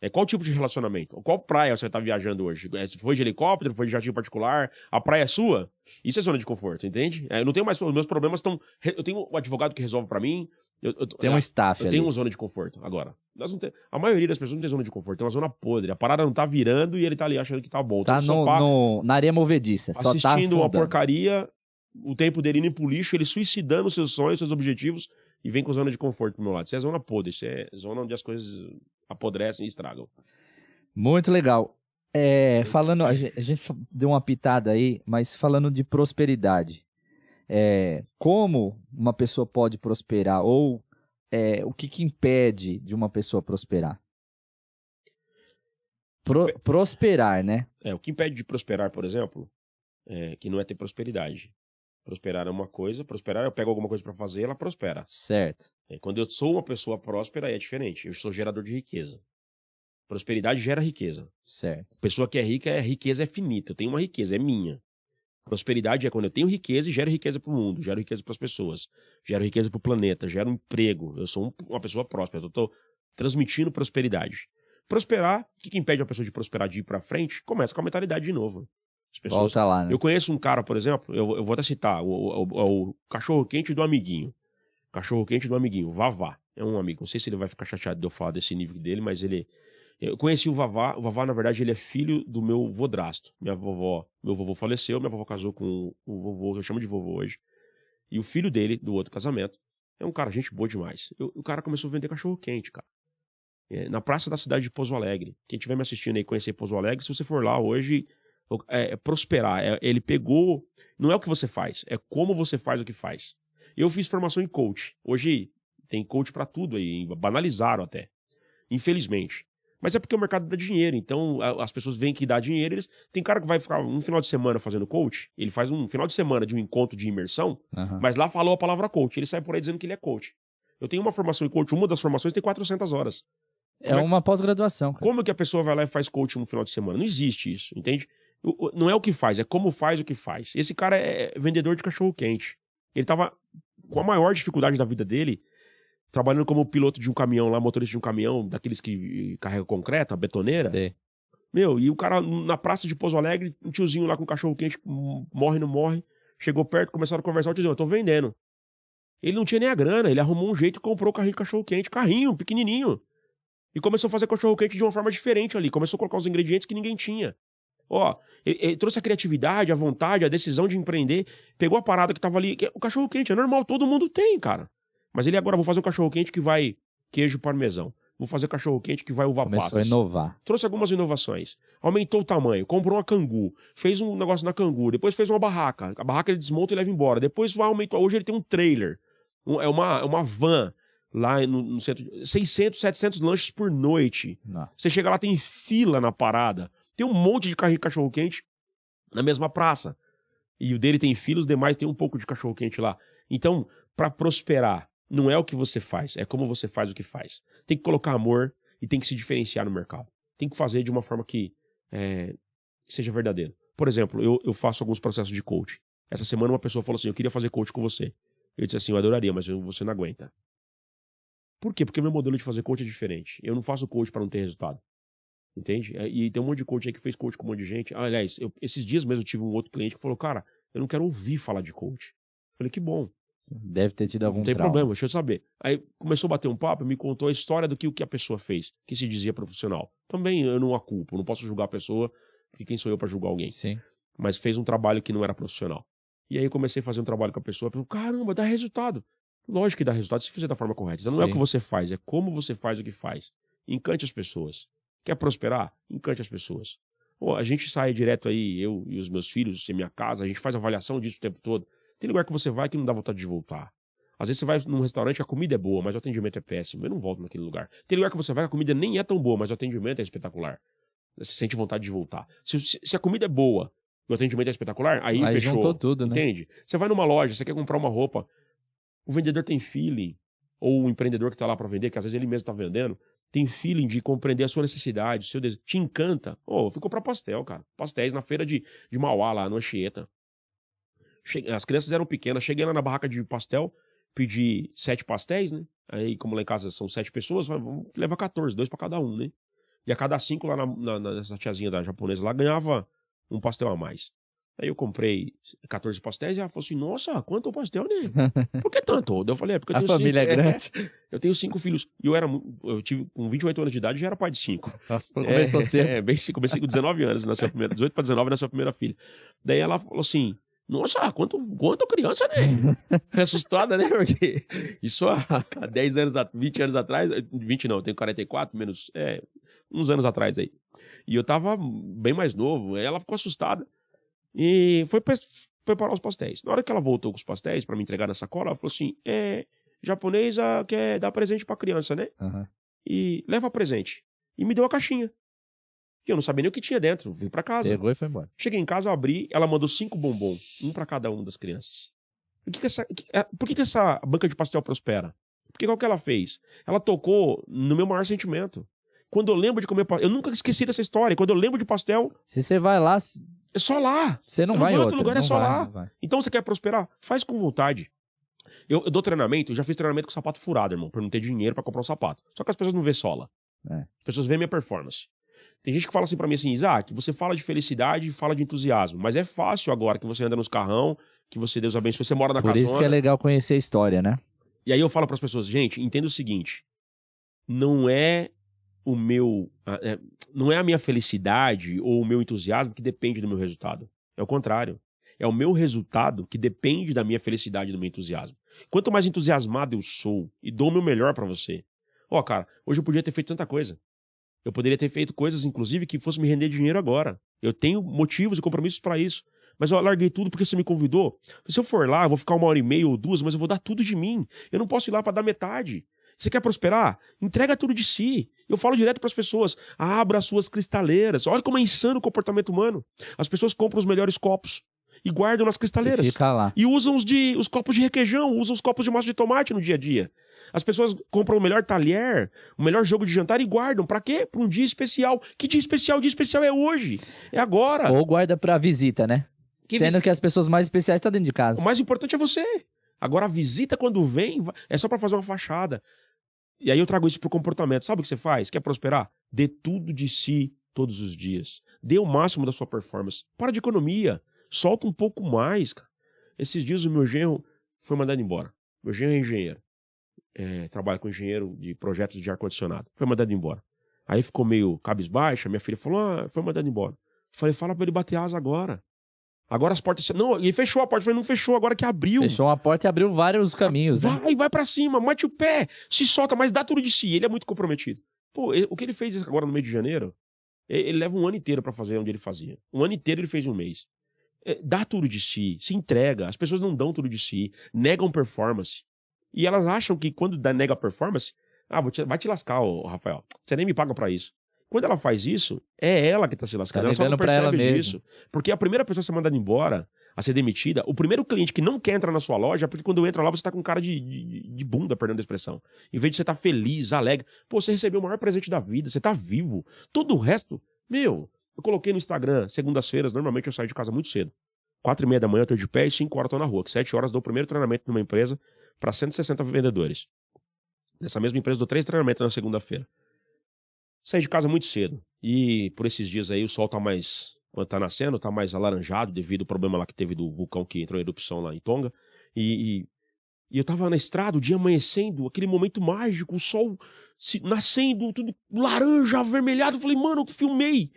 É qual tipo de relacionamento? Qual praia você tá viajando hoje? Foi de helicóptero? Foi de jatinho particular? A praia é sua? Isso é zona de conforto, entende? Eu não tenho mais... Os meus problemas estão... Eu tenho um advogado que resolve pra mim. Tem um staff ali. Eu tenho uma zona de conforto. Agora, a maioria das pessoas não tem zona de conforto. Tem uma zona podre. A parada não tá virando e ele tá ali achando que tá bom. Tá na areia movediça. Assistindo uma porcaria, o tempo dele indo pro lixo, ele suicidando seus sonhos, seus objetivos, e vem com zona de conforto pro meu lado. Isso é zona podre. Isso é zona onde as coisas apodrecem e estragam. Muito legal. Falando, a gente deu uma pitada aí, mas falando de prosperidade. Como uma pessoa pode prosperar? Ou o que impede de uma pessoa prosperar? Prosperar, né? O que impede de prosperar, por exemplo, que não é ter prosperidade. Prosperar é uma coisa, prosperar eu pego alguma coisa pra fazer, ela prospera. Certo. Quando eu sou uma pessoa próspera, é diferente. Eu sou gerador de riqueza. Prosperidade gera riqueza. Certo. Pessoa que é rica, riqueza é finita. Eu tenho uma riqueza, é minha. Prosperidade é quando eu tenho riqueza e gero riqueza pro mundo, gero riqueza pras pessoas, gero riqueza pro planeta, gero um emprego. Eu sou uma pessoa próspera, eu tô transmitindo prosperidade. Prosperar, o que impede uma pessoa de prosperar de ir pra frente? Começa com a mentalidade de novo. As pessoas... Volta lá, né? Eu conheço um cara, por exemplo, eu vou até citar, o cachorro-quente do amiguinho. Cachorro-quente do amiguinho, Vavá. É um amigo, não sei se ele vai ficar chateado de eu falar desse nível dele, mas ele... Eu conheci o Vavá, na verdade, ele é filho do meu vodrasto. Meu vovô faleceu, minha vovó casou com o vovô, que eu chamo de vovô hoje. E o filho dele, do outro casamento, é um cara, gente boa demais. O cara começou a vender cachorro-quente, cara. Na praça da cidade de Pouso Alegre. Quem estiver me assistindo aí, conhecer Pouso Alegre, se você for lá hoje, prosperar. Ele pegou... Não é o que você faz, é como você faz o que faz. Eu fiz formação em coach. Hoje tem coach pra tudo aí, banalizaram até. Infelizmente. Mas é porque o mercado dá dinheiro, então as pessoas veem que dá dinheiro, tem cara que vai ficar um final de semana fazendo coach, ele faz um final de semana de um encontro de imersão, mas lá falou a palavra coach, ele sai por aí dizendo que ele é coach. Eu tenho uma formação em coach, uma das formações tem 400 horas. É uma pós-graduação, cara. Como que a pessoa vai lá e faz coach no final de semana? Não existe isso, entende? Não é o que faz, é como faz o que faz. Esse cara é vendedor de cachorro-quente. Ele tava com a maior dificuldade da vida dele, trabalhando como piloto de um caminhão lá, motorista de um caminhão, daqueles que carrega concreto, a betoneira. Sei. Meu, e o cara na praça de Pouso Alegre, um tiozinho lá com cachorro quente, morre, não morre, chegou perto, começaram a conversar, o tiozinho, eu tô vendendo. Ele não tinha nem a grana, ele arrumou um jeito e comprou o carrinho de cachorro quente, carrinho, pequenininho. E começou a fazer cachorro quente de uma forma diferente ali, começou a colocar os ingredientes que ninguém tinha. Ó, ele trouxe a criatividade, a vontade, a decisão de empreender, pegou a parada que tava ali, o cachorro quente é normal, todo mundo tem, cara. Mas ele agora, vou fazer um cachorro-quente que vai queijo parmesão. Vou fazer cachorro-quente que vai uva passas. Começou a inovar. Trouxe algumas inovações. Aumentou o tamanho, comprou uma cangu, fez um negócio na cangu, depois fez uma barraca. A barraca ele desmonta e leva embora. Depois aumentou. Hoje ele tem um trailer. É uma van lá no centro. 600, 700 lanches por noite. Nossa. Você chega lá, tem fila na parada. Tem um monte de carrinho de cachorro-quente na mesma praça. E o dele tem fila, os demais tem um pouco de cachorro-quente lá. Então, para prosperar, não é o que você faz, é como você faz o que faz. Tem que colocar amor e tem que se diferenciar no mercado. Tem que fazer de uma forma que seja verdadeiro. Por exemplo, eu faço alguns processos de coach. Essa semana uma pessoa falou assim, eu queria fazer coach com você. Eu disse assim, eu adoraria, mas você não aguenta. Por quê? Porque meu modelo de fazer coach é diferente. Eu não faço coach para não ter resultado. Entende? E tem um monte de coach aí que fez coach com um monte de gente. Aliás, esses dias mesmo eu tive um outro cliente que falou, cara, eu não quero ouvir falar de coach. Eu falei, que bom. Deve ter tido algum Não tem trauma. problema, deixa eu saber. Aí começou a bater um papo, me contou a história do que a pessoa fez, que se dizia profissional. Também eu não a culpo, não posso julgar a pessoa, porque quem sou eu para julgar alguém? Sim. Mas fez um trabalho que não era profissional. E aí eu comecei a fazer um trabalho com a pessoa, falei, caramba, dá resultado. Lógico que dá resultado se fizer da forma correta. Então não é o que você faz, é como você faz o que faz. Encante as pessoas. Quer prosperar? Encante as pessoas. Pô, a gente sai direto aí, eu e os meus filhos, em minha casa, a gente faz avaliação disso o tempo todo. Tem lugar que você vai que não dá vontade de voltar. Às vezes você vai num restaurante, a comida é boa, mas o atendimento é péssimo. Eu não volto naquele lugar. Tem lugar que você vai, a comida nem é tão boa, mas o atendimento é espetacular. Você sente vontade de voltar. Se a comida é boa e o atendimento é espetacular, aí fechou. Juntou tudo, né? Entende? Você vai numa loja, você quer comprar uma roupa, o vendedor tem feeling, ou o empreendedor que tá lá para vender, que às vezes ele mesmo tá vendendo, tem feeling de compreender a sua necessidade, o seu desejo. Te encanta. Eu fui comprar pastel, cara. Pastéis na feira de Mauá, lá no Anchieta. As crianças eram pequenas, cheguei lá na barraca de pastel, pedi 7 pastéis, né? Aí, como lá em casa são 7 pessoas, vamos levar 14, 2 para cada um, né? E a cada 5 lá nessa tiazinha da japonesa lá, ganhava um pastel a mais. Aí eu comprei 14 pastéis e ela falou assim, nossa, quanto pastel, né? Por que tanto? Eu falei, porque eu A tenho família é grande. Eu tenho 5 filhos. E eu tive, com 28 anos de idade, já era pai de 5. Começou cedo. Comecei com 19 anos, nasceu a primeira, 18 para 19, nasceu a primeira filha. Daí ela falou assim, nossa, quanto criança, né? Assustada, né? Porque isso há 10 anos, 20 anos atrás, 20 não, eu tenho 44, menos, uns anos atrás aí. E eu tava bem mais novo, aí ela ficou assustada. E foi preparar os pastéis. Na hora que ela voltou com os pastéis pra me entregar na sacola, ela falou assim, japonesa quer dar presente pra criança, né? Uhum. E leva presente. E me deu a caixinha. E eu não sabia nem o que tinha dentro. Vim pra casa. Pegou e foi embora. Cheguei em casa, eu abri, ela mandou 5 bombons. Um pra cada uma das crianças. Por que essa banca de pastel prospera? Porque qual que ela fez? Ela tocou no meu maior sentimento. Quando eu lembro de comer pastel... Eu nunca esqueci dessa história. Quando eu lembro de pastel... Se você vai lá... É só lá. Você não eu vai em em outro lugar, é não só vai, lá. não vai. Então você quer prosperar? Faz com vontade. Eu dou treinamento, eu já fiz treinamento com sapato furado, irmão, pra não ter dinheiro pra comprar um sapato. Só que as pessoas não vê sola. As pessoas veem minha performance. Tem gente que fala assim pra mim assim, Isaac, você fala de felicidade e fala de entusiasmo, mas é fácil agora que você anda nos carrão, que você, Deus abençoe, você mora na casona. Por isso que é legal conhecer a história, né? E aí eu falo pras pessoas, gente, entenda o seguinte, não é o meu, não é a minha felicidade ou o meu entusiasmo que depende do meu resultado. É o contrário. É o meu resultado que depende da minha felicidade e do meu entusiasmo. Quanto mais entusiasmado eu sou e dou o meu melhor pra você. Cara, hoje eu podia ter feito tanta coisa. Eu poderia ter feito coisas, inclusive, que fosse me render dinheiro agora. Eu tenho motivos e compromissos pra isso. Mas eu larguei tudo porque você me convidou. Se eu for lá, eu vou ficar 1h30 ou 2, mas eu vou dar tudo de mim. Eu não posso ir lá pra dar metade. Você quer prosperar? Entrega tudo de si. Eu falo direto pras pessoas. Abra as suas cristaleiras. Olha como é insano o comportamento humano. As pessoas compram os melhores copos e guardam nas cristaleiras. E fica lá. E usam os copos de requeijão, usam os copos de massa de tomate no dia a dia. As pessoas compram o melhor talher, o melhor jogo de jantar e guardam. Pra quê? Pra um dia especial. Que dia especial? O dia especial é hoje. É agora. Ou guarda pra visita, né? Sendo que as pessoas mais especiais estão dentro de casa. O mais importante é você. Agora a visita quando vem é só pra fazer uma fachada. E aí eu trago isso pro comportamento. Sabe o que você faz? Quer prosperar? Dê tudo de si todos os dias. Dê o máximo da sua performance. Para de economia. Solta um pouco mais, cara. Esses dias o meu genro foi mandado embora. Meu genro é engenheiro. Trabalha com engenheiro de projetos de ar-condicionado. Foi mandado embora. Aí ficou meio cabisbaixa. Minha filha falou, foi mandado embora. Falei, fala pra ele bater asa agora. Agora as portas... Não, ele fechou a porta. Falei, não fechou, agora que abriu. Fechou uma porta e abriu vários caminhos, né? Vai pra cima, mate o pé, se solta, mas dá tudo de si. Ele é muito comprometido. Pô, o que ele fez agora no mês de janeiro, ele leva um ano inteiro pra fazer onde ele fazia. Um ano inteiro ele fez um mês. Dá tudo de si, se entrega. As pessoas não dão tudo de si, negam performance. E elas acham que quando nega performance, vai te lascar, Rafael. Você nem me paga pra isso. Quando ela faz isso, é ela que tá se lascando. Ela só não percebe disso. Porque a primeira pessoa a ser mandada embora, a ser demitida, o primeiro cliente que não quer entrar na sua loja, porque quando entra lá você tá com cara de bunda, perdendo a expressão. Em vez de você tá feliz, alegre. Pô, você recebeu o maior presente da vida, você tá vivo. Todo o resto, eu coloquei no Instagram, segundas-feiras, normalmente eu saio de casa muito cedo. 4h30 da manhã eu tô de pé e 5 horas eu tô na rua. Que 7 horas eu dou o primeiro treinamento numa empresa para 160 vendedores. Nessa mesma empresa eu dou 3 treinamentos na segunda-feira. Saí de casa muito cedo. E por esses dias aí o sol quando tá nascendo, tá mais alaranjado devido ao problema lá que teve do vulcão que entrou em erupção lá em Tonga. E eu tava na estrada, o dia amanhecendo, aquele momento mágico, o sol nascendo, tudo laranja, avermelhado. Eu falei, mano, eu filmei.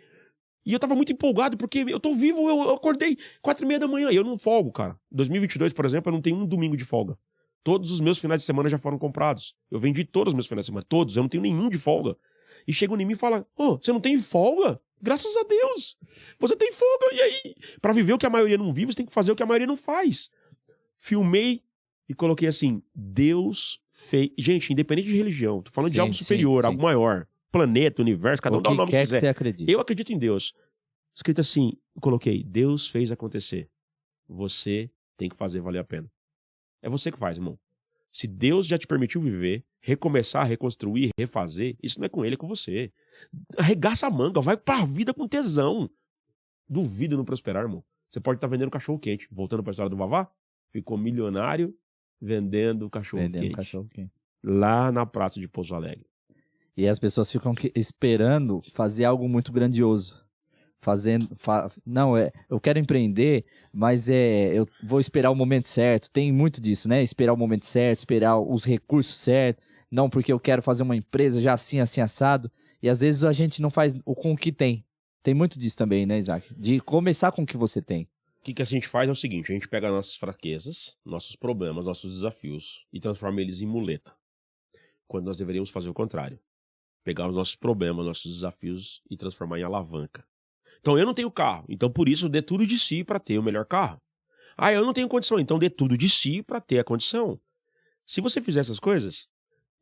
E eu tava muito empolgado porque eu tô vivo, eu acordei 4h30 da manhã. E eu não folgo, cara. 2022, por exemplo, eu não tenho um domingo de folga. Todos os meus finais de semana já foram comprados. Eu vendi todos os meus finais de semana, todos. Eu não tenho nenhum de folga. E chegam em mim e falam, você não tem folga? Graças a Deus. Você tem folga, e aí? Pra viver o que a maioria não vive, você tem que fazer o que a maioria não faz. Filmei e coloquei assim, Deus fez... Gente, independente de religião, tô falando de algo superior, algo maior. Planeta, universo, cada um dá o nome que quiser. Você acredita. Eu acredito em Deus. Escrito assim, eu coloquei, Deus fez acontecer. Você tem que fazer valer a pena. É você que faz, irmão. Se Deus já te permitiu viver, recomeçar, reconstruir, refazer, isso não é com ele, é com você. Arregaça a manga, vai pra vida com tesão. Duvido não prosperar, irmão. Você pode estar vendendo cachorro quente. Voltando pra história do Vavá, ficou milionário vendendo cachorro quente. Lá na praça de Pouso Alegre. E as pessoas ficam esperando fazer algo muito grandioso. Eu quero empreender, mas eu vou esperar o momento certo. Tem muito disso, né? Esperar o momento certo, esperar os recursos certos. Não porque eu quero fazer uma empresa já assim, assado. E às vezes a gente não faz com o que tem. Tem muito disso também, né, Isaac? De começar com o que você tem. O que a gente faz é o seguinte, a gente pega nossas fraquezas, nossos problemas, nossos desafios e transforma eles em muleta. Quando nós deveríamos fazer o contrário. Pegar os nossos problemas, nossos desafios e transformar em alavanca. Então eu não tenho carro, então por isso dê tudo de si para ter o melhor carro. Eu não tenho condição, então dê tudo de si para ter a condição. Se você fizer essas coisas,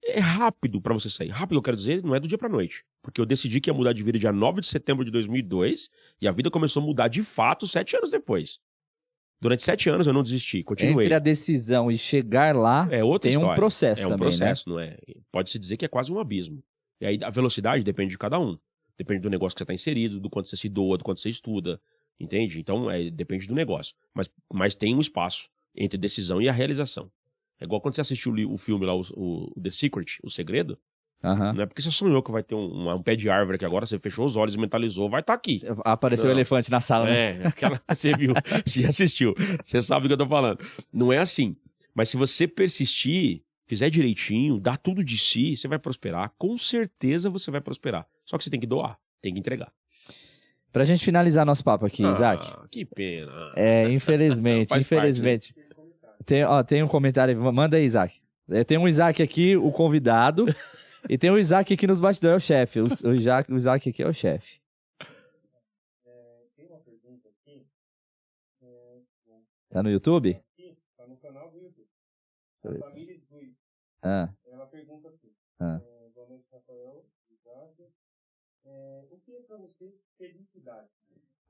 É rápido pra você sair. Rápido, eu quero dizer, não é do dia pra noite. Porque eu decidi que ia mudar de vida dia 9 de setembro de 2002 e a vida começou a mudar de fato 7 anos depois. Durante 7 anos eu não desisti, continuei. Entre a decisão e chegar lá, É outra tem história. um processo É um também, processo, não é? Pode-se dizer que é quase um abismo. E aí a velocidade depende de cada um. Depende do negócio que você está inserido, do quanto você se doa, do quanto você estuda. Entende? Então, depende do negócio. Mas tem um espaço entre decisão e a realização. É igual quando você assistiu o filme lá, o The Secret, O Segredo. Aham. Não é porque você sonhou que vai ter um pé de árvore aqui agora, você fechou os olhos e mentalizou, vai estar aqui. Apareceu o Não. elefante na sala, né? Você viu, você já assistiu, você sabe do que eu tô falando. Não é assim. Mas se você persistir, fizer direitinho, dar tudo de si, você vai prosperar. Com certeza você vai prosperar. Só que você tem que doar, tem que entregar. Pra gente finalizar nosso papo aqui, Isaac. Que pena. Infelizmente, Faz infelizmente. Tem um comentário, manda aí, Isaac. Tem um Isaac aqui, o convidado, e tem um Isaac aqui nos bastidores, é o chefe. O Isaac aqui é o chefe. Tem uma pergunta aqui. Tá no YouTube? Tá no canal do YouTube. Deixa eu ver. Família Luiz. Ela pergunta assim. Boa noite, Rafael. Isaac. O que é pra você felicidade?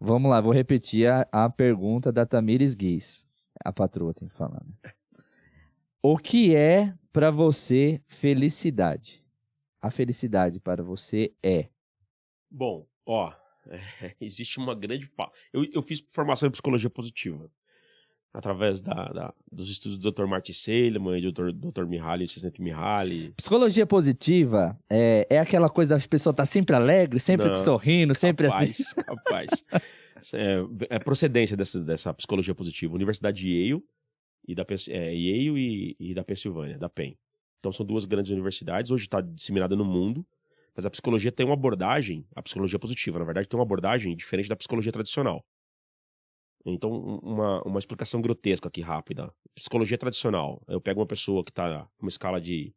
Vamos lá, vou repetir a pergunta da Tamires Guiz. A patroa tem que falar, né? O que é pra você felicidade? A felicidade para você é? Bom, existe uma grande... Eu fiz formação em psicologia positiva. Através dos estudos do Dr. Martin Seligman e do Dr. Mihaly, Csikszentmihalyi. Psicologia positiva é aquela coisa das pessoas estar sempre alegre, sempre sorrindo, sempre assim. Capaz. É procedência dessa psicologia positiva. Universidade de Yale e da Pensilvânia, da Penn. Então são duas grandes universidades, hoje está disseminada no mundo, mas a psicologia tem uma abordagem, a psicologia positiva, na verdade, tem uma abordagem diferente da psicologia tradicional. Então, uma explicação grotesca aqui, rápida. Psicologia tradicional, eu pego uma pessoa que está com uma escala de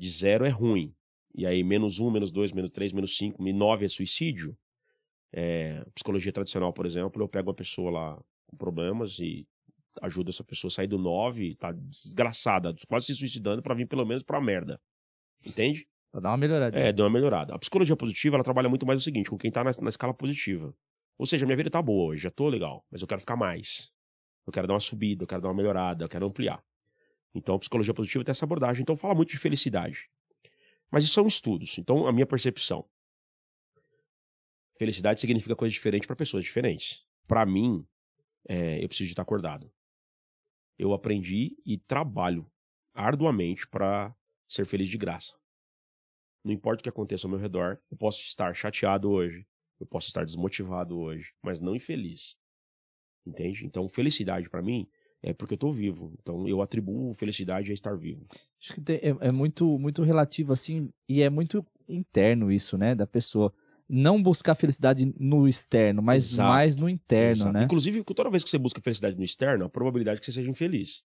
0 é ruim, e aí -1, -2, -3, -5, -9 é suicídio. Psicologia tradicional, por exemplo, eu pego uma pessoa lá com problemas e ajuda essa pessoa a sair do 9, tá desgraçada, quase se suicidando pra vir pelo menos pra merda. Entende? Pra dar uma melhorada. Deu uma melhorada. A psicologia positiva, ela trabalha muito mais o seguinte, com quem tá na escala positiva. Ou seja, minha vida tá boa hoje, já tô legal, mas eu quero ficar mais. Eu quero dar uma subida, eu quero dar uma melhorada, eu quero ampliar. Então, a psicologia positiva tem essa abordagem. Então, fala muito de felicidade. Mas isso são estudos. Então, a minha percepção. Felicidade significa coisa diferente pra pessoas diferentes. Pra mim, eu preciso de estar acordado. Eu aprendi e trabalho arduamente para ser feliz de graça. Não importa o que aconteça ao meu redor, eu posso estar chateado hoje, eu posso estar desmotivado hoje, mas não infeliz. Entende? Então, felicidade para mim é porque eu tô vivo. Então, eu atribuo felicidade a estar vivo. Acho que é muito, muito relativo, assim, e é muito interno isso, né, da pessoa. Não buscar felicidade no externo, mas Exato. mais no interno, Exato. né? Inclusive, toda vez que você busca felicidade no externo, a probabilidade é que você seja infeliz.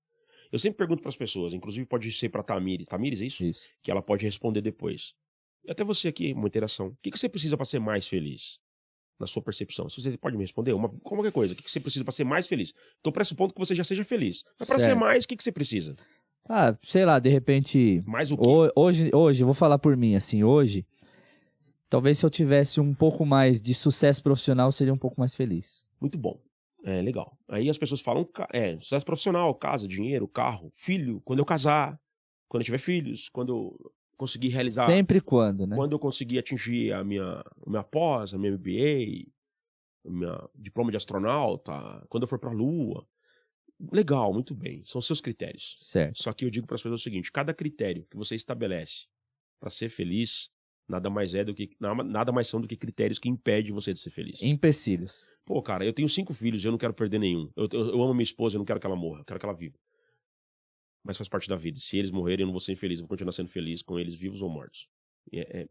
Eu sempre pergunto para as pessoas, inclusive pode ser para Tamires. Tamires, é isso? Isso. Que ela pode responder depois. E até você aqui, uma interação. O que você precisa para ser mais feliz? Na sua percepção. Se você pode me responder, qualquer coisa. O que você precisa para ser mais feliz? Estou pressupondo que você já seja feliz. Mas para ser mais, o que você precisa? Sei lá, de repente... Mais o quê? Hoje, eu vou falar por mim, assim, hoje... Talvez se eu tivesse um pouco mais de sucesso profissional, eu seria um pouco mais feliz. Muito bom. Legal. Aí as pessoas falam, sucesso profissional, casa, dinheiro, carro, filho, quando eu casar, quando eu tiver filhos, quando eu conseguir realizar... Sempre quando, né? Quando eu conseguir atingir a minha pós, a minha MBA, meu diploma de astronauta, quando eu for pra Lua. Legal, muito bem. São seus critérios. Certo. Só que eu digo para as pessoas o seguinte, cada critério que você estabelece para ser feliz... Nada mais são do que critérios que impedem você de ser feliz. Empecilhos. Pô, cara, eu tenho 5 filhos e eu não quero perder nenhum. Eu amo minha esposa, eu não quero que ela morra, eu quero que ela viva. Mas faz parte da vida. Se eles morrerem, eu não vou ser infeliz, eu vou continuar sendo feliz com eles vivos ou mortos.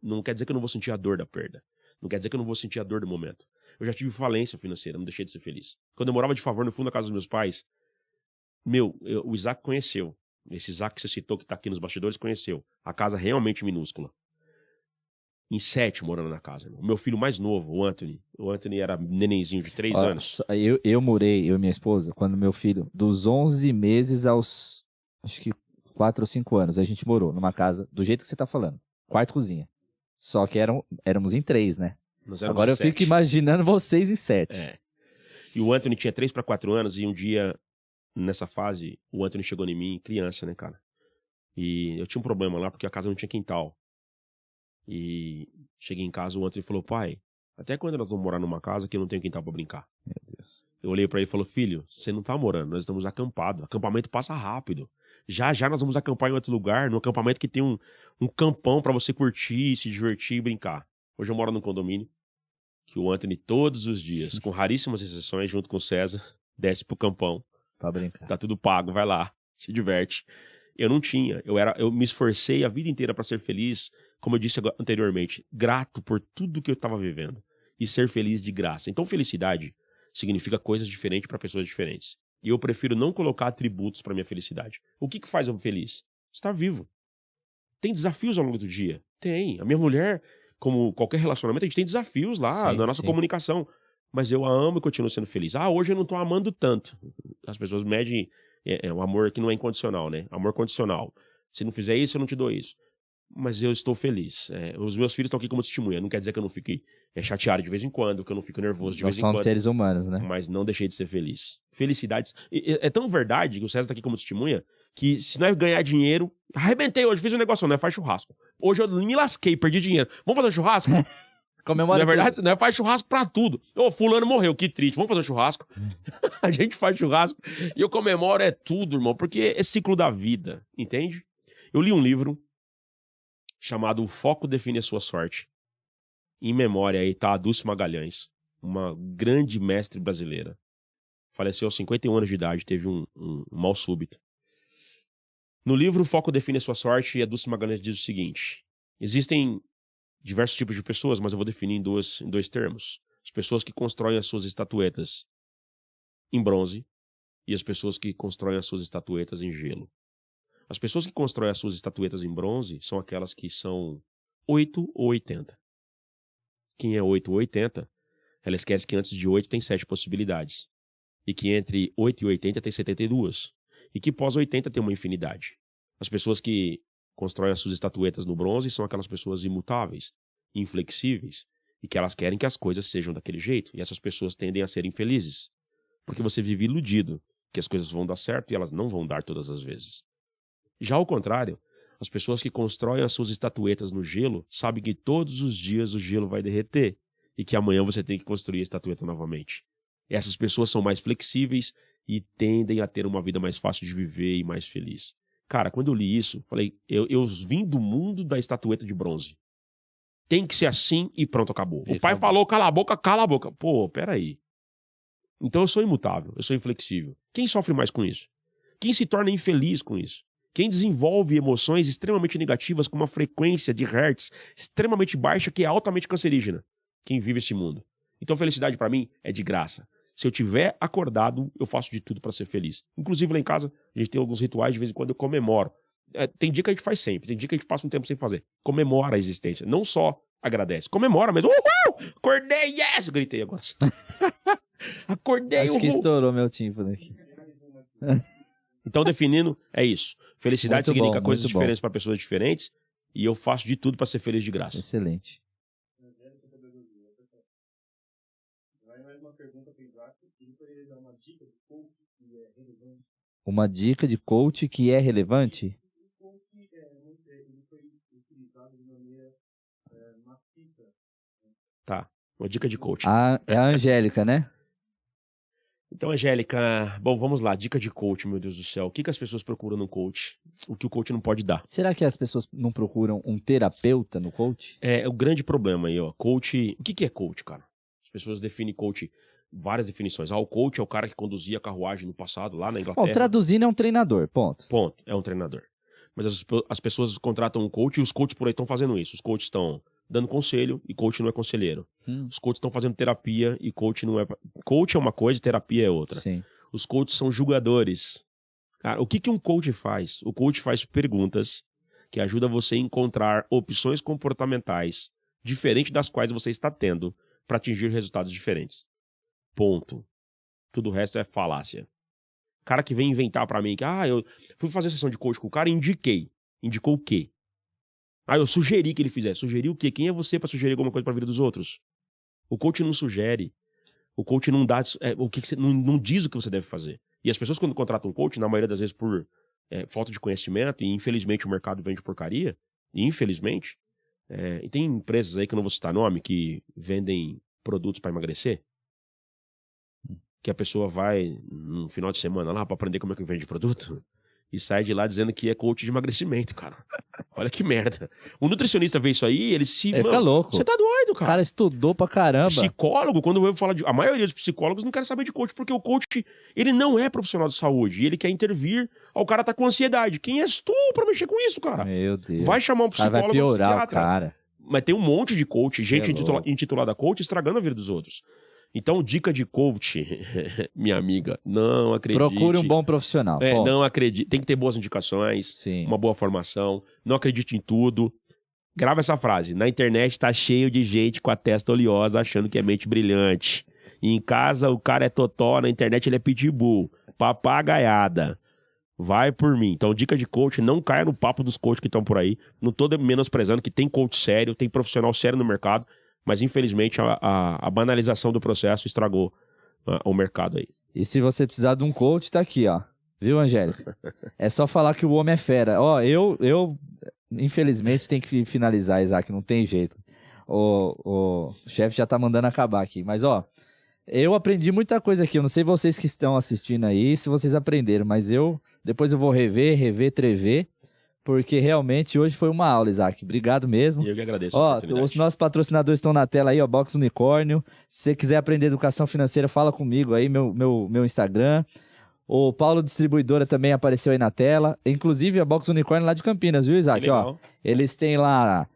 Não quer dizer que eu não vou sentir a dor da perda. Não quer dizer que eu não vou sentir a dor do momento. Eu já tive falência financeira, não deixei de ser feliz. Quando eu morava de favor no fundo da casa dos meus pais, o Isaac conheceu. Esse Isaac que você citou, que tá aqui nos bastidores, conheceu. A casa realmente minúscula. Em 7 morando na casa. O meu filho mais novo, o Anthony era nenenzinho de 3 anos. Eu morei, eu e minha esposa, quando meu filho, dos 11 meses aos, acho que 4 ou 5 anos, a gente morou numa casa do jeito que você tá falando. Quarto e cozinha. Só que éramos em 3, né? Agora eu fico imaginando vocês em 7. É. E o Anthony tinha 3 para 4 anos e um dia, nessa fase, o Anthony chegou em mim, criança, né, cara? E eu tinha um problema lá porque a casa não tinha quintal. E cheguei em casa, o Anthony falou, pai, até quando nós vamos morar numa casa que eu não tenho quintal pra brincar? Meu Deus. Eu olhei pra ele e falei, filho, você não tá morando, nós estamos acampados. Acampamento passa rápido. Já nós vamos acampar em outro lugar, num acampamento que tem um campão pra você curtir, se divertir e brincar. Hoje eu moro num condomínio que o Anthony todos os dias, com raríssimas exceções, junto com o César, desce pro campão. Pra brincar. Tá tudo pago, vai lá, se diverte. Eu não tinha, eu me esforcei a vida inteira pra ser feliz, como eu disse anteriormente, grato por tudo que eu tava vivendo. E ser feliz de graça. Então felicidade significa coisas diferentes para pessoas diferentes. E eu prefiro não colocar atributos para minha felicidade. O que faz eu feliz? Estar vivo. Tem desafios ao longo do dia? Tem. A minha mulher, como qualquer relacionamento, a gente tem desafios lá na nossa comunicação. Mas eu a amo e continuo sendo feliz. Hoje eu não tô amando tanto. As pessoas medem um amor que não é incondicional, né? Amor condicional. Se não fizer isso, eu não te dou isso. Mas eu estou feliz. Os meus filhos estão aqui como testemunha. Não quer dizer que eu não fique chateado de vez em quando, que eu não fico nervoso de vez em quando. Nós somos seres humanos, né? Mas não deixei de ser feliz. Felicidades. É tão verdade que o César está aqui como testemunha que se nós ganhar dinheiro... Arrebentei hoje, fiz um negócio, não é? Faz churrasco. Hoje eu me lasquei, perdi dinheiro. Vamos fazer um churrasco? Comemora. Não é verdade? Não é? Faz churrasco pra tudo. Fulano morreu, que triste. Vamos fazer um churrasco? A gente faz churrasco e eu comemoro tudo, irmão, porque é ciclo da vida, entende? Eu li um livro chamado O Foco Define a Sua Sorte. Em memória aí tá a Dulce Magalhães, uma grande mestre brasileira. Faleceu aos 51 anos de idade, teve um mal súbito. No livro O Foco Define a Sua Sorte, a Dulce Magalhães diz o seguinte: existem diversos tipos de pessoas, mas eu vou definir em dois termos. As pessoas que constroem as suas estatuetas em bronze e as pessoas que constroem as suas estatuetas em gelo. As pessoas que constroem as suas estatuetas em bronze são aquelas que são 8 ou 80. Quem é 8 ou 80, ela esquece que antes de 8 tem 7 possibilidades. E que entre 8 e 80 tem 72. E que pós 80 tem uma infinidade. As pessoas que constroem as suas estatuetas no bronze são aquelas pessoas imutáveis, inflexíveis, e que elas querem que as coisas sejam daquele jeito. E essas pessoas tendem a ser infelizes. Porque você vive iludido que as coisas vão dar certo e elas não vão dar todas as vezes. Já ao contrário, as pessoas que constroem as suas estatuetas no gelo sabem que todos os dias o gelo vai derreter e que amanhã você tem que construir a estatueta novamente. Essas pessoas são mais flexíveis e tendem a ter uma vida mais fácil de viver e mais feliz. Cara, quando eu li isso, falei, eu vim do mundo da estatueta de bronze. Tem que ser assim e pronto, acabou. O pai falou, cala a boca, cala a boca. Pô, peraí. Então eu sou imutável, eu sou inflexível. Quem sofre mais com isso? Quem se torna infeliz com isso? Quem desenvolve emoções extremamente negativas com uma frequência de hertz extremamente baixa que é altamente cancerígena? Quem vive esse mundo. Então felicidade pra mim é de graça. Se eu tiver acordado, eu faço de tudo pra ser feliz. Inclusive lá em casa, a gente tem alguns rituais, de vez em quando eu comemoro. Tem dia que a gente faz sempre, tem dia que a gente passa um tempo sem fazer. Comemora a existência, não só agradece. Comemora mesmo. Uhul! Acordei, yes! Eu gritei agora. Acordei, Acho que estourou meu tímpano aqui. Então, definindo, é isso. Felicidade Muito significa bom, coisas muito bom. diferentes para pessoas diferentes. E eu faço de tudo para ser feliz de graça. Excelente. Vai mais uma pergunta para o Isaac. Ele poderia dar uma dica de coach que é relevante? Uma dica de coach que é relevante? O coach ele foi utilizado de maneira maciça. Tá, uma dica de coach. É a Angélica, né? Então, Angélica, bom, vamos lá. Dica de coach, meu Deus do céu. O que as pessoas procuram no coach? O que o coach não pode dar? Será que as pessoas não procuram um terapeuta no coach? É o grande problema aí, ó. Coach... O que é coach, cara? As pessoas definem coach, várias definições. O coach é o cara que conduzia a carruagem no passado, lá na Inglaterra. Bom, traduzindo é um treinador, ponto. Ponto, é um treinador. Mas as pessoas contratam um coach e os coaches por aí estão fazendo isso. Os coaches estão dando conselho e coach não é conselheiro. Os coaches estão fazendo terapia e coach não é... Coach é uma coisa e terapia é outra. Sim. Os coaches são julgadores. Cara, o que um coach faz? O coach faz perguntas que ajudam você a encontrar opções comportamentais diferentes das quais você está tendo para atingir resultados diferentes. Ponto. Tudo o resto é falácia. Cara que vem inventar pra mim que, eu fui fazer sessão de coach com o cara e indiquei. Indicou o quê? Eu sugeri que ele fizesse. Sugeriu o quê? Quem é você pra sugerir alguma coisa pra vida dos outros? O coach não sugere. O coach não dá, o que você, não diz o que você deve fazer. E as pessoas quando contratam um coach, na maioria das vezes por falta de conhecimento, e infelizmente o mercado vende porcaria, infelizmente, e tem empresas aí que eu não vou citar nome, que vendem produtos pra emagrecer, que a pessoa vai no final de semana lá pra aprender como é que vende produto, e sai de lá dizendo que é coach de emagrecimento, cara. Olha que merda. O nutricionista vê isso aí, ele se... Ele fica louco. Você tá doido, cara. O cara estudou pra caramba. Psicólogo, quando eu falo de... A maioria dos psicólogos não quer saber de coach, porque o coach, ele não é profissional de saúde. E ele quer intervir. O cara tá com ansiedade. Quem és tu pra mexer com isso, cara? Meu Deus. Vai chamar um psicólogo, vai piorar um psiquiatra. o cara. Mas tem um monte de coach, gente louco. intitulada coach, estragando a vida dos outros. Então, dica de coach, minha amiga, não acredite. Procure um bom profissional. Não acredite. Tem que ter boas indicações, Sim. Uma boa formação, não acredite em tudo. Grava essa frase. Na internet tá cheio de gente com a testa oleosa achando que é mente brilhante. E em casa o cara é totó, na internet ele é pitbull. Papagaiada. Vai por mim. Então, dica de coach, não caia no papo dos coaches que estão por aí. Não tô menosprezando que tem coach sério, tem profissional sério no mercado. Mas, infelizmente, a banalização do processo estragou o mercado aí. E se você precisar de um coach, tá aqui, ó. Viu, Angélica? É só falar que o homem é fera. Ó, eu infelizmente, tenho que finalizar, Isaac. Não tem jeito. O chefe já tá mandando acabar aqui. Mas, ó, eu aprendi muita coisa aqui. Eu não sei vocês que estão assistindo aí, se vocês aprenderam. Mas depois eu vou rever, trever. Porque realmente hoje foi uma aula, Isaac. Obrigado mesmo. Eu que agradeço a oportunidade. Os nossos patrocinadores estão na tela aí, ó, Box Unicórnio. Se você quiser aprender educação financeira, fala comigo aí, meu Instagram. O Paulo Distribuidora também apareceu aí na tela. Inclusive a Box Unicórnio lá de Campinas, viu, Isaac? Ó, eles têm lá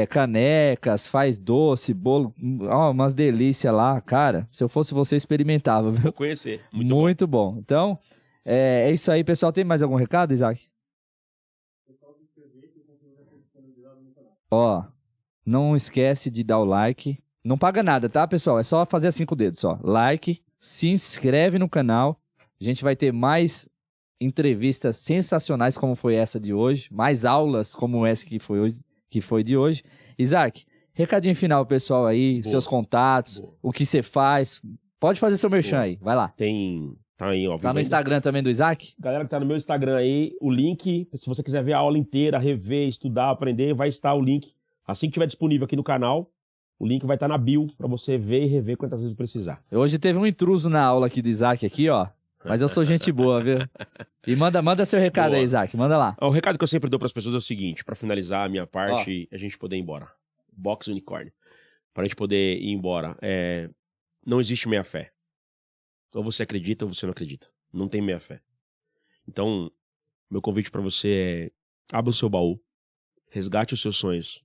canecas, faz doce, bolo, ó, umas delícias lá. Cara, se eu fosse você, experimentava, viu? Vou conhecer. Muito bom. Então, é isso aí, pessoal. Tem mais algum recado, Isaac? Ó, não esquece de dar o like. Não paga nada, tá, pessoal? É só fazer assim com o dedo, só. Like, se inscreve no canal. A gente vai ter mais entrevistas sensacionais como foi essa de hoje. Mais aulas como essa que foi de hoje. Isaac, recadinho final, pessoal aí. Boa. Seus contatos, boa. O que você faz. Pode fazer seu merchan aí, vai lá. Tá aí, ó. Tá no Instagram também do Isaac? Galera que tá no meu Instagram aí, o link, se você quiser ver a aula inteira, rever, estudar, aprender, vai estar o link. Assim que estiver disponível aqui no canal, o link vai estar na bio pra você ver e rever quantas vezes precisar. Hoje teve um intruso na aula aqui do Isaac, aqui, ó. Mas eu sou gente boa, viu? E manda seu recado aí, Isaac, manda lá. O recado que eu sempre dou pras pessoas é o seguinte, pra finalizar a minha parte, a gente poder ir embora. Box Unicórnio. Pra gente poder ir embora. Não existe meia fé. Ou você acredita ou você não acredita. Não tem meia fé. Então, meu convite pra você é: abra o seu baú, resgate os seus sonhos.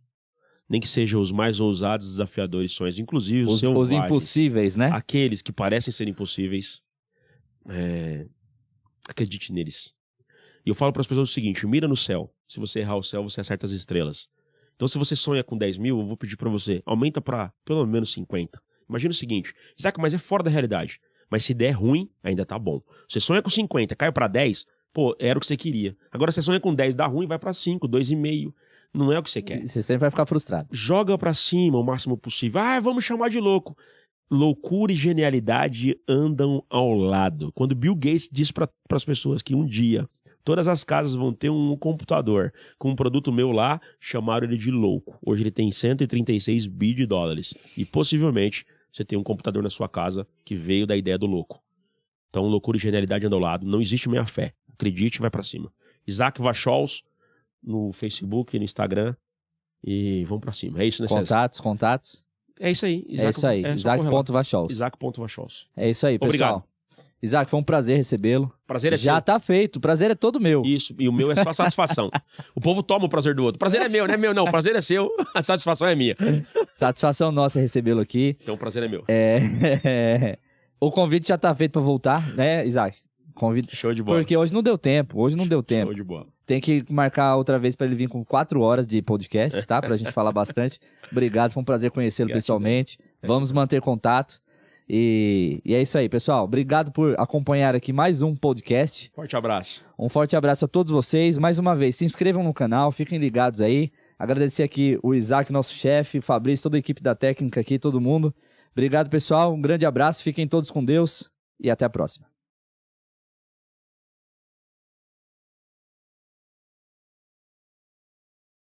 Nem que sejam os mais ousados, desafiadores sonhos, inclusive os impossíveis, né? Aqueles que parecem ser impossíveis. Acredite neles. E eu falo para as pessoas o seguinte: mira no céu. Se você errar o céu, você acerta as estrelas. Então, se você sonha com 10 mil, eu vou pedir para você, aumenta para pelo menos 50. Imagina o seguinte: Isaac, mas é fora da realidade. Mas se der ruim, ainda tá bom. Você sonha com 50, cai para 10, pô, era o que você queria. Agora você sonha com 10, dá ruim, vai para 5, 2,5. Não é o que você quer. Você sempre vai ficar frustrado. Joga para cima o máximo possível. Vamos chamar de louco. Loucura e genialidade andam ao lado. Quando Bill Gates disse para as pessoas que um dia todas as casas vão ter um computador com um produto meu lá, chamaram ele de louco. Hoje ele tem 136 bi de dólares. E possivelmente você tem um computador na sua casa que veio da ideia do louco. Então, loucura e genialidade andam ao lado. Não existe meia fé. Acredite e vai para cima. Isaac Vachols no Facebook, no Instagram. E vamos para cima. É isso, né, César? Contatos. É isso aí. Isaac.Vachols. Isaac.Vachols. É isso aí, pessoal. Obrigado. Isaac, foi um prazer recebê-lo. Prazer é Já seu. tá feito. O prazer é todo meu. Isso. E o meu é só satisfação. O povo toma o prazer do outro. O prazer é meu, não é meu, não. O prazer é seu. A satisfação é minha. Satisfação nossa recebê-lo aqui. Então o prazer é meu. O convite já tá feito pra voltar, né, Isaac? Convite. Show de bola. Porque hoje não deu tempo. Show de bola. Tem que marcar outra vez pra ele vir com 4 horas de podcast, tá? Pra gente falar bastante. Obrigado, foi um prazer conhecê-lo pessoalmente. Vamos manter contato. E é isso aí, pessoal. Obrigado por acompanhar aqui mais um podcast. Forte abraço. Um forte abraço a todos vocês. Mais uma vez, se inscrevam no canal, fiquem ligados aí. Agradecer aqui o Isaac, nosso chefe, o Fabrício, toda a equipe da técnica aqui, todo mundo. Obrigado, pessoal. Um grande abraço. Fiquem todos com Deus e até a próxima.